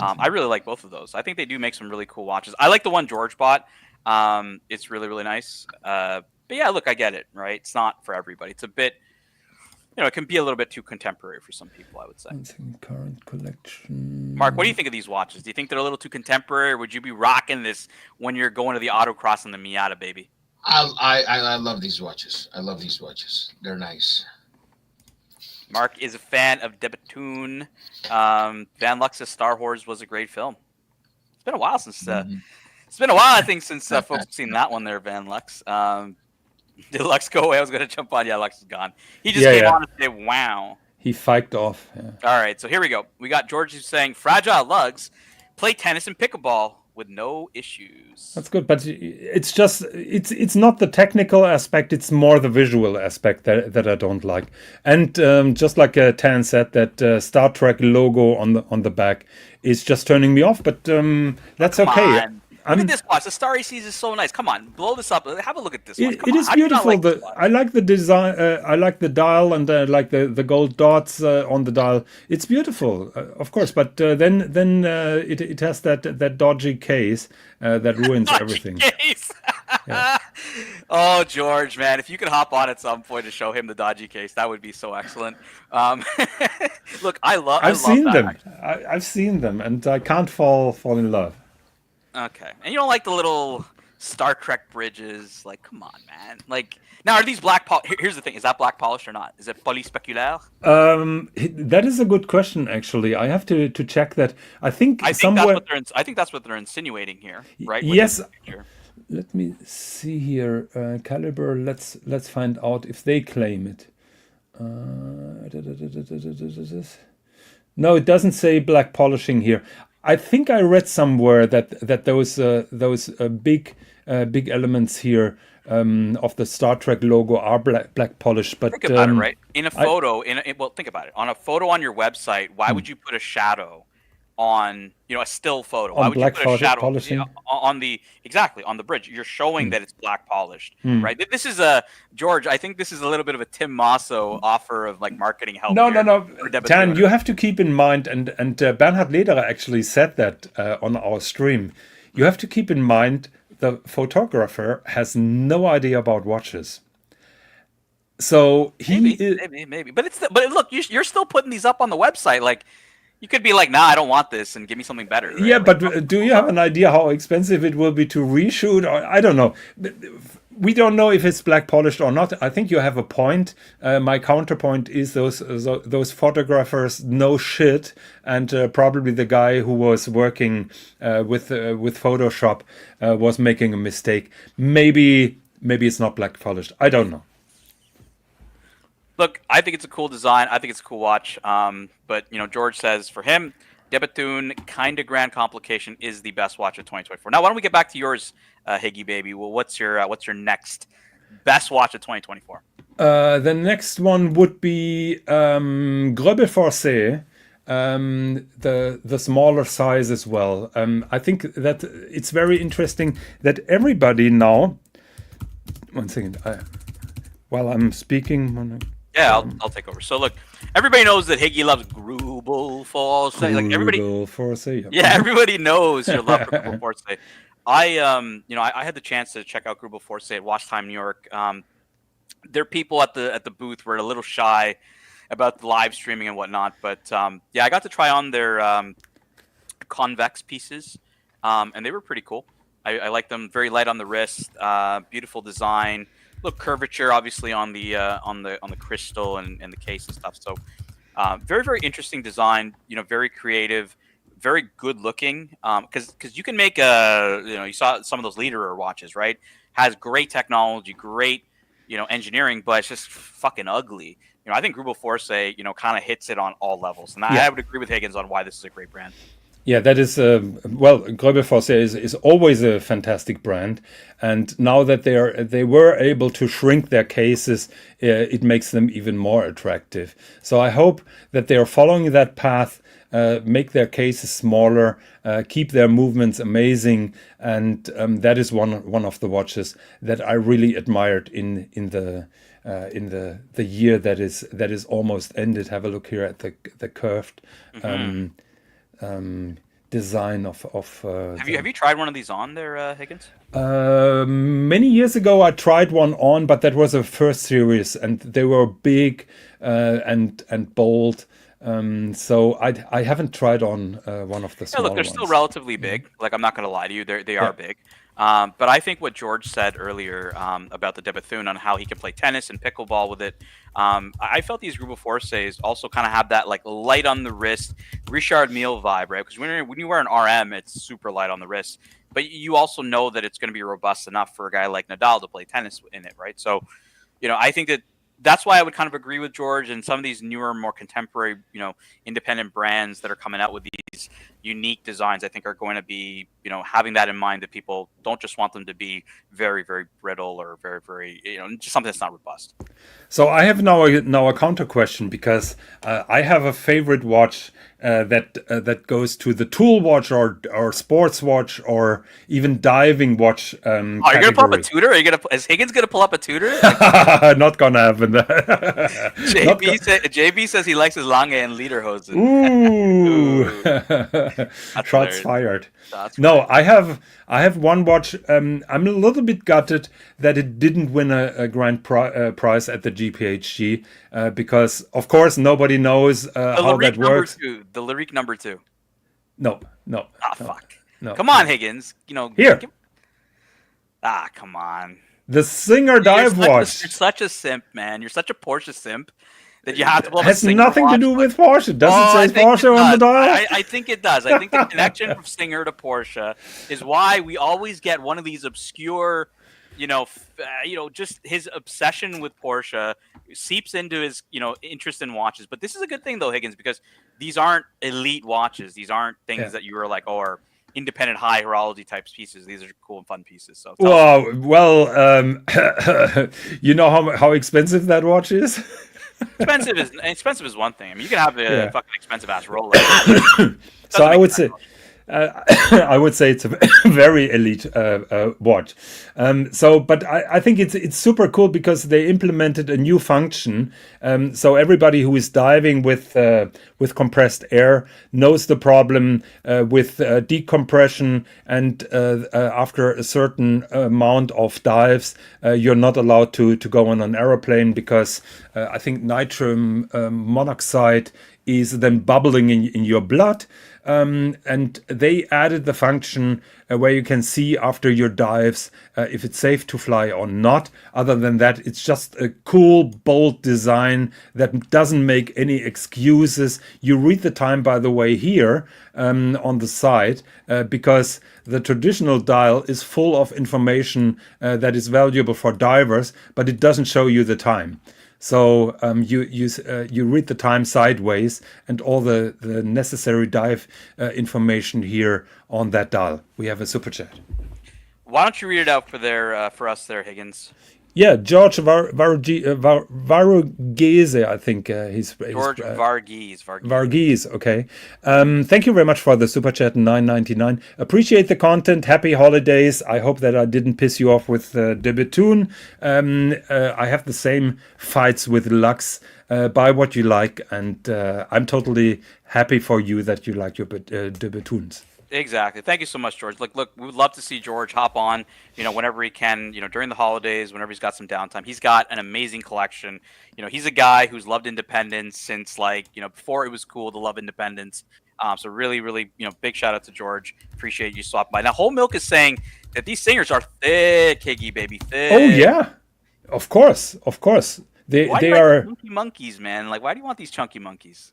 I really like both of those. I think they do make some really cool watches. I like the one George bought. It's really, really nice. But yeah, look, I get it, right? It's not for everybody. It's a bit, it can be a little bit too contemporary for some people, I would say. current collection. Mark, what do you think of these watches? Do you think they're a little too contemporary, or would you be rocking this when you're going to the autocross in the Miata, baby? I love these watches. I love these watches. They're nice. Mark is a fan of De Bethune. Van Lux's Star Wars was a great film. It's been a while since. It's been a while, I think, since folks have seen that one there, Van Lux. Did Lux go away? I was going to jump on. Yeah, Lux is gone. He just came on and said, wow. He fiked off. Yeah. All right, so here we go. We got George who's saying, fragile lugs, play tennis and pickleball with no issues. That's good, but it's just it's not the technical aspect. It's more the visual aspect that I don't like. And just like Tan said, that Star Trek logo on the back is just turning me off. But that's okay. On. Look at this watch. The Starry Seas is so nice. Come on, blow this up. Have a look at this watch. It is beautiful. I like the design. I like the dial and like the gold dots on the dial. It's beautiful, of course. But then it has that dodgy case that ruins everything. Case. Yeah. Oh, George, man, if you could hop on at some point to show him the dodgy case, that would be so excellent. Look, I've seen them. I've seen them, and I can't fall in love. Okay, and you don't like the little Star Trek bridges? Like, come on, man. Like, now are these black? Here's the thing: is that black polished or not? Is it polyspeculaire? That is a good question. Actually, I have to check that. I think somewhere. I think that's what they're insinuating here, right? Yes. Let me see here. Caliber. Let's find out if they claim it. No, it doesn't say black polishing here. I think I read somewhere that those big elements here of the Star Trek logo are black polished. But think about it, right? In a photo, well, think about it. On a photo on your website, why would you put a shadow on a still photo? Why would you put a shadow on the bridge? You're showing that it's black polished, right? This is George. I think this is a little bit of a Tim Masso offer of like marketing help. No. Tan, you have to keep in mind, and Bernhard Lederer actually said that on our stream. You have to keep in mind the photographer has no idea about watches. So maybe, but look, you're still putting these up on the website, like. You could be like, nah, I don't want this, and give me something better. Right? Yeah, but do you have an idea how expensive it will be to reshoot? Or I don't know. We don't know if it's black polished or not. I think you have a point. My counterpoint is those photographers know shit, and probably the guy who was working with Photoshop was making a mistake. Maybe it's not black polished. I don't know. Look, I think it's a cool design. I think it's a cool watch. But George says for him, De Bethune kind of grand complication is the best watch of 2024. Now, why don't we get back to yours, Higgy baby? Well, what's your next best watch of 2024? The next one would be Gröbel Forcé, the smaller size as well. I think that it's very interesting that everybody now. One second. While I'm speaking. Yeah, I'll take over. So look, everybody knows that Higgy loves Gröbel Forcé. Like everybody, Forcé. Yeah, everybody knows your love for Gröbel Forcé. I had the chance to check out Gröbel Forcé at Watch Time New York. There are people at the booth were a little shy about the live streaming and whatnot, but I got to try on their convex pieces, and they were pretty cool. I like them. Very light on the wrist, beautiful design. Look, curvature obviously on the crystal and the case and stuff. So very, very interesting design. Very creative, very good looking. Because you can make you saw some of those Lederer watches, right? Has great technology, great engineering, but it's just fucking ugly. I think Gröbel Forcé kind of hits it on all levels, and I would agree with Higgins on why this is a great brand. Yeah, that is well, Gröbelfosse is always a fantastic brand, and now that they were able to shrink their cases, it makes them even more attractive. So I hope that they are following that path, make their cases smaller, keep their movements amazing, and that is one of the watches that I really admired in the year that is almost ended. Have a look here at the curved. Design of Have you tried one of these on there, Higgins? many years ago I tried one on, but that was a first series, and they were big and bold. So I haven't tried on one of the Yeah, look, small they're still ones. relatively big. Like, I'm not going to lie to you, they Yeah. are big. But I think what George said earlier about the Debethune on how he can play tennis and pickleball with it, I felt these Grupo Forces also kind of have that like light on the wrist, Richard Mille vibe, right? Because when you wear an RM, it's super light on the wrist, but you also know that it's going to be robust enough for a guy like Nadal to play tennis in it, right? So, I think that's why I would kind of agree with George, and some of these newer, more contemporary, independent brands that are coming out with these unique designs, I think are going to be, having that in mind, that people don't just want them to be very, very brittle or very, very, just something that's not robust. So I have now a counter question, because I have a favorite watch that goes to the tool watch or sports watch or even diving watch Oh, you're gonna pull up a category. Tudor? Is Higgins gonna pull up a Tudor? Not gonna happen. Not JB says he likes his Lange and Lederhosen. Ooh, Ooh, that's shots hilarious. fired. That's No, right. I have one watch. I'm a little bit gutted that it didn't win a grand prize at the GPHG, because of course nobody knows The how that Lyrique number works. 2. The Lyrique number 2. No, no, Ah, no, fuck. no. Come on, Higgins. Here, Come on. the Singer dive You're watch such a simp, man. You're such a Porsche simp that you have to pull up a has Singer nothing to watch. do with Porsche. Does Oh, I it say think it Porsche on the does. dial? I think it does. I think the connection from Singer to Porsche is why we always get one of these obscure, just his obsession with Porsche seeps into his, interest in watches. But this is a good thing, though, Higgins, because these aren't elite watches. These aren't things Yeah. that you were like, are independent high horology type pieces. These are cool and fun pieces. So tell us. Well, you know how expensive that watch is? Expensive is one thing. I mean, you can have a Yeah. fucking expensive ass Rolex. So I make would it say, that much. I would say it's a very elite watch. But I think it's super cool because they implemented a new function. So everybody who is diving with compressed air knows the problem with decompression, and after a certain amount of dives, you're not allowed to go on an aeroplane, because I think nitrogen monoxide is then bubbling in your blood. And they added the function where you can see after your dives if it's safe to fly or not. Other than that, it's just a cool, bold design that doesn't make any excuses. You read the time, by the way, here on the side, because the traditional dial is full of information that is valuable for divers, but it doesn't show you the time. So you read the time sideways, and all the necessary dive information here on that dial. We have a super chat. Why don't you read it out for us there, Higgins? Yeah, George Varugese, I think he's George Varghese. Varghese, okay. Thank you very much for the super chat, 9.99. Appreciate the content. Happy holidays. I hope that I didn't piss you off with De Bethune. I have the same fights with Lux. Buy what you like, and I'm totally happy for you that you like your De Bethunes. Exactly. Thank you so much, George. Look, we would love to see George hop on, whenever he can, during the holidays, whenever he's got some downtime. He's got an amazing collection. He's a guy who's loved independence since, before it was cool to love independence. So really, really, big shout out to George. Appreciate you swapping by. Now, Whole Milk is saying that these singers are thick, Higgy, baby, thick. Oh, yeah. Of course. They Why do you are... like chunky monkeys, man? Like, why do you want these chunky monkeys?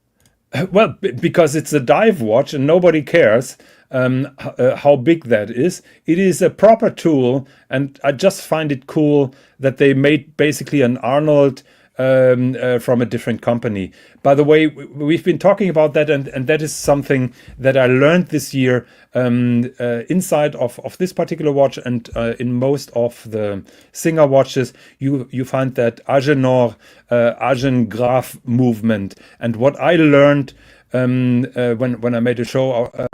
Well, because it's a dive watch and nobody cares how big that is. It is a proper tool, and I just find it cool that they made basically an Arnold from a different company. By the way, we've been talking about that, and that is something that I learned this year inside of this particular watch, and in most of the Singer watches, you find that Agénor, Agéngraph movement. And what I learned when I made a show about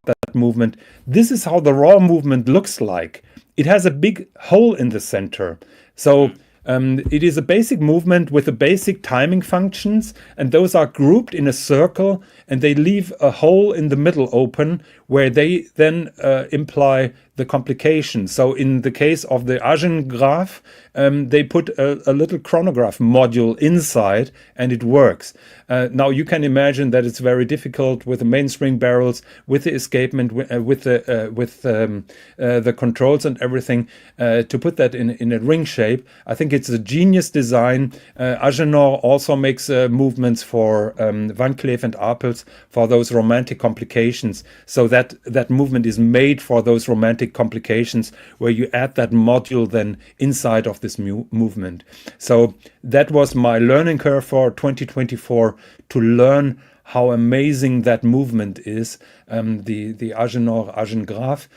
that movement, this is how the raw movement looks like. It has a big hole in the center. So it is a basic movement with the basic timing functions, and those are grouped in a circle, and they leave a hole in the middle open where they then imply the complications. So in the case of the Agéngraph, they put a little chronograph module inside, and it works. Now you can imagine that it's very difficult with the mainspring barrels, with the escapement, with the controls and everything, to put that in a ring shape. I think it's a genius design. Agénor also makes movements for Van Cleef and Arpels for those romantic complications. So that movement is made for those romantic complications where you add that module then inside of this movement. So that was my learning curve for 2024, to learn how amazing that movement is, the Agénor Agéngraph.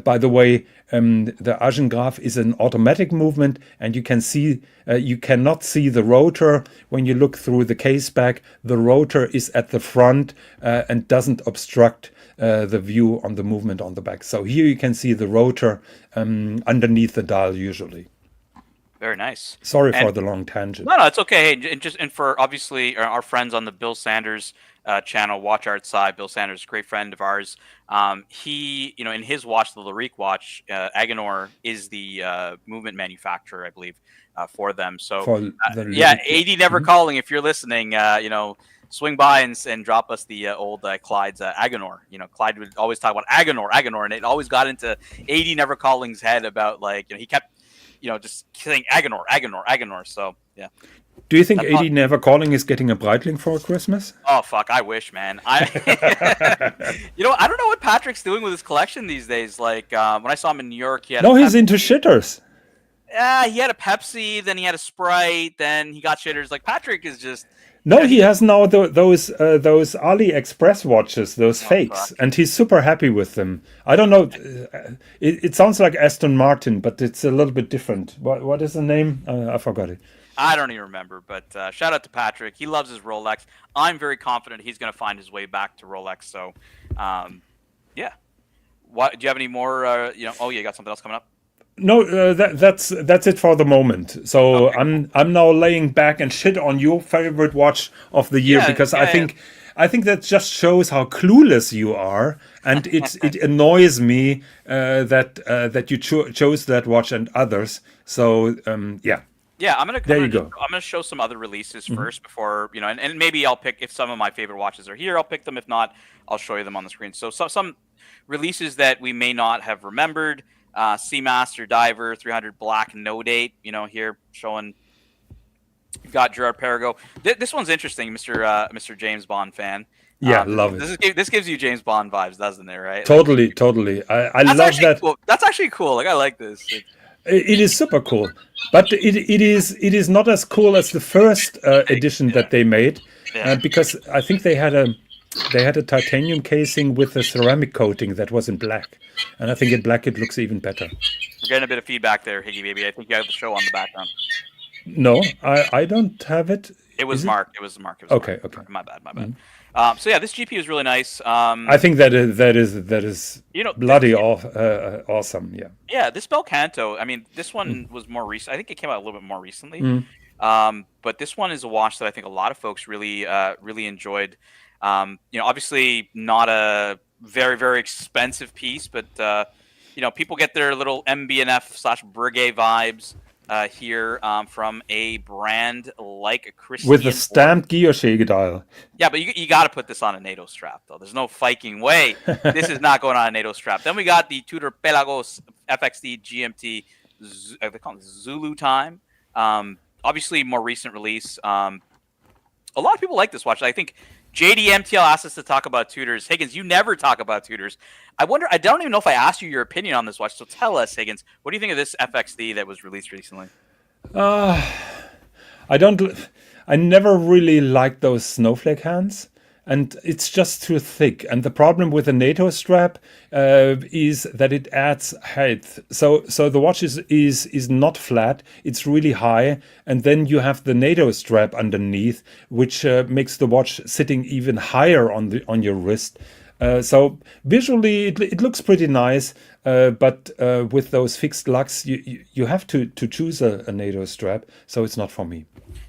By the way, the Agéngraph is an automatic movement, and you cannot see the rotor when you look through the case back. The rotor is at the front and doesn't obstruct the view on the movement on the back. So here you can see the rotor underneath the dial usually. Very nice. Sorry for the long tangent. No, it's okay. And for obviously our friends on the Bill Sanders channel, Watch Art Side, Bill Sanders, great friend of ours. He, in his watch, the Larique watch, Agénor is the movement manufacturer, I believe, for them. So AD Never Calling, if you're listening, swing by and drop us the old Clyde's Agénor. Clyde would always talk about Agénor, and it always got into AD Never Calling's head about he kept just saying Agénor. So yeah. Do you think AD Never Calling is getting a Breitling for Christmas? Oh fuck, I wish, man. I don't know what Patrick's doing with his collection these days. Like when I saw him in New York, he's into shitters. Yeah, he had a Pepsi, then he had a Sprite, then he got shitters. Like Patrick is just. No, he has now those AliExpress watches, those fakes, and he's super happy with them. I don't know. It sounds like Aston Martin, but it's a little bit different. What is the name? I forgot it. I don't even remember, but shout out to Patrick. He loves his Rolex. I'm very confident he's going to find his way back to Rolex. So, yeah. Do you have any more? You got something else coming up? No, that's it for the moment. So okay. I'm now laying back and shit on your favorite watch of the year because I think that just shows how clueless you are, and it annoys me that you chose that watch and others. So yeah. Yeah, I'm gonna show some other releases first before and maybe I'll pick, if some of my favorite watches are here, I'll pick them. If not, I'll show you them on the screen. So some releases that we may not have remembered. Seamaster Diver 300 Black No Date, here showing. You've got Gerard Perigo. This one's interesting, Mr. James Bond fan. Yeah, love it. This gives you James Bond vibes, doesn't it? Right? Totally. I love that. Cool. That's actually cool. Like I like this. It is super cool, but it is not as cool as the first edition that they made, because I think they had a titanium casing with a ceramic coating that was in black, and I think in black it looks even better. We're getting a bit of feedback there, Higgy baby. I think you have the show on the background. No, I don't have it. It was Mark. It was Mark. Okay. My bad. So yeah, this GP is really nice. I think that is bloody awesome. Yeah. Yeah, this Bel Canto. I mean, this one was more recent. I think it came out a little bit more recently. But this one is a watch that I think a lot of folks really enjoyed. Obviously not a very, very expensive piece, but people get their little MB&F/Breguet vibes here from a brand like Christian. With a stamped guilloche dial. Yeah, but you got to put this on a NATO strap, though. There's no fiking way this is not going on a NATO strap. Then we got the Tudor Pelagos FXD GMT, they call it Zulu Time. Obviously, more recent release. A lot of people like this watch. I think JDMTL asked us to talk about Tudors. Higgins, you never talk about Tudors. I don't even know if I asked you your opinion on this watch, so tell us, Higgins, what do you think of this FXD that was released recently? I never really liked those snowflake hands, and it's just too thick. And the problem with the NATO strap is that it adds height. So the watch is not flat; it's really high, and then you have the NATO strap underneath, which makes the watch sitting even higher on your wrist. So visually, it looks pretty nice, but with those fixed lugs, you have to choose a NATO strap. So it's not for me.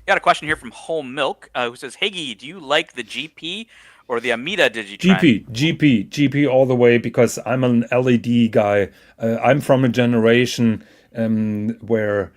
Got a question here from Home Milk, who says, "Higgy, do you like the GP or the Amida Digitrend?" GP all the way, because I'm an LED guy. I'm from a generation where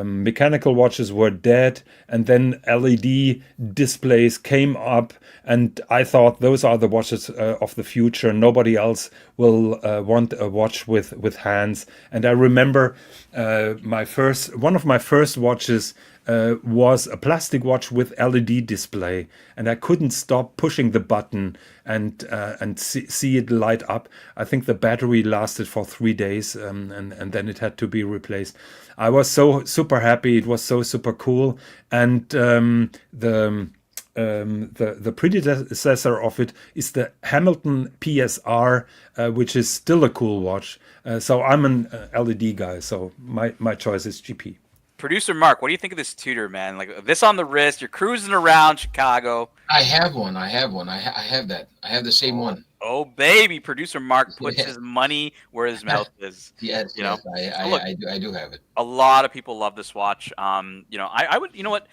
mechanical watches were dead, and then LED displays came up, and I thought those are the watches of the future. Nobody else will want a watch with hands. And I remember one of my first watches was a plastic watch with LED display, and I couldn't stop pushing the button and see it light up. I think the battery lasted for 3 days, and then it had to be replaced. I was so super happy. It was so super cool, and the predecessor of it is the Hamilton PSR, which is still a cool watch. So I'm an LED guy. So my choice is GP. Producer Mark, what do you think of this Tudor, man? Like this on the wrist, you're cruising around Chicago. I have one. I have that. I have the same one. Oh baby, producer Mark puts his money where his mouth is. Yes, you know. Look, I do have it. A lot of people love this watch. I would. You know what?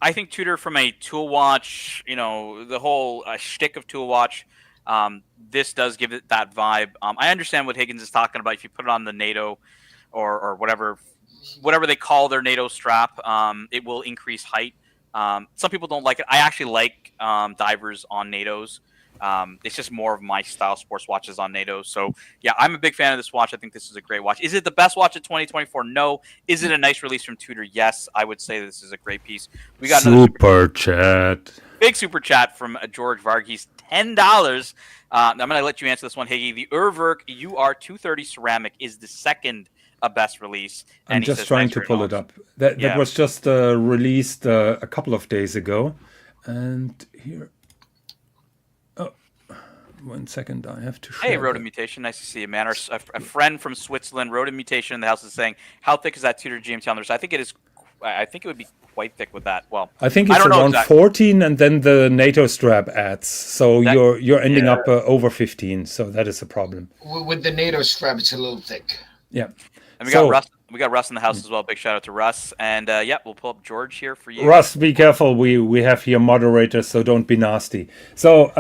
I think Tudor from a tool watch. The whole shtick of tool watch. This does give it that vibe. I understand what Higgins is talking about. If you put it on the NATO or whatever they call their NATO strap, it will increase height. Some people don't like it. I actually like divers on NATOs. It's just more of my style, sports watches on NATO. So yeah, I'm a big fan of this watch. I think this is a great watch. Is it the best watch of 2024? No. Is it a nice release from Tudor? Yes, I would say this is a great piece. We got another super chat. Big super chat from George Varghese, $10. I'm going to let you answer this one, Higgy. The Urwerk UR230 ceramic is the second best release. I'm just trying to pull it up. That was just released a couple of days ago. And here... 1 second, I have to share. Hey, Road Mutation, nice to see you, man. A friend from Switzerland, Road Mutation in the house, is saying, how thick is that Tudor GMT on the wrist? I think it would be quite thick with that. Well, I think it's around 14, and then the NATO strap adds, so you're ending up over 15. So that is a problem. With the NATO strap, it's a little thick. Yeah. And we got Russ in the house as well. Big shout out to Russ. And we'll pull up George here for you. Russ, be careful. We have here moderators, so don't be nasty. So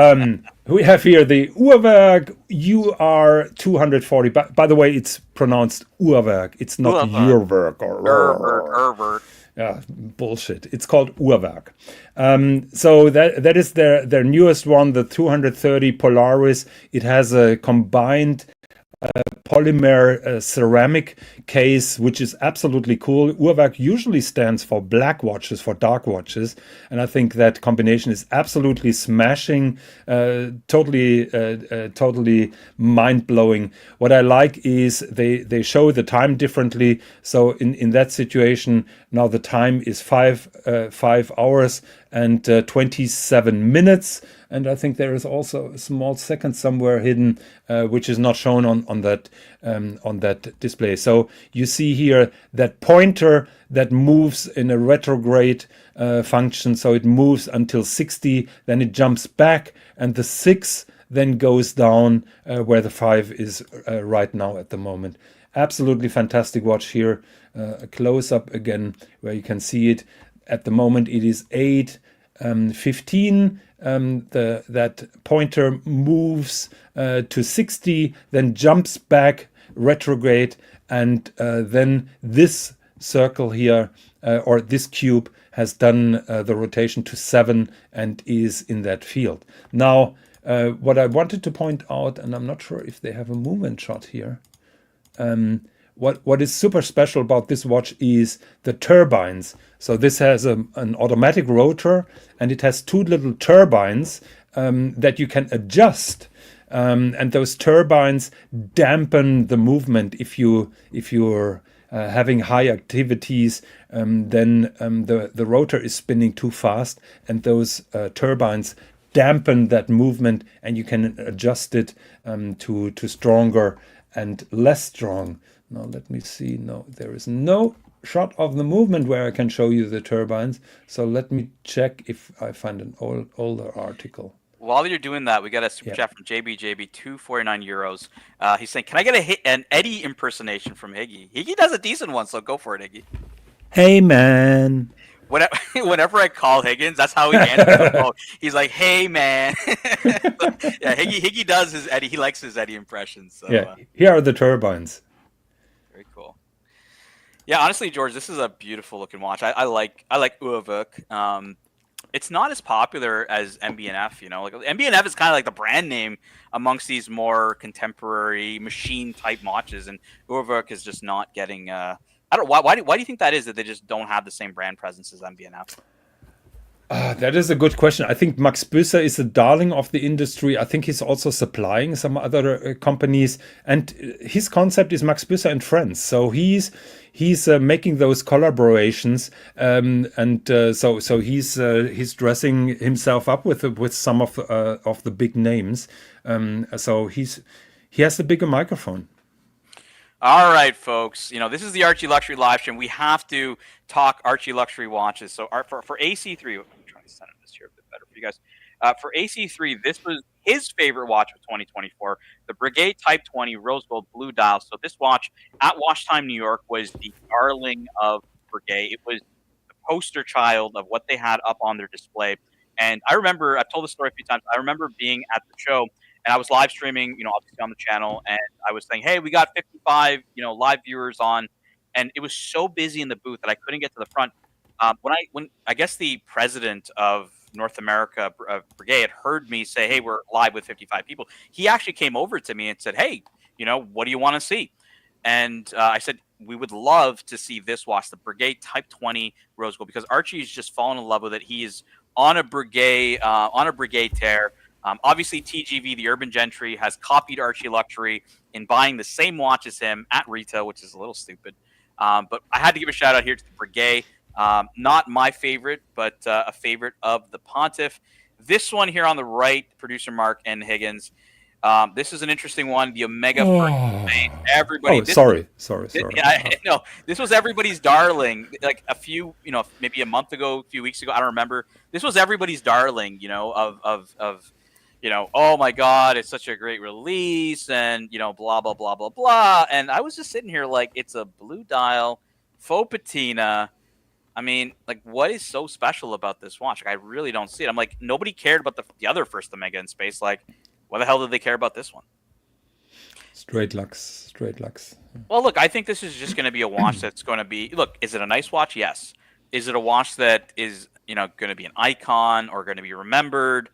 we have here the Uhrwerk UR240. By the way, it's pronounced Uhrwerk. It's not Uhrwerk or Uhrwerk. Yeah, bullshit. It's called Uhrwerk. So that is their newest one, the 230 Polaris. It has a combined polymer ceramic case, which is absolutely cool. Uhrwerk usually stands for black watches, for dark watches, and I think that combination is absolutely smashing, totally mind-blowing. What I like is they show the time differently. So in that situation, now the time is 5 hours and 27 minutes. And I think there is also a small second somewhere hidden, which is not shown on that display. So you see here that pointer that moves in a retrograde function. So it moves until 60, then it jumps back, and the 6 then goes down where the 5 is right now at the moment. Absolutely fantastic watch here. A close-up again where you can see it. At the moment it is 8:15. That pointer moves to 60, then jumps back retrograde, and then this circle here or this cube has done the rotation to 7 and is in that field. Now what I wanted to point out, and I'm not sure if they have a movement shot here, what is super special about this watch is the turbines. So this has an automatic rotor, and it has 2 little turbines that you can adjust, and those turbines dampen the movement if you're having high activities, then the rotor is spinning too fast, and those turbines dampen that movement, and you can adjust it to stronger and less strong. Now let me see. No, there is no shot of the movement where I can show you the turbines. So let me check if I find an older article. While you're doing that, we got a super chat from JB, 249 euros. He's saying, can I get an Eddie impersonation from Higgy? Higgy does a decent one, so go for it, Higgy. Hey, man. Whenever I call Higgins, that's how he answers the phone. He's like, "Hey, man." Yeah, Higgy does his Eddie. He likes his Eddie impressions. So, yeah, here are the turbines. Very cool. Yeah, honestly, George, this is a beautiful looking watch. I like Uhrwerk. It's not as popular as MB&F. You know, like MB&F is kind of like the brand name amongst these more contemporary machine type watches, and Uhrwerk is just not getting. I don't know why do you think that is, that they just don't have the same brand presence as MB&F? That is a good question. I think Max Büsser is a darling of the industry. I think he's also supplying some other companies, and his concept is Max Büsser and friends. So he's making those collaborations, so he's dressing himself up with some of the big names. So he has the bigger microphone. All right, folks. You know, this is the Archie Luxury live stream. We have to talk Archie Luxury watches. So for AC3, I'm trying to center this here a bit better for you guys. For AC3, this was his favorite watch of 2024, the Breguet Type 20 Rose Gold Blue Dial. So this watch at Watch Time New York was the darling of Breguet. It was the poster child of what they had up on their display. And I remember, I've told this story a few times, I remember being at the show, and I was live streaming, you know, obviously on the channel, and I was saying, "Hey, we got 55, you know, live viewers on," and it was so busy in the booth that I couldn't get to the front. When I guess the president of North America, Breguet, had heard me say, "Hey, we're live with 55 people," he actually came over to me and said, "Hey, you know, what do you want to see?" And I said, "We would love to see this watch, the Breguet Type 20 Rose Gold, because Archie's just fallen in love with it. He is on a Breguet tear." Obviously, TGV, the Urban Gentry, has copied Archie Luxury in buying the same watch as him at retail, which is a little stupid. But I had to give a shout out here to the Breguet. Not my favorite, but a favorite of the Pontiff. This one here on the right, producer Mark and Higgins. This is an interesting one. The Omega First. Everybody. Sorry. Yeah, no, this was everybody's darling. Like a few, you know, maybe a month ago, a few weeks ago, I don't remember. This was everybody's darling, you know, of you know, oh my God, it's such a great release, and you know, blah blah blah blah blah. And I was just sitting here like, it's a blue dial, faux patina. I mean, like, what is so special about this watch? Like, I really don't see it. I'm like, nobody cared about the other first Omega in space. Like, why the hell did they care about this one? Straight Lux. Well, look, I think this is just going to be a watch that's going to be. Look, is it a nice watch? Yes. Is it a watch that is, you know, going to be an icon or going to be remembered?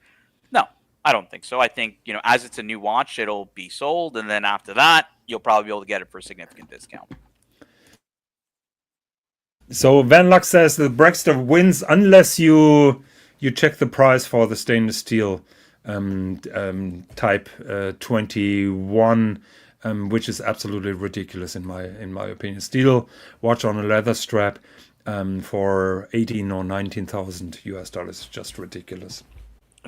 No, I don't think so. I think, you know, as it's a new watch, it'll be sold, and then after that, you'll probably be able to get it for a significant discount. So Van Lux says the Brexter wins unless you check the price for the stainless steel Type 21, which is absolutely ridiculous in my opinion. Steel watch on a leather strap for 18 or 19,000 US dollars is just ridiculous.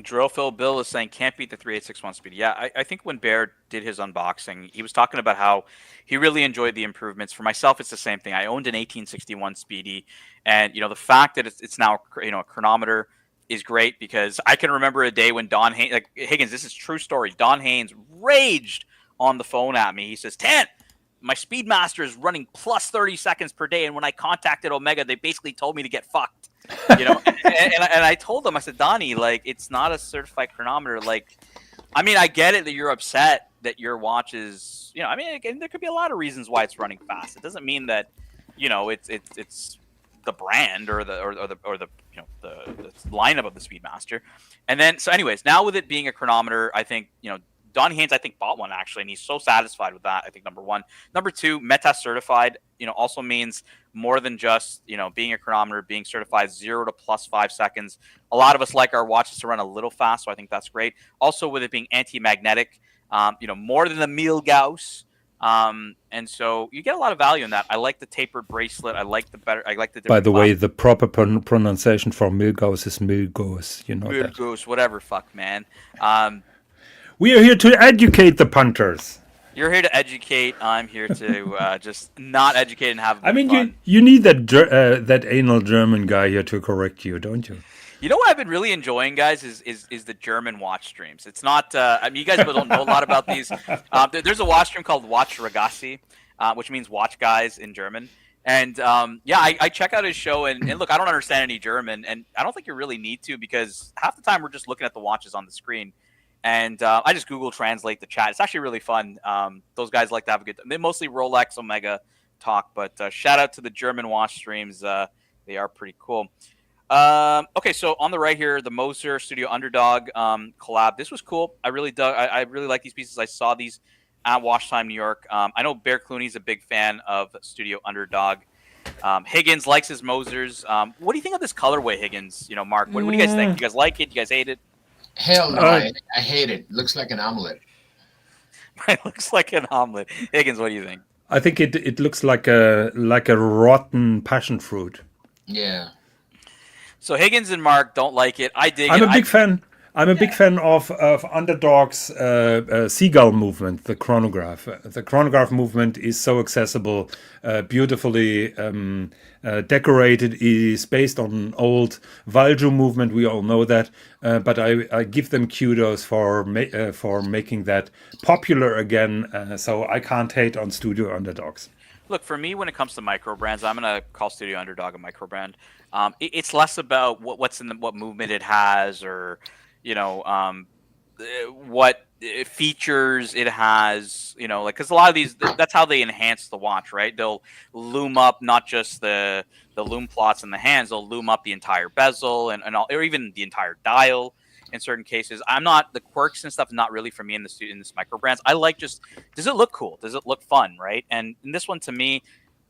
Drill Phil Bill is saying can't beat the 3861 speed. Yeah, I think when Baird did his unboxing, he was talking about how he really enjoyed the improvements. For myself, it's the same thing. I owned an 1861 Speedy, and you know, the fact that it's now, you know, a chronometer is great, because I can remember a day when Don Haynes, like Higgins, this is true story. Don Haynes raged on the phone at me. He says, "Tant, my Speedmaster is running plus 30 seconds per day, and when I contacted Omega, they basically told me to get fucked." You know, and I told them, I said, "Donnie, like, it's not a certified chronometer. Like, I mean, I get it that you're upset that your watch is, you know, I mean, there could be a lot of reasons why it's running fast. It doesn't mean that, you know, it's the brand or the you know, the lineup of the Speedmaster." And then, so anyways, now with it being a chronometer, I think, you know, Don Haynes, I think, bought one actually, and he's so satisfied with that. I think number one. Number two, METAS certified, you know, also means more than just, you know, being a chronometer, being certified 0 to plus 5 seconds. A lot of us like our watches to run a little fast, so I think that's great. Also, with it being anti-magnetic, you know, more than the Mille Gauss, And so you get a lot of value in that. I like the tapered bracelet. I like the By different the way, clasp. the proper pronunciation for Milgauss is Milgauss. You know that. Goose, whatever, fuck, man. Um, We are here to educate the punters. you're here to educate. I'm here to just not educate and have a bit I mean, of fun. you need that anal German guy here to correct you, don't you? You know what I've been really enjoying, guys, is the German watch streams. It's not. I mean, you guys don't know a lot about these. There's a watch stream called Watch Ragazzi, which means watch guys in German. And yeah, I check out his show, and look, I don't understand any German, and I don't think you really need to, because half the time we're just looking at the watches on the screen. And I just Google Translate the chat. It's actually really fun. Those guys like to have a good time. They mostly Rolex, Omega talk, but shout out to the German watch streams. They are pretty cool. Okay, so on the right here, the Moser Studio Underdog collab. This was cool. I really dug. I really like these pieces. I saw these at Wash Time New York. I know Bear Clooney's a big fan of Studio Underdog. Higgins likes his Mosers. What do you think of this colorway, Higgins? Mark, what do you guys think? You guys like it? You guys hate it? Hell no, I hate it. Looks like an omelet. It looks like an omelet. Higgins, what do you think? I think it looks like a rotten passion fruit. Yeah. So Higgins and Mark don't like it. I dig it. I'm a big fan. I'm a big fan of Underdog's seagull movement, the chronograph. The chronograph movement is so accessible, beautifully decorated. It is based on old Valju movement. We all know that, but I give them kudos for making that popular again. So I can't hate on Studio Underdogs. Look, for me, when it comes to micro brands, I'm gonna call Studio Underdog a micro brand. It's less about what movement it has, or what features it has. Because a lot of these, that's how they enhance the watch, right? They'll loom up not just the loom plots in the hands; they'll loom up the entire bezel and all, or even the entire dial. In certain cases, I'm not, the quirks and stuff, not really for me in this micro brands. I like, just, does it look cool? Does it look fun, right? And in this one, to me,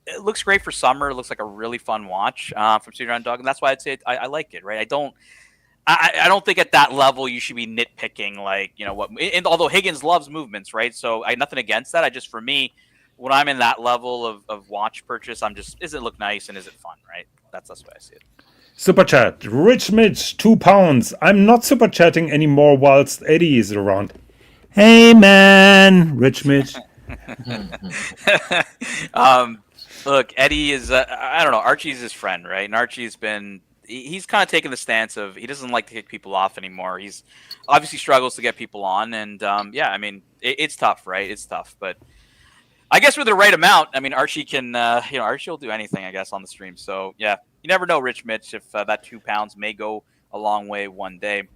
it looks great for summer. It looks like a really fun watch from Studio Underdog, and that's why I'd say I like it, right? I don't think at that level you should be nitpicking, like, what. And although Higgins loves movements, right? So I nothing against that. For me, when I'm in that level of watch purchase, I'm just, does it look nice and is it fun, right? That's the way I see it. Super chat, Rich Mitch, £2. I'm not super chatting anymore whilst Eddie is around. Hey man, Rich Mitch. Look, Eddie is, I don't know, Archie's his friend, right? And Archie's he's kind of taken the stance of, he doesn't like to kick people off anymore. He's obviously struggles to get people on. And yeah, I mean, it's tough, right? It's tough. But I guess with the right amount, I mean, Archie can, Archie will do anything, I guess, on the stream. So yeah, you never know, Rich Mitch, if that £2 may go a long way one day.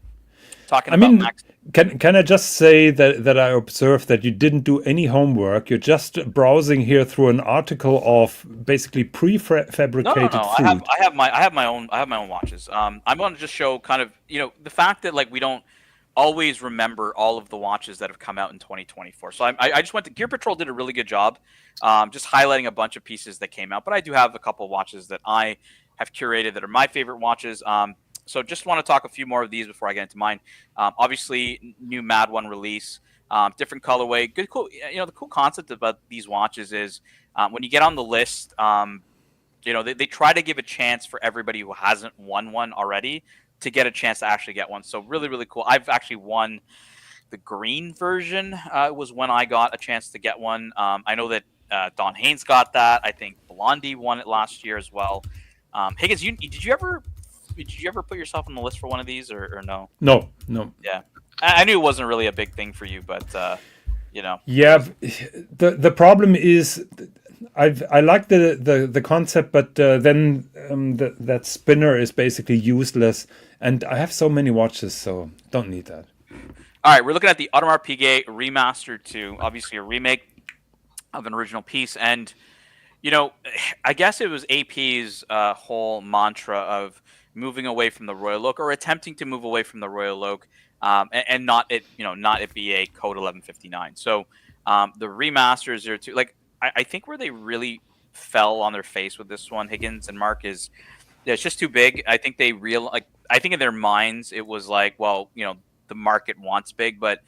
Talking about Max. Can I just say that I observed that you didn't do any homework? You're just browsing here through an article of basically prefabricated fruit. I have my own watches. I'm going to just show kind of, the fact that, like, we don't always remember all of the watches that have come out in 2024. So I just went to Gear Patrol, did a really good job, just highlighting a bunch of pieces that came out. But I do have a couple of watches that I have curated that are my favorite watches. So just want to talk a few more of these before I get into mine. Obviously, new Mad One release, different colorway, good, cool. The cool concept about these watches is when you get on the list, they try to give a chance for everybody who hasn't won one already to get a chance to actually get one. So really, really cool. I've actually won the green version. Was when I got a chance to get one. I know that Don Haynes got that. I think Blondie won it last year as well. Higgins, did you ever put yourself on the list for one of these, or no? No. Yeah, I knew it wasn't really a big thing for you, but Yeah, the problem is, I like the concept, but then that spinner is basically useless, and I have so many watches, so don't need that. All right, we're looking at the Audemars Piguet Remastered 2, obviously a remake of an original piece, and I guess it was AP's whole mantra of moving away from the Royal Oak, or attempting to move away from the Royal Oak, and not it be a Code 1159. So the remasters are too, like, I think where they really fell on their face with this one, Higgins and Mark, is it's just too big. I think I think in their minds it was like, well, the market wants big, but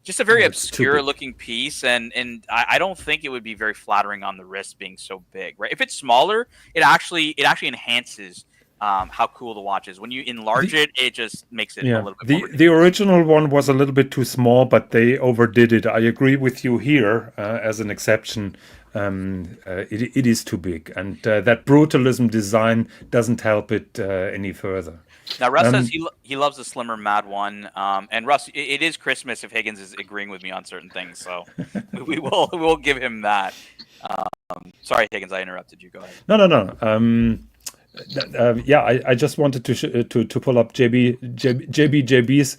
just a very It's too obscure big. looking piece, and I don't think it would be very flattering on the wrist being so big, right? If it's smaller, it actually enhances how cool the watch is. When you enlarge it, it just makes it a Yeah, little bit more the ridiculous. original one was a little bit too small, but they overdid it. I agree with you here as an exception. It is too big, and that brutalism design doesn't help it any further. Now Russ says he loves the slimmer Mad One, and Russ, it is Christmas if Higgins is agreeing with me on certain things, so we will give him that. Sorry, Higgins, I interrupted you. Go ahead. No. Yeah, I just wanted to pull up JB's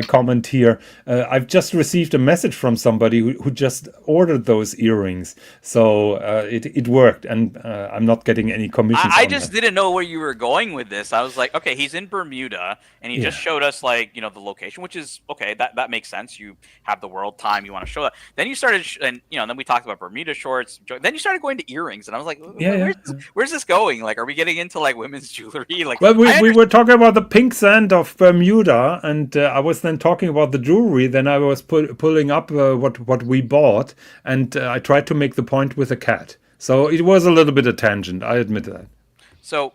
comment here. I've just received a message from somebody who just ordered those earrings, so it worked, and I'm not getting any commissions. I on just that. didn't know where you were going with this. I was like, okay, he's in Bermuda, and he just Yeah. showed us like the location, which is okay. That makes sense. You have the world time. You want to show that. Then you started, and then we talked about Bermuda shorts. Then you started going to earrings, and I was like, Yeah. where's this going? Like, are we getting into like women's jewelry? Like, Well, we were talking about the pink sand of Bermuda, and I was then talking about the jewelry. Then I was pulling up what we bought, and I tried to make the point with a cat. So it was a little bit a tangent. I admit that. So,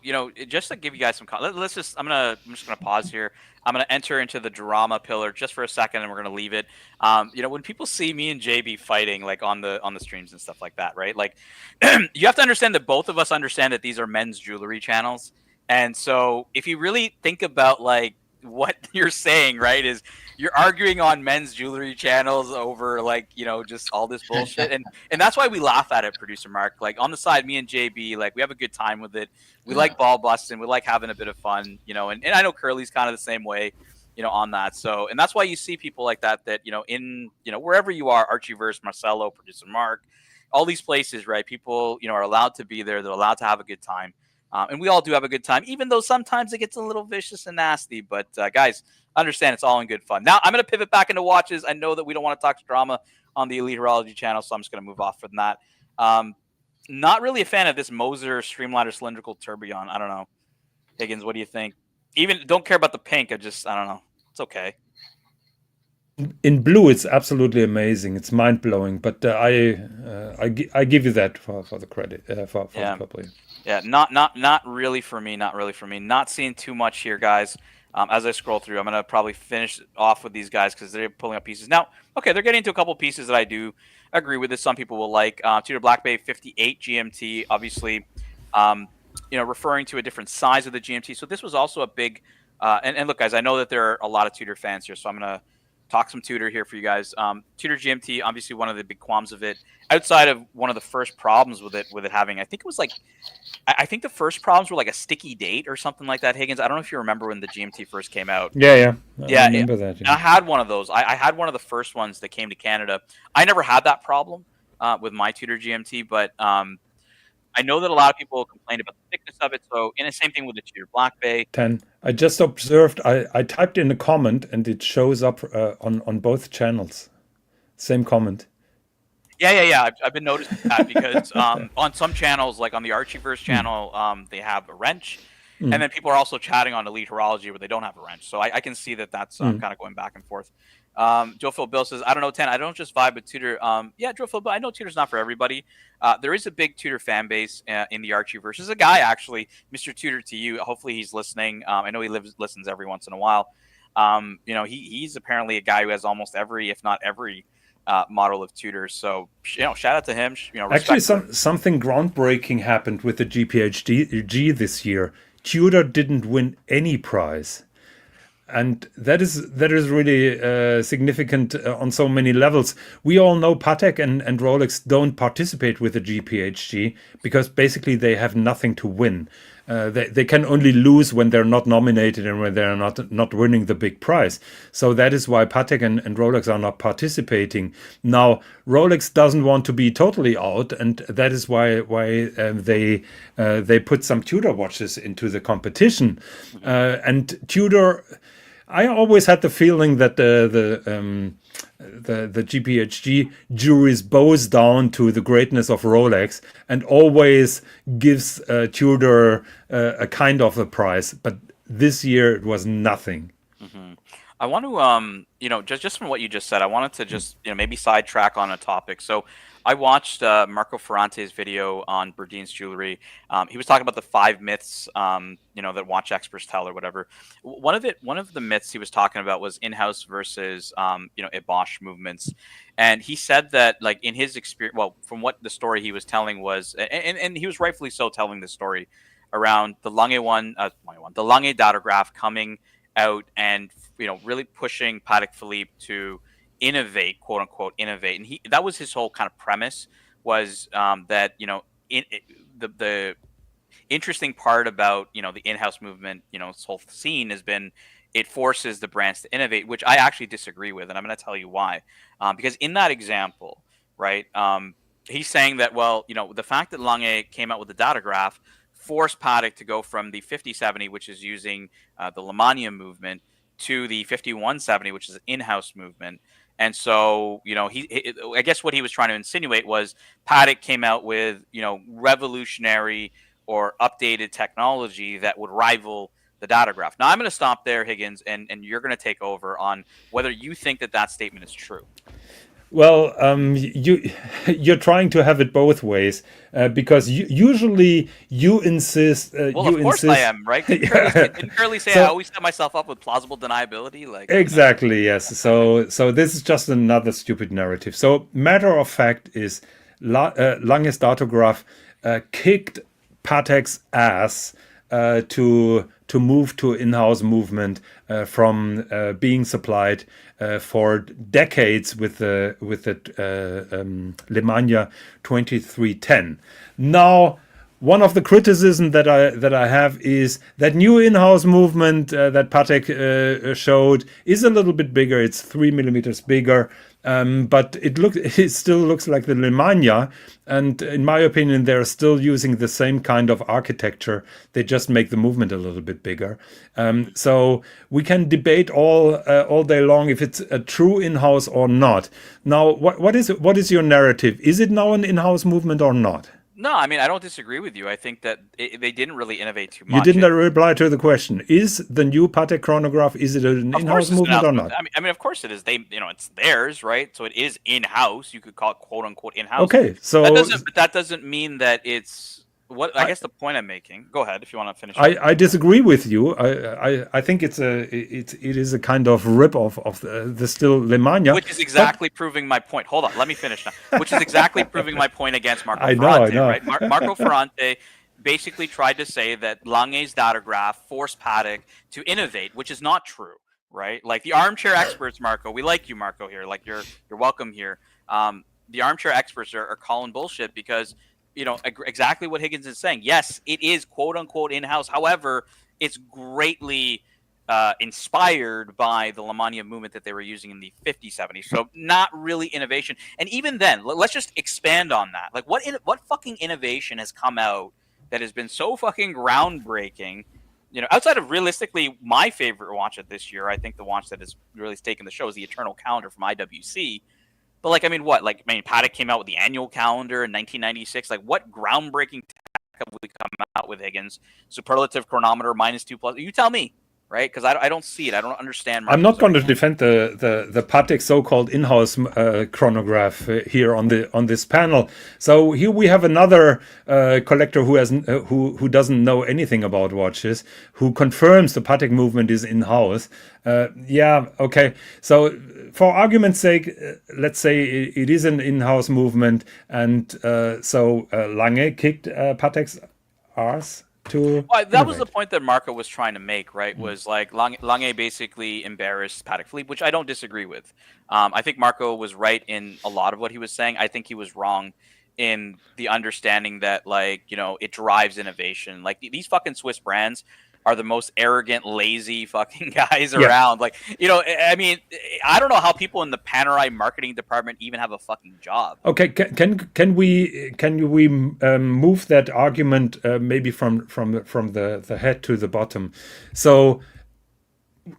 just to give you guys some, let's just, I'm just gonna pause here. I'm gonna enter into the drama pillar just for a second, and we're gonna leave it. When people see me and JB fighting, like on the streams and stuff like that, right? Like, you have to understand that both of us understand that these are men's jewelry channels, and so if you really think about like what you're saying, right, is you're arguing on men's jewelry channels over like just all this bullshit, and that's why we laugh at it, producer Mark. Like on the side, me and JB, like we have a good time with it. We like ball busting. We like having a bit of fun, and I know Curly's kind of the same way, on that. So, and that's why you see people like that, in, wherever you are, Archieverse, Marcelo, producer Mark, all these places, right? People, are allowed to be there. They're allowed to have a good time. And we all do have a good time, even though sometimes it gets a little vicious and nasty. But guys, understand it's all in good fun. Now, I'm going to pivot back into watches. I know that we don't want to talk drama on the Elite Horology channel, so I'm just going to move off from that. Not really a fan of this Moser Streamliner Cylindrical Tourbillon. I don't know. Higgins, what do you think? Even don't care about the pink. I don't know. It's okay. In blue, it's absolutely amazing. It's mind blowing. But I give you that for the credit for the couple. Yeah, not really for me. Not really for me. Not seeing too much here, guys. As I scroll through, I'm gonna probably finish off with these guys because they're pulling up pieces now. Okay, they're getting into a couple pieces that I do agree with. This some people will like. Tudor Black Bay 58 GMT, obviously, referring to a different size of the GMT. So this was also a big. And look, guys, I know that there are a lot of Tudor fans here, so I'm gonna talk some Tudor here for you guys. Tudor GMT, obviously one of the big qualms of it, outside of one of the first problems with it having, I think it was like, I think the first problems were like a sticky date or something like that. Higgins, I don't know if you remember when the GMT first came out. Yeah. I remember that. Yeah. I had one of those. I had one of the first ones that came to Canada. I never had that problem with my Tudor GMT, but I know that a lot of people complained about the thickness of it. So, and the same thing with the Tudor Black Bay. 10. I just observed. I typed in a comment and it shows up on both channels. Same comment. Yeah. I've been noticing that because on some channels, like on the Archieverse channel, they have a wrench, and then people are also chatting on Elite Horology where they don't have a wrench. So I can see that that's kind of going back and forth. Joe Phil Bill says, I don't know, 10. I don't just vibe with Tudor. Yeah, Joe Phil Bill, I know Tudor's not for everybody. There is a big Tudor fan base in the Archieverse. There's a guy, actually, Mr. Tudor to you. Hopefully he's listening. I know he listens every once in a while. He's apparently a guy who has almost every, if not every, model of Tudor. So, shout out to him. Actually, something groundbreaking happened with the GPHG this year. Tudor didn't win any prize. And that is really significant on so many levels. We all know Patek and Rolex don't participate with the GPHG because basically they have nothing to win. They can only lose when they're not nominated and when they're not winning the big prize. So that is why Patek and Rolex are not participating. Now, Rolex doesn't want to be totally out, and that is why they put some Tudor watches into the competition. And Tudor, I always had the feeling that the GPHG jury bows down to the greatness of Rolex and always gives Tudor a kind of a prize. But this year it was nothing. I want to, just from what you just said, I wanted to just, maybe sidetrack on a topic. So I watched Marco Ferrante's video on Berdeen's jewelry. He was talking about the 5 myths, that watch experts tell or whatever. One of the myths he was talking about was in-house versus, Bosch movements. And he said that, like, in his experience, well, from what the story he was telling was, and he was rightfully so telling the story around the the Lange datograph coming out and really pushing Patek Philippe to innovate, quote unquote, innovate, and that was his whole kind of premise was that the interesting part about the in-house movement, this whole scene has been it forces the brands to innovate, which I actually disagree with, and I'm going to tell you why. Because in that example, right, he's saying that the fact that Lange came out with the datograph forced Patek to go from the 5070, which is using the Lemania movement, to the 5170, which is an in-house movement. And so, I guess what he was trying to insinuate was Patek came out with, revolutionary or updated technology that would rival the datograph. Now, I'm going to stop there, Higgins, and you're going to take over on whether you think that statement is true. Well, you're trying to have it both ways because usually you insist. Well, of course I am, right? Didn't Curly say I always set myself up with plausible deniability? Like exactly, yes. So this is just another stupid narrative. So matter of fact is Lange's datograph kicked Patek's ass to move to in-house movement from being supplied for decades with the Lemania 2310. Now, one of the criticism that I have is that new in-house movement that Patek showed is a little bit bigger. It's 3 millimeters bigger, but it still looks like the Lemania. And in my opinion, they're still using the same kind of architecture. They just make the movement a little bit bigger. So we can debate all day long if it's a true in-house or not. Now, what is your narrative? Is it now an in-house movement or not? No, I mean, I don't disagree with you. I think that they didn't really innovate too much. You didn't reply to the question. Is the new Patek chronograph, is it an in-house movement or not? I mean, of course it is. It's theirs, right? So it is in-house. You could call it quote unquote in-house. Okay, so that doesn't mean that it's I guess the point I'm making. Go ahead if you want to finish. I disagree with you. I think it is a kind of rip-off of the still Lemania, which is exactly proving my point. Hold on, let me finish now. Which is exactly proving my point against Marco Ferrante. Right? Marco Ferrante basically tried to say that Lange's datograph forced Patek to innovate, which is not true, right? Like the armchair experts, Marco. We like you, Marco. Here, like you're welcome here. The armchair experts are calling bullshit because. Exactly what Higgins is saying. Yes, it is quote unquote in-house. However, it's greatly inspired by the Lemania movement that they were using in the 50-70s. So not really innovation. And even then, let's just expand on that. Like what fucking innovation has come out that has been so fucking groundbreaking? Outside of realistically my favorite watch of this year, I think the watch that has really taken the show is the Eternal Calendar from IWC. But Patek came out with the annual calendar in 1996. Like, what groundbreaking tech have we come out with, Higgins? Superlative chronometer -2+. You tell me, right? Because I don't see it. I don't understand. I'm not going to defend the Patek so-called in-house chronograph here on this panel. So here we have another collector who doesn't know anything about watches, who confirms the Patek movement is in-house. Yeah, okay. So for argument's sake, let's say it is an in-house movement, and so Lange kicked Patek's arse. That was the point that Marco was trying to make, right? Was like Lange basically embarrassed Patek Philippe, which I don't disagree with. I think Marco was right in a lot of what he was saying. I think he was wrong in the understanding that, it drives innovation. Like these fucking Swiss brands are the most arrogant, lazy fucking guys around. Like, I mean, I don't know how people in the Panerai marketing department even have a fucking job. Okay, can we move that argument maybe from the head to the bottom? So,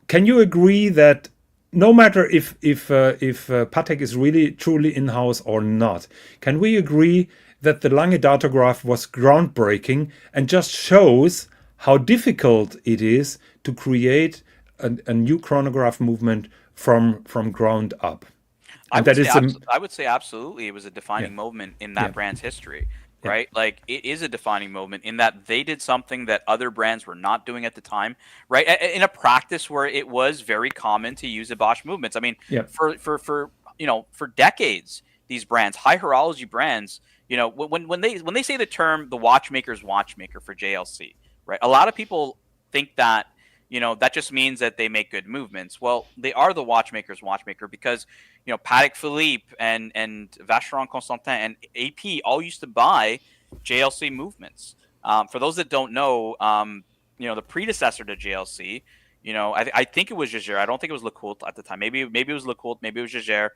can you agree that no matter if Patek is really truly in-house or not, can we agree that the Lange datograph was groundbreaking and just shows how difficult it is to create a new chronograph movement from ground up. I And would that say is I would say absolutely it was a defining Yeah. moment in that Yeah. brand's history, Yeah. right? Like it is a defining moment in that they did something that other brands were not doing at the time, right? In a practice where it was very common to use Bosch movements. I mean, Yeah. for for decades, these brands, high horology brands, when they say the term the watchmaker's watchmaker for JLC, right? A lot of people think that that just means that they make good movements. Well, they are the watchmaker's watchmaker because Patek Philippe and Vacheron Constantin and AP all used to buy JLC movements. For those that don't know, the predecessor to JLC, I think it was Jaeger. I don't think it was Lecoultre at the time. Maybe it was Lecoultre. Maybe it was Jaeger.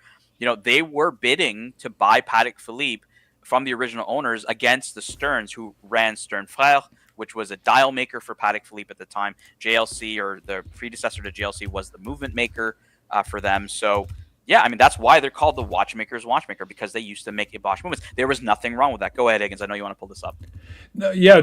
They were bidding to buy Patek Philippe from the original owners against the Sterns, who ran Stern Frères, which was a dial maker for Patek Philippe at the time. JLC, or the predecessor to JLC, was the movement maker for them. So, yeah, I mean, that's why they're called the watchmaker's watchmaker, because they used to make Bosch movements. There was nothing wrong with that. Go ahead, Higgins. I know you want to pull this up. Yeah,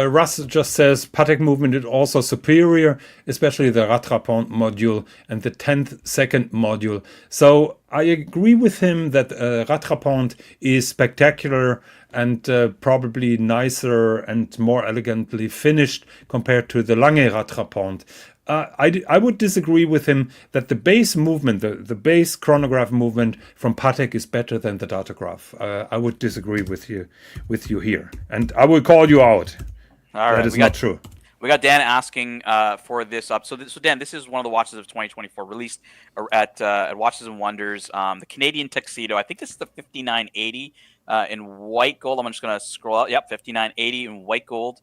Russ just says Patek movement is also superior, especially the rattrapant module and the 10th second module. So I agree with him that rattrapant is spectacular and probably nicer and more elegantly finished compared to the Lange rattrapant. I would disagree with him that the base movement, the base chronograph movement from Patek is better than the datograph. I would disagree with you here, and I will call you out. All right, that is not true. We got Dan asking for this up. So Dan, this is one of the watches of 2024, released at Watches and Wonders. The Canadian Tuxedo. I think this is the 5980 in white gold. I'm just going to scroll out. Yep, 5980 in white gold.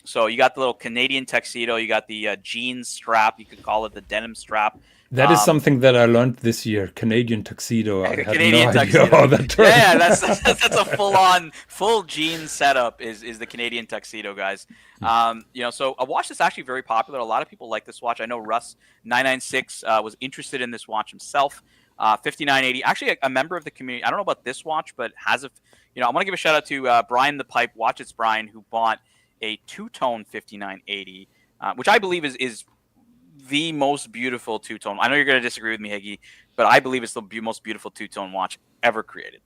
So you got the little Canadian Tuxedo. You got the jeans strap. You could call it the denim strap. That is something that I learned this year. Canadian Tuxedo. I had Canadian no idea Tuxedo. about that term. Yeah, that's a full jeans setup is the Canadian Tuxedo, guys. So a watch that's actually very popular. A lot of people like this watch. I know Russ 996 was interested in this watch himself. 5980. Actually, a member of the community. I don't know about this watch, but has a. I want to give a shout out to Brian the Pipe. Watch It's Brian, who bought a two-tone 5980, which I believe is the most beautiful two-tone. I know you're going to disagree with me, Higgy, but I believe it's the most beautiful two-tone watch ever created.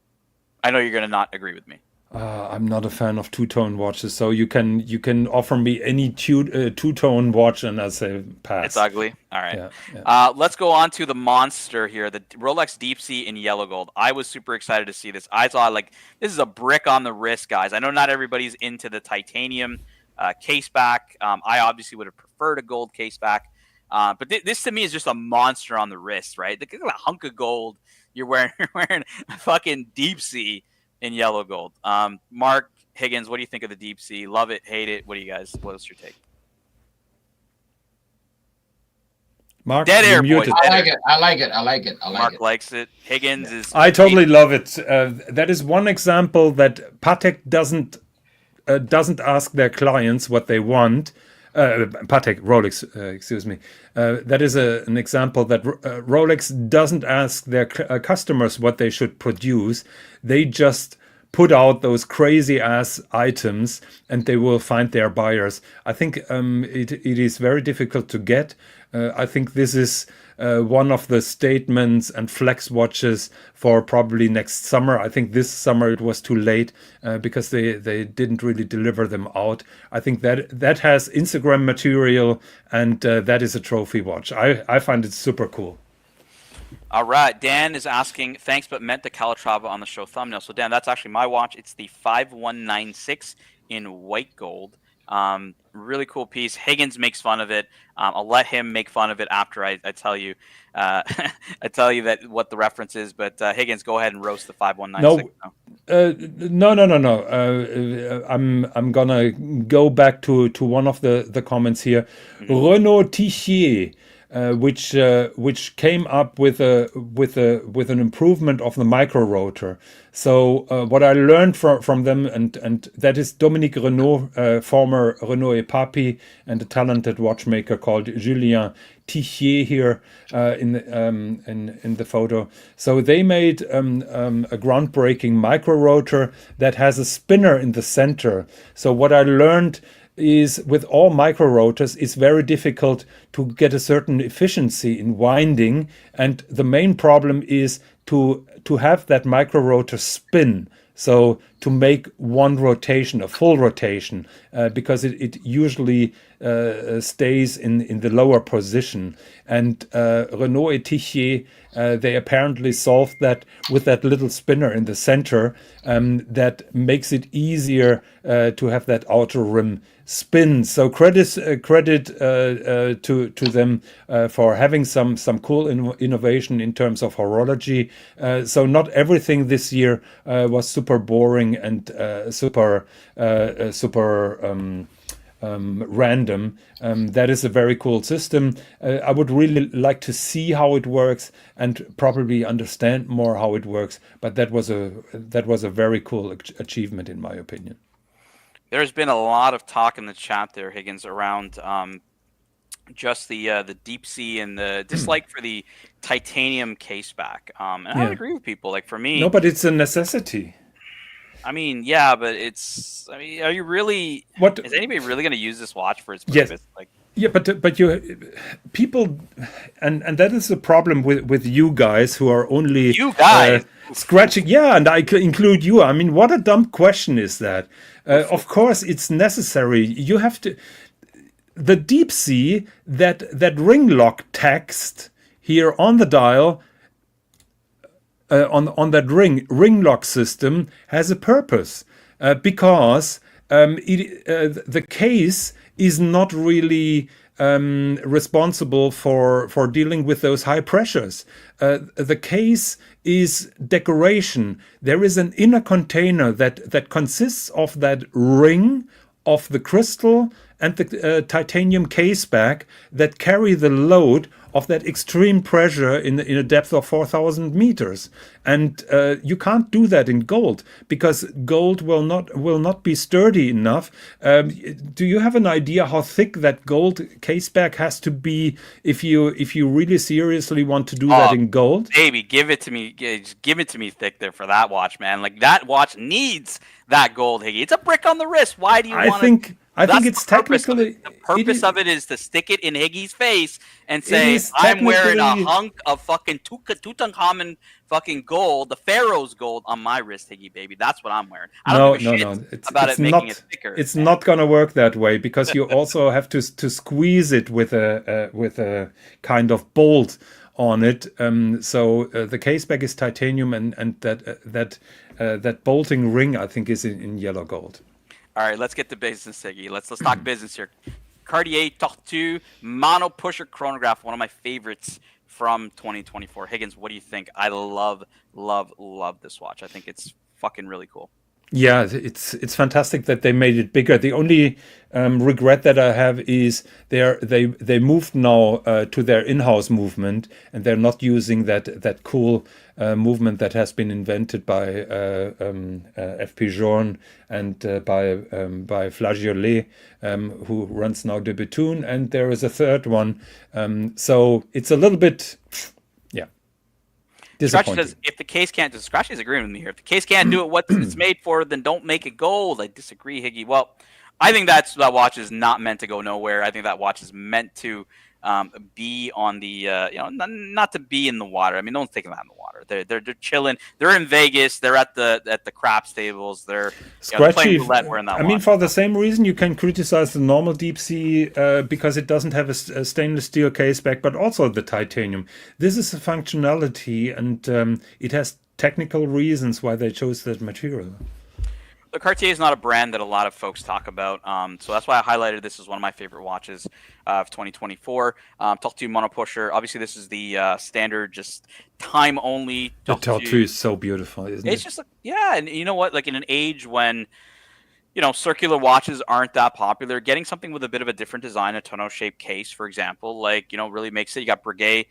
I know you're going to not agree with me. I'm not a fan of two-tone watches, so you can offer me any two-tone watch, and I say pass. It's ugly. All right. Yeah. Let's go on to the monster here, the Rolex Deep Sea in yellow gold. I was super excited to see this. I saw this is a brick on the wrist, guys. I know not everybody's into the titanium case back. I obviously would have preferred a gold case back, but this to me is just a monster on the wrist, right? Look at a hunk of gold you're wearing. You're wearing a fucking Deep Sea in yellow gold. Mark Higgins, what do you think of the Deep Sea? Love it, hate it? What's your take? Mark, Dead air, boys. I like it. Mark likes it. Higgins is. I totally love it. That is one example that Patek doesn't ask their clients what they want. Patek, Rolex, excuse me. That is an example that Rolex doesn't ask their customers what they should produce. They just put out those crazy ass items and they will find their buyers. I think it is very difficult to get. I think this is one of the statements and flex watches for probably next summer. I think this summer it was too late because they didn't really deliver them out. I think that has Instagram material, and that is a trophy watch. I find it super cool. All right. Dan is asking, thanks, but meant the Calatrava on the show thumbnail. So, Dan, that's actually my watch. It's the 5196 in white gold. Really cool piece. Higgins makes fun of it. I'll let him make fun of it after I tell you I tell you that what the reference is. But Higgins, go ahead and roast the 5196. No. I'm gonna go back to one of the comments here. Mm-hmm. Renaud Tichier. Which came up with an improvement of the micro rotor. So what I learned from them, and that is Dominique Renaud, former Renaud Epapi, and a talented watchmaker called Julien Tichier here in the photo. So they made a groundbreaking micro rotor that has a spinner in the center. So what I learned is with all micro rotors, it's very difficult to get a certain efficiency in winding, and the main problem is to have that micro rotor spin. So to make one rotation, a full rotation, because it usually stays in the lower position. And Renault et Tichier, they apparently solved that with that little spinner in the center that makes it easier to have that outer rim spin. So credit to them for having some cool innovation in terms of horology. So not everything this year was super boring and super random. That is a very cool system. I would really like to see how it works and probably understand more how it works. But that was a very cool achievement in my opinion. There's been a lot of talk in the chat there, Higgins, around just the deep sea and the dislike for the titanium case back. And I would agree with people. Like for me, no, but it's a necessity. I mean, yeah, but it's. I mean, are you really? What is anybody really going to use this watch for its purpose? Yes. Like, yeah, but people, and that is the problem with you guys who are only you guys scratching. Yeah, and I include you. I mean, what a dumb question is that? Of course, it's necessary. You have to. The deep sea, that ring lock text here on the dial, on that ring lock system has a purpose, because the case is not really responsible for dealing with those high pressures. The case is decoration. There is an inner container that consists of that ring, of the crystal and the titanium case back that carry the load of that extreme pressure in a depth of 4,000 meters. And you can't do that in gold because gold will not be sturdy enough. Do you have an idea how thick that gold case back has to be if you really seriously want to do that in gold? Baby, give it to me. Give it to me thick there for that watch, man. Like that watch needs that gold, Higgy. It's a brick on the wrist. Why do you want to? I think it's technically... The purpose of it is to stick it in Higgy's face and say, I'm wearing a hunk of fucking Tutankhamun fucking gold, the Pharaoh's gold on my wrist, Higgy, baby. That's what I'm wearing. I don't give a shit about it making it thicker. It's not going to work that way because you also have to squeeze it with a kind of bolt on it. So the case back is titanium and that bolting ring, I think, is in yellow gold. All right, let's get to business, Higgy. Let's talk business here. Cartier Tortue Mono Pusher Chronograph, one of my favorites from 2024. Higgins, what do you think? I love this watch. I think it's fucking really cool. Yeah, it's fantastic that they made it bigger. The only regret that I have is they moved now to their in-house movement, and they're not using that cool movement that has been invented by FP Journe and by Flageolet, who runs now De Bethune, and there is a third one. So it's a little bit. Scratchy says, if the case can't do it, Scratchy's agreeing with me here. If the case can't do it, what it's made for, then don't make it gold. I disagree, Higgy. Well, I think that watch is not meant to go nowhere. I think that watch is meant to be on the, not to be in the water. I mean, no one's taking that in the water. They're chilling. They're in Vegas. They're at the craps tables. They're Scratchy. Wearing that I mean, for the same reason, you can criticize the normal deep sea because it doesn't have a stainless steel case back, but also the titanium. This is a functionality, and it has technical reasons why they chose that material. The Cartier is not a brand that a lot of folks talk about, so that's why I highlighted this as one of my favorite watches of 2024. Tortue Mono Pusher. Obviously, this is the standard, just time only. The Tortue is so beautiful, isn't it? It's just and you know what? Like in an age when circular watches aren't that popular, getting something with a bit of a different design, a tonneau-shaped case, for example, really makes it. You got Breguet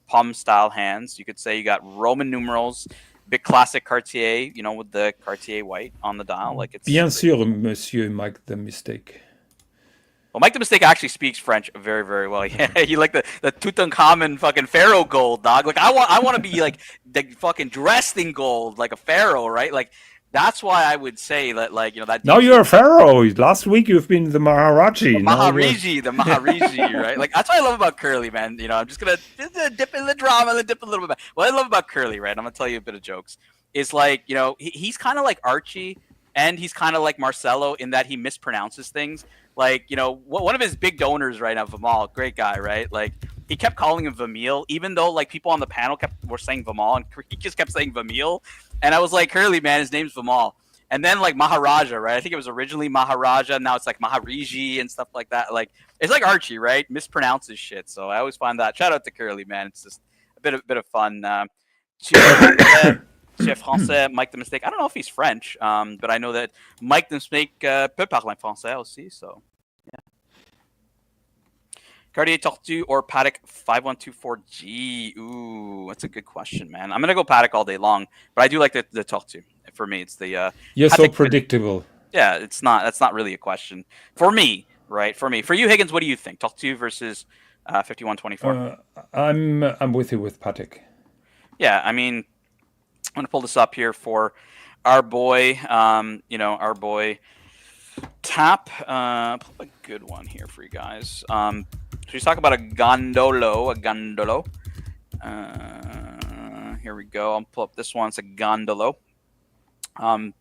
palm style hands. You could say you got Roman numerals. Big classic Cartier, with the Cartier white on the dial. Like it's bien sûr, Monsieur Mike the Mistake. Well, Mike the Mistake actually speaks French very, very well. Yeah, you like the Tutankhamun fucking pharaoh gold, dog. Like I want to be like the fucking dressed in gold, like a pharaoh, right? Like That's why I would say that, like, you know, that Now deep you're a pharaoh. Last week you've been the Maharaji. Now you're... the Maharishi, right? Like, that's what I love about Curly, man. You know, I'm just gonna dip in the drama and then dip a little bit back. What I love about Curly, right? I'm gonna tell you a bit of jokes. Is like, you know, he's kind of like Archie, and he's kind of like Marcelo in that he mispronounces things. Like, you know, one of his big donors right now, Vimal, great guy, right? Like, he kept calling him Vamil, even though like people on the panel were saying Vimal, and he just kept saying Vamil. And I was like, Curly, man, his name's Vimal. And then like Maharaja, right? I think it was originally Maharaja. Now it's like Mahariji and stuff like that. Like, it's like Archie, right? Mispronounces shit. So I always find that. Shout out to Curly, man. It's just a bit of fun. Chef Français, Mike the Mistake. I don't know if he's French, but I know that Mike the Mistake peut parler français aussi. So yeah. Cartier Tortue or Patek 5124G? Ooh, that's a good question, man. I'm gonna go Patek all day long, but I do like the Tortue. For me, it's the You're Patek so predictable. Yeah, it's not. That's not really a question for me, right? For me, for you, Higgins, what do you think? Tortue versus 5124. I'm with you with Patek. Yeah, I mean, I'm gonna pull this up here for our boy. You know, our boy Tap. Pull up a good one here for you guys. So he's talking about a gondolo. Here we go. I'll pull up this one. It's a gondolo. You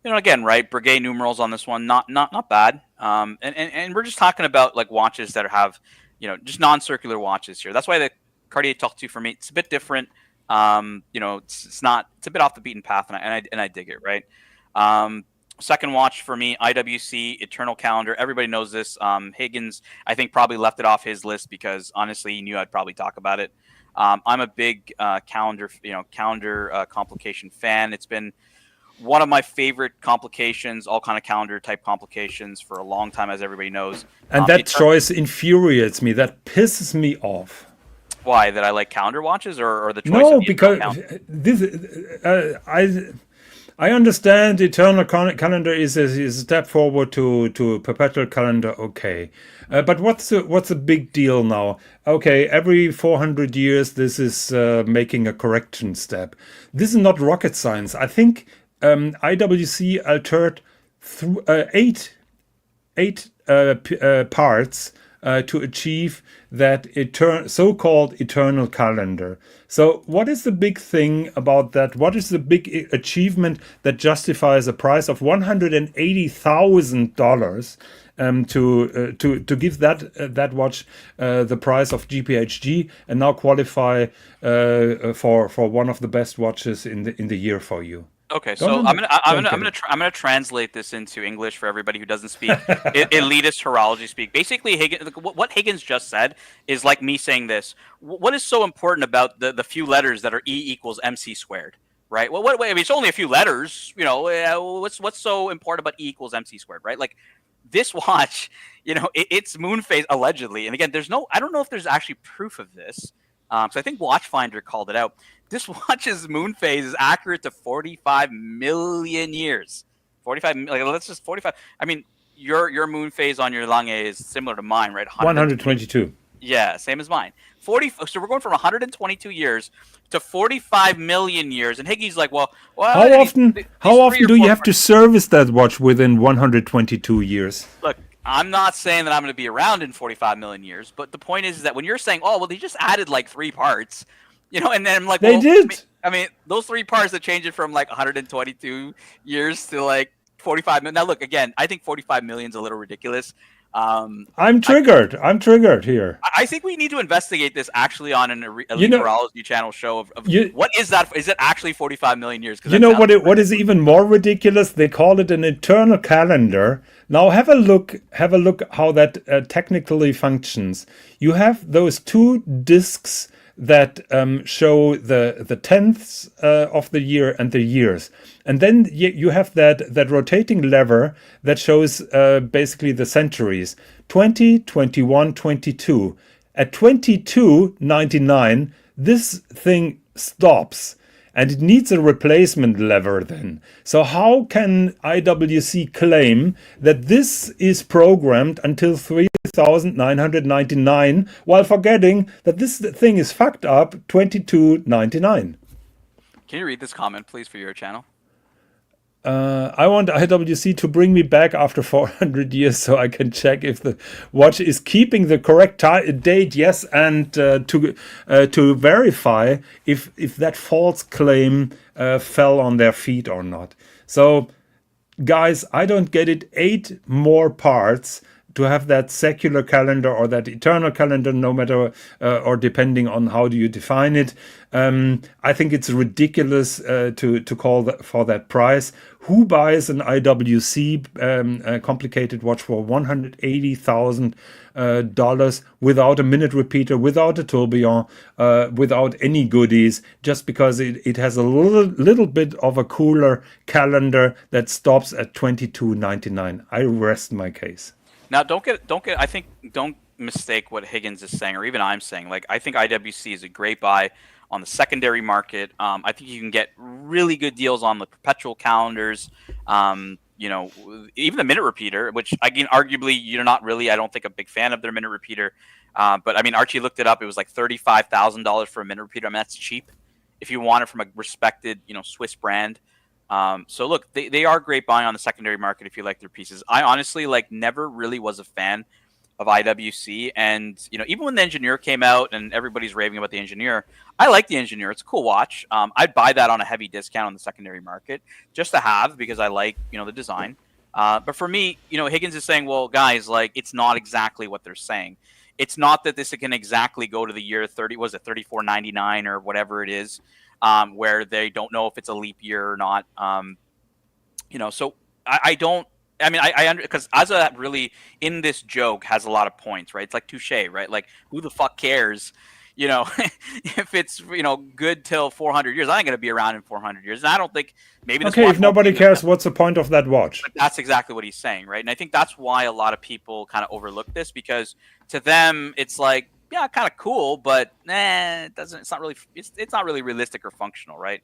know, again, right? Breguet numerals on this one, not bad. And we're just talking about like watches that have, you know, just non-circular watches here. That's why the Cartier Tortue for me, it's a bit different. You know, it's a bit off the beaten path, and I dig it, right? Second watch for me, IWC Eternal Calendar. Everybody knows this. Higgins, I think, probably left it off his list because honestly, he knew I'd probably talk about it. I'm a big calendar complication fan. It's been one of my favorite complications, all kind of calendar type complications for a long time, as everybody knows. And that choice infuriates me. That pisses me off. Why? That I like calendar watches, or the choice? No, because this I understand eternal calendar is a step forward to perpetual calendar. Okay, but what's the big deal now? Okay, every 400 years this is making a correction step. This is not rocket science. I think IWC altered through eight parts to achieve that so-called eternal calendar. So what is the big thing about that? What is the big achievement that justifies a price of $180,000 to give that watch the price of GPHG and now qualify for one of the best watches in the year for you? Okay, so I'm gonna translate this into English for everybody who doesn't speak elitist horology speak. Basically, what Higgins just said is like me saying this. What is so important about the few letters that are E equals MC squared, right? Well, I mean, it's only a few letters, you know. What's so important about E equals MC squared, right? Like this watch, you know, it's moon phase allegedly, and again, I don't know if there's actually proof of this. So I think Watchfinder called it out. This watch's moon phase is accurate to 45 million years. 45, like let's just 45. I mean, your moon phase on your Lange is similar to mine, right? 122. Yeah, same as mine. 40. So we're going from 122 years to 45 million years. And Higgy's like, well, how often do you have to service that watch within 122 years? Look, I'm not saying that I'm going to be around in 45 million years, but the point is that when you're saying, oh, well, they just added like 3 parts, you know, and then I'm like, they did. I mean, those 3 parts that change it from like 122 years to like 45 million. Now, look, again, I think 45 million is a little ridiculous. I'm triggered. I'm triggered here. I think we need to investigate this actually on an Elite Horology channel show of what is that? Is it actually 45 million years? You know what is even more ridiculous? They call it an eternal calendar. Now have a look how that technically functions. You have those 2 discs that show the tenths of the year and the years, and then you have that rotating lever that shows basically the centuries: 20, 21, 22. At 22.99, this thing stops, and it needs a replacement lever then. So how can IWC claim that this is programmed until 3,999 while forgetting that this thing is fucked up 22.99? Can you read this comment, please, for your channel? I want IWC to bring me back after 400 years so I can check if the watch is keeping the correct date, yes, and to verify if that false claim fell on their feet or not. So, guys, I don't get it. 8 more parts to have that secular calendar or that eternal calendar, no matter or depending on how do you define it. I think it's ridiculous to call for that price. Who buys an IWC complicated watch for $180,000 without a minute repeater, without a tourbillon, without any goodies, just because it has a little bit of a cooler calendar that stops at $22.99? I rest my case. Now, don't mistake what Higgins is saying, or even I'm saying. Like, I think IWC is a great buy on the secondary market. I think you can get really good deals on the perpetual calendars. Even the minute repeater, which again, arguably, you're not really, I don't think, a big fan of their minute repeater. But I mean, Archie looked it up. It was like $35,000 for a minute repeater. I mean, that's cheap if you want it from a respected, Swiss brand. So look, they are great buying on the secondary market if you like their pieces. I honestly never really was a fan of IWC, and even when the Engineer came out and everybody's raving about the Engineer, I like the Engineer. It's a cool watch. I'd buy that on a heavy discount on the secondary market just to have, because I like the design. But for me, Higgins is saying, well, guys, it's not exactly what they're saying. It's not that this can exactly go to the year 3499 or whatever it is. Where they don't know if it's a leap year or not. So I don't. I mean, I because Azza really in this joke has a lot of points, right? It's like touche, right? Like, who the fuck cares, if it's good till 400 years? I ain't gonna be around in 400 years, and I don't think maybe. Okay, if nobody cares, what's the point of that watch? But that's exactly what he's saying, right? And I think that's why a lot of people kind of overlook this, because to them it's like, yeah, kind of cool, but it doesn't. It's not really. It's not really realistic or functional, right?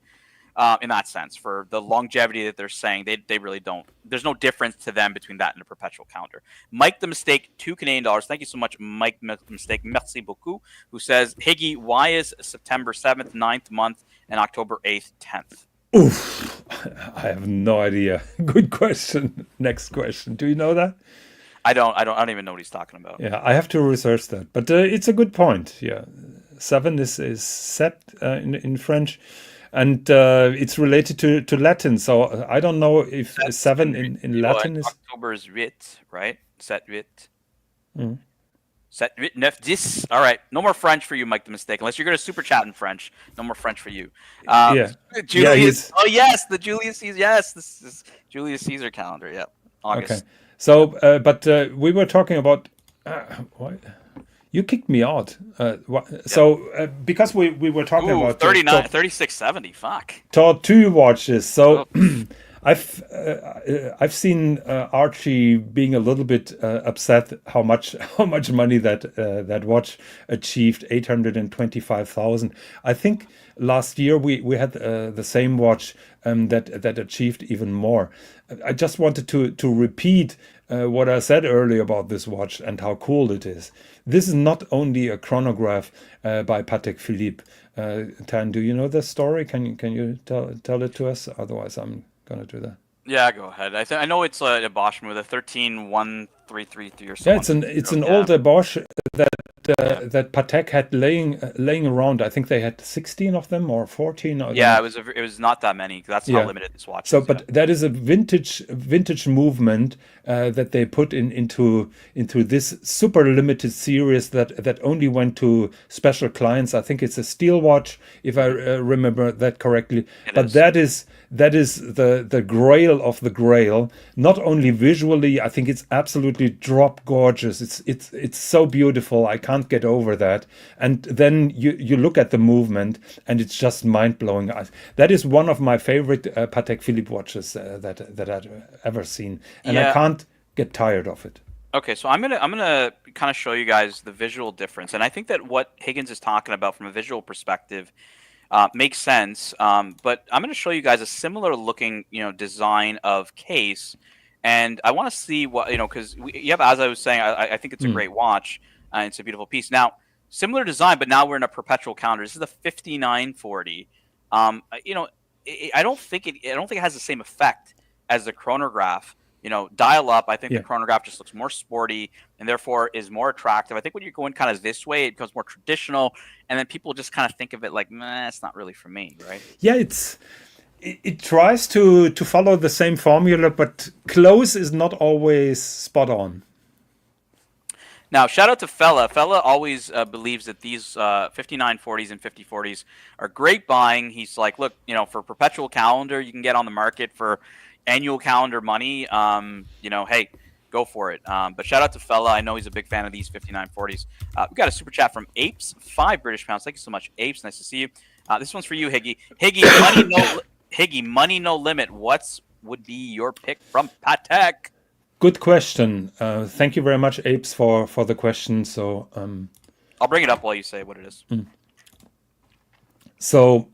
In that sense, for the longevity that they're saying, they really don't. There's no difference to them between that and a perpetual calendar. Mike the Mistake, $2 Canadian. Thank you so much, Mike the Mistake. Merci beaucoup. Who says, Higgy, why is September 7th, 9th month, and October 8th, 10th? Oof, I have no idea. Good question. Next question. Do you know that? I don't even know what he's talking about. Yeah, I have to research that, but it's a good point. Yeah, 7 is set in French, and it's related to Latin. So I don't know if 7 in Latin is. October is 8, right? 7, 8. Mm. 7, 8, 9, 10. All right, no more French for you, Mike the Mistake. Unless you're going to super chat in French, no more French for you. Julius. Oh yes, the Julius Caesar. Yes, this is Julius Caesar calendar. Yeah, August. Okay. So, but we were talking about what? You kicked me out. So, because we were talking about 3670. Fuck. Tortue watches. So, I've seen Archie being a little bit upset how much money that watch achieved, 825,000. I think last year we had the same watch that achieved even more. I just wanted to repeat what I said earlier about this watch and how cool it is. This is not only a chronograph by Patek Philippe. Tan, do you know this story? Can you tell it to us? Otherwise, I'm gonna do that. Yeah, go ahead. I know it's a Bosch with a 131333 or something. Yeah, it's an older Bosch that Patek had laying around. I think they had 16 of them or 14. Yeah, it was not that many. That's how limited this watch is. So, but that is a vintage movement that they put into this super limited series that only went to special clients. I think it's a steel watch, if I remember that correctly. That is the grail of the grail. Not only visually, I think it's absolutely drop gorgeous. It's so beautiful. I can't get over that. And then you look at the movement, and it's just mind blowing. That is one of my favorite Patek Philippe watches that I've ever seen, and I can't get tired of it. Okay, so I'm gonna kind of show you guys the visual difference, and I think that what Higgins is talking about from a visual perspective makes sense. But I'm going to show you guys a similar looking, design of case, and I want to see what because as I was saying, I think it's a great watch. It's a beautiful piece. Now, similar design, but now we're in a perpetual calendar. This is the 5940. I don't think it has the same effect as the chronograph. Dial up. I think Yeah. the chronograph just looks more sporty and therefore is more attractive. I think when you're going kind of this way, it becomes more traditional, and then people just kind of think of it like, meh, it's not really for me, right? Yeah, it tries to follow the same formula, but close is not always spot on. Now, shout out to Fella. Fella always believes that these 5940s and 5040s are great buying. He's like, look, for perpetual calendar, you can get on the market for annual calendar money. Hey, go for it. But shout out to Fella. I know he's a big fan of these 5940s. We got a super chat from Apes, 5 British pounds. Thank you so much, Apes. Nice to see you. This one's for you, Higgy. Higgy, money no limit. Would be your pick from Patek? Good question. Thank you very much, Apes, for the question. So I'll bring it up while you say what it is. So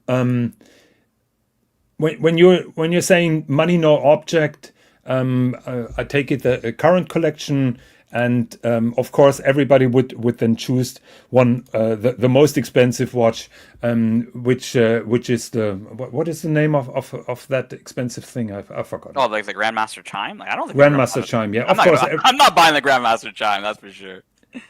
when you're saying money no object, I take it the current collection, and of course everybody would then choose one the most expensive watch, which is what is the name of that expensive thing? I forgot. Oh, like the Grandmaster Chime? Like, I don't think Grandmaster Chime. Yeah, of course. I'm not buying the Grandmaster Chime. That's for sure.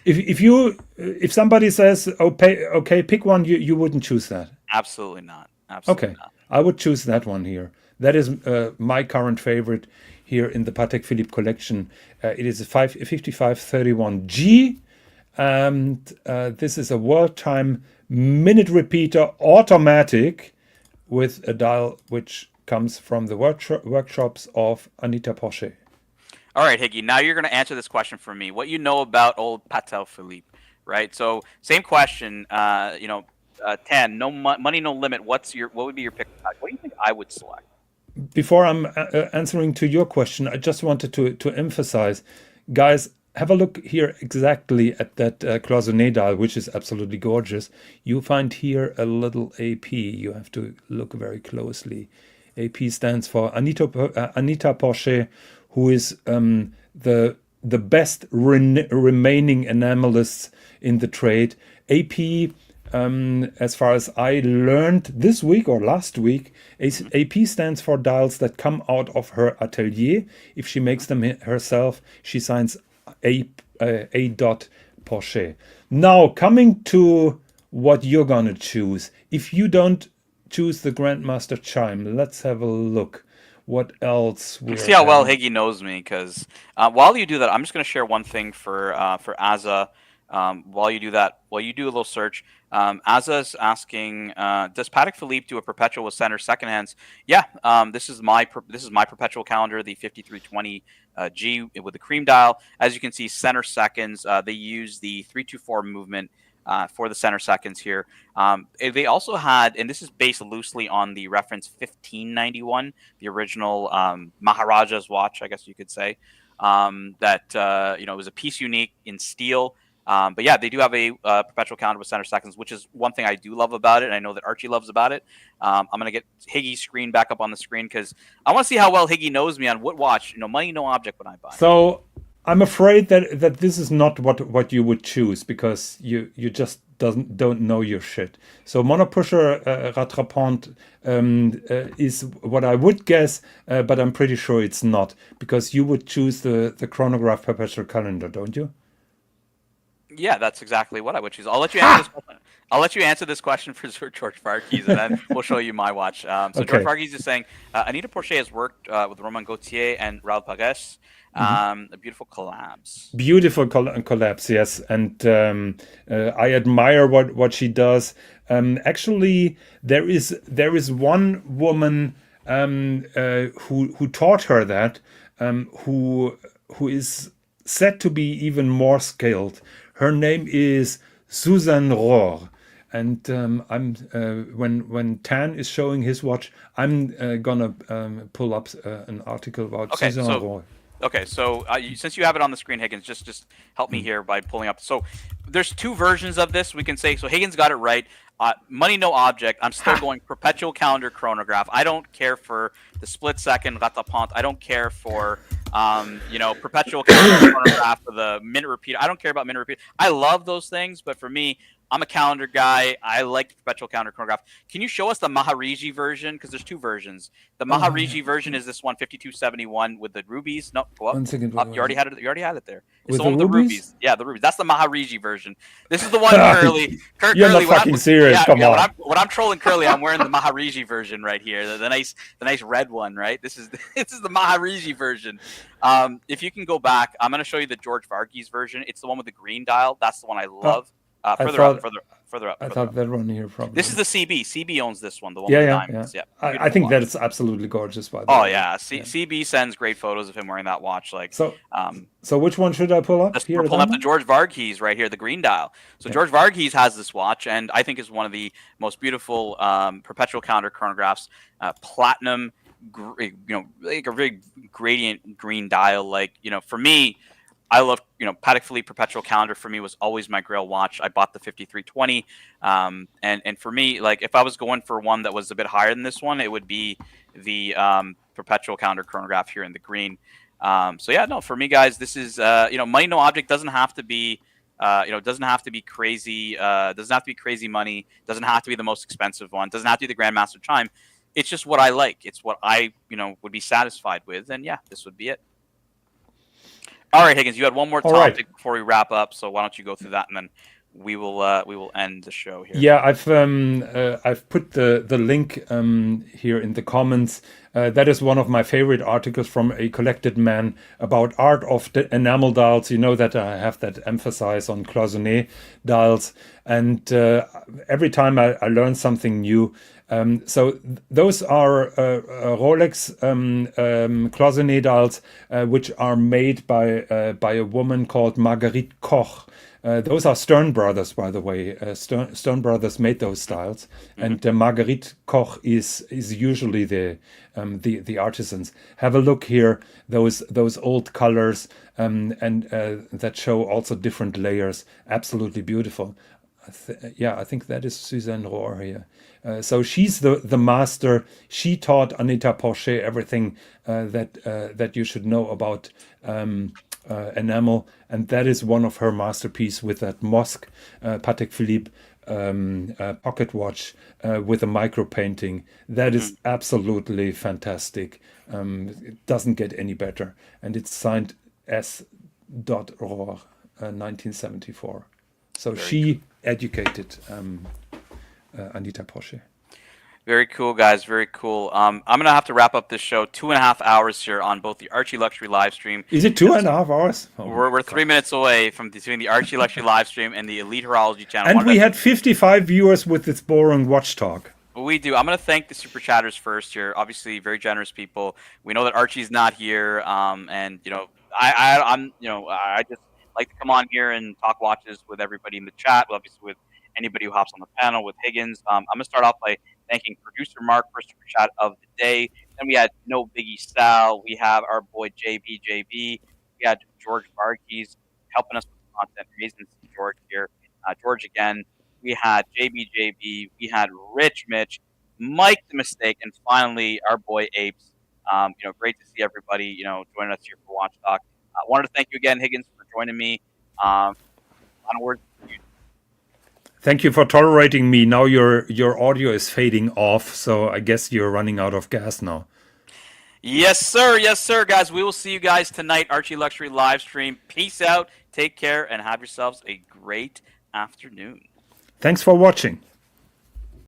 If somebody says, okay, pick one, you wouldn't choose that. Absolutely not. Absolutely Okay, not. I would choose that one here. That is my current favorite here in the Patek Philippe collection. It is a 5531G, and this is a world time minute repeater automatic with a dial which comes from the workshops of Anita Porcher. All right, Higgy, now you're going to answer this question for me. What you know about old Patek Philippe, right? So same question, Tan, no money, no limit. What would be your pick? What do you think I would select? Before I'm answering to your question, I just wanted to emphasize, guys, have a look here exactly at that cloisonné dial, which is absolutely gorgeous. You find here a little AP. You have to look very closely. AP stands for Anita Porcher, who is the best remaining enamelists in the trade. AP, as far as I learned this week or last week, AP stands for dials that come out of her atelier. If she makes them herself, she signs A. Porcher. Now, coming to what you're gonna choose. If you don't choose the Grandmaster Chime, let's have a look. What else? See how well Higgy knows me, because while you do that, I'm just going to share one thing for Azza. While you do that, while you do a little search, Azza is asking, does Patek Philippe do a perpetual with center second hands? Yeah, this is my perpetual calendar, the 5320 G with the cream dial. As you can see, center seconds. They use the 324 movement for the center seconds here. They also had, and this is based loosely on the reference 1591, the original Maharaja's watch, I guess you could say. That it was a piece unique in steel. But yeah, they do have a perpetual calendar with center seconds, which is one thing I do love about it. And I know that Archie loves about it. I'm gonna get Higgy's screen back up on the screen because I want to see how well Higgy knows me on what watch. Money no object when I buy. So I'm afraid that this is not what you would choose, because you just don't know your shit. So monopusher rattrapante is what I would guess, but I'm pretty sure it's not, because you would choose the chronograph perpetual calendar, don't you? Yeah, that's exactly what I would choose. I'll let you answer this question. I'll let you answer this question for George Farkis, and then we'll show you my watch. So Okay. George Farkis is saying Anita Porcher has worked with Romain Gaultier and Raoul Pages. A beautiful collabs. Beautiful collapse, yes, and I admire what she does. Actually, there is one woman who taught her that, who is said to be even more skilled. Her name is Suzanne Rohr, and I'm when Tan is showing his watch, I'm gonna pull up an article about Suzanne Rohr. Okay, so since you have it on the screen, Higgins, just help me here by pulling up. So there's two versions of this, we can say. So Higgins got it right. Money no object. I'm still going perpetual calendar chronograph. I don't care for the split second rattrapante. I don't care for perpetual calendar chronograph for the minute repeater. I don't care about minute repeater. I love those things, but for me, I'm a calendar guy. I like the perpetual calendar chronograph. Can you show us the Maharishi version? Because there's two versions. The Maharishi version is this one, 5271 with the rubies. No, go up. 1 second. Up. You already had it. You already had it there. It's With the one the with the rubies? rubies. Yeah, the rubies. That's the Maharishi version. This is the one Curly. You're not Curly, when fucking serious. Yeah, Come yeah, on. when I'm trolling Curly, I'm wearing the Maharishi version right here. The nice red one, right? This is the Maharishi version. If you can go back, I'm going to show you the George Varghese version. It's the one with the green dial. That's the one I love. Further up. I thought that one here probably. This is the CB. CB owns this one. The one with the diamonds. Yeah. I think that's absolutely gorgeous. By the Oh way. yeah. CB sends great photos of him wearing that watch. Like so. So which one should I pull up? We're pulling up the George Varghese right here, the green dial. So George Varghese has this watch, and I think is one of the most beautiful perpetual calendar chronographs. Platinum, like a very gradient green dial. Like for me. I love, Patek Philippe Perpetual Calendar for me was always my grail watch. I bought the 5320. And for me, like if I was going for one that was a bit higher than this one, it would be the Perpetual Calendar chronograph here in the green. So yeah, no, for me guys, this is, money, no object doesn't have to be, doesn't have to be crazy, doesn't have to be crazy money, doesn't have to be the most expensive one, doesn't have to be the Grandmaster Chime. It's just what I like. It's what I, would be satisfied with. And yeah, this would be it. All right, Higgins, you had one more topic before we wrap up, so why don't you go through that, and then we will end the show here. Yeah, I've put the link here in the comments. That is one of my favorite articles from A Collected Man about art of the enamel dials. You know that I have that emphasis on cloisonné dials, and every time I learn something new. So those are Rolex cloisonné dials, which are made by a woman called Marguerite Koch. Those are Stern Brothers, by the way. Stern Brothers made those dials, and Marguerite Koch is usually the artisans. Have a look here; those old colors and that show also different layers. Absolutely beautiful. I think that is Suzanne Rohr here. So she's the master. She taught Anita Porcher everything that you should know about enamel, and that is one of her masterpieces with that Mosque Patek Philippe pocket watch with a micro painting. That is absolutely fantastic. It doesn't get any better, and it's signed S. Rohr, 1974. So she educated Anita Porcher. Very cool, guys. Very cool. I'm gonna have to wrap up this show. 2.5 hours here on both the Archie Luxury live stream. Is it 2.5 hours? Oh, we're 3 minutes away from doing the Archie Luxury live stream and the Elite Horology channel. And we had 55 viewers with this boring watch talk. We do. I'm going to thank the super chatters first here. Obviously, very generous people. We know that Archie's not here, and I just like to come on here and talk watches with everybody in the chat. Obviously, with anybody who hops on the panel, with Higgins. I'm going to start off by thanking producer Mark for super chat of the day. Then we had No Biggie Sal. We have our boy JB. We had George Varghese helping us with content. Amazing to see George here. George again. We had JB. We had Rich Mitch, Mike the Mistake, and finally our boy Apes. Great to see everybody, joining us here for Watch Talk. I wanted to thank you again, Higgins, for joining me. Final words. Thank you for tolerating me. Now your audio is fading off, so I guess you're running out of gas now. Yes, sir. Yes, sir, guys. We will see you guys tonight, Archie Luxury live stream. Peace out. Take care and have yourselves a great afternoon. Thanks for watching.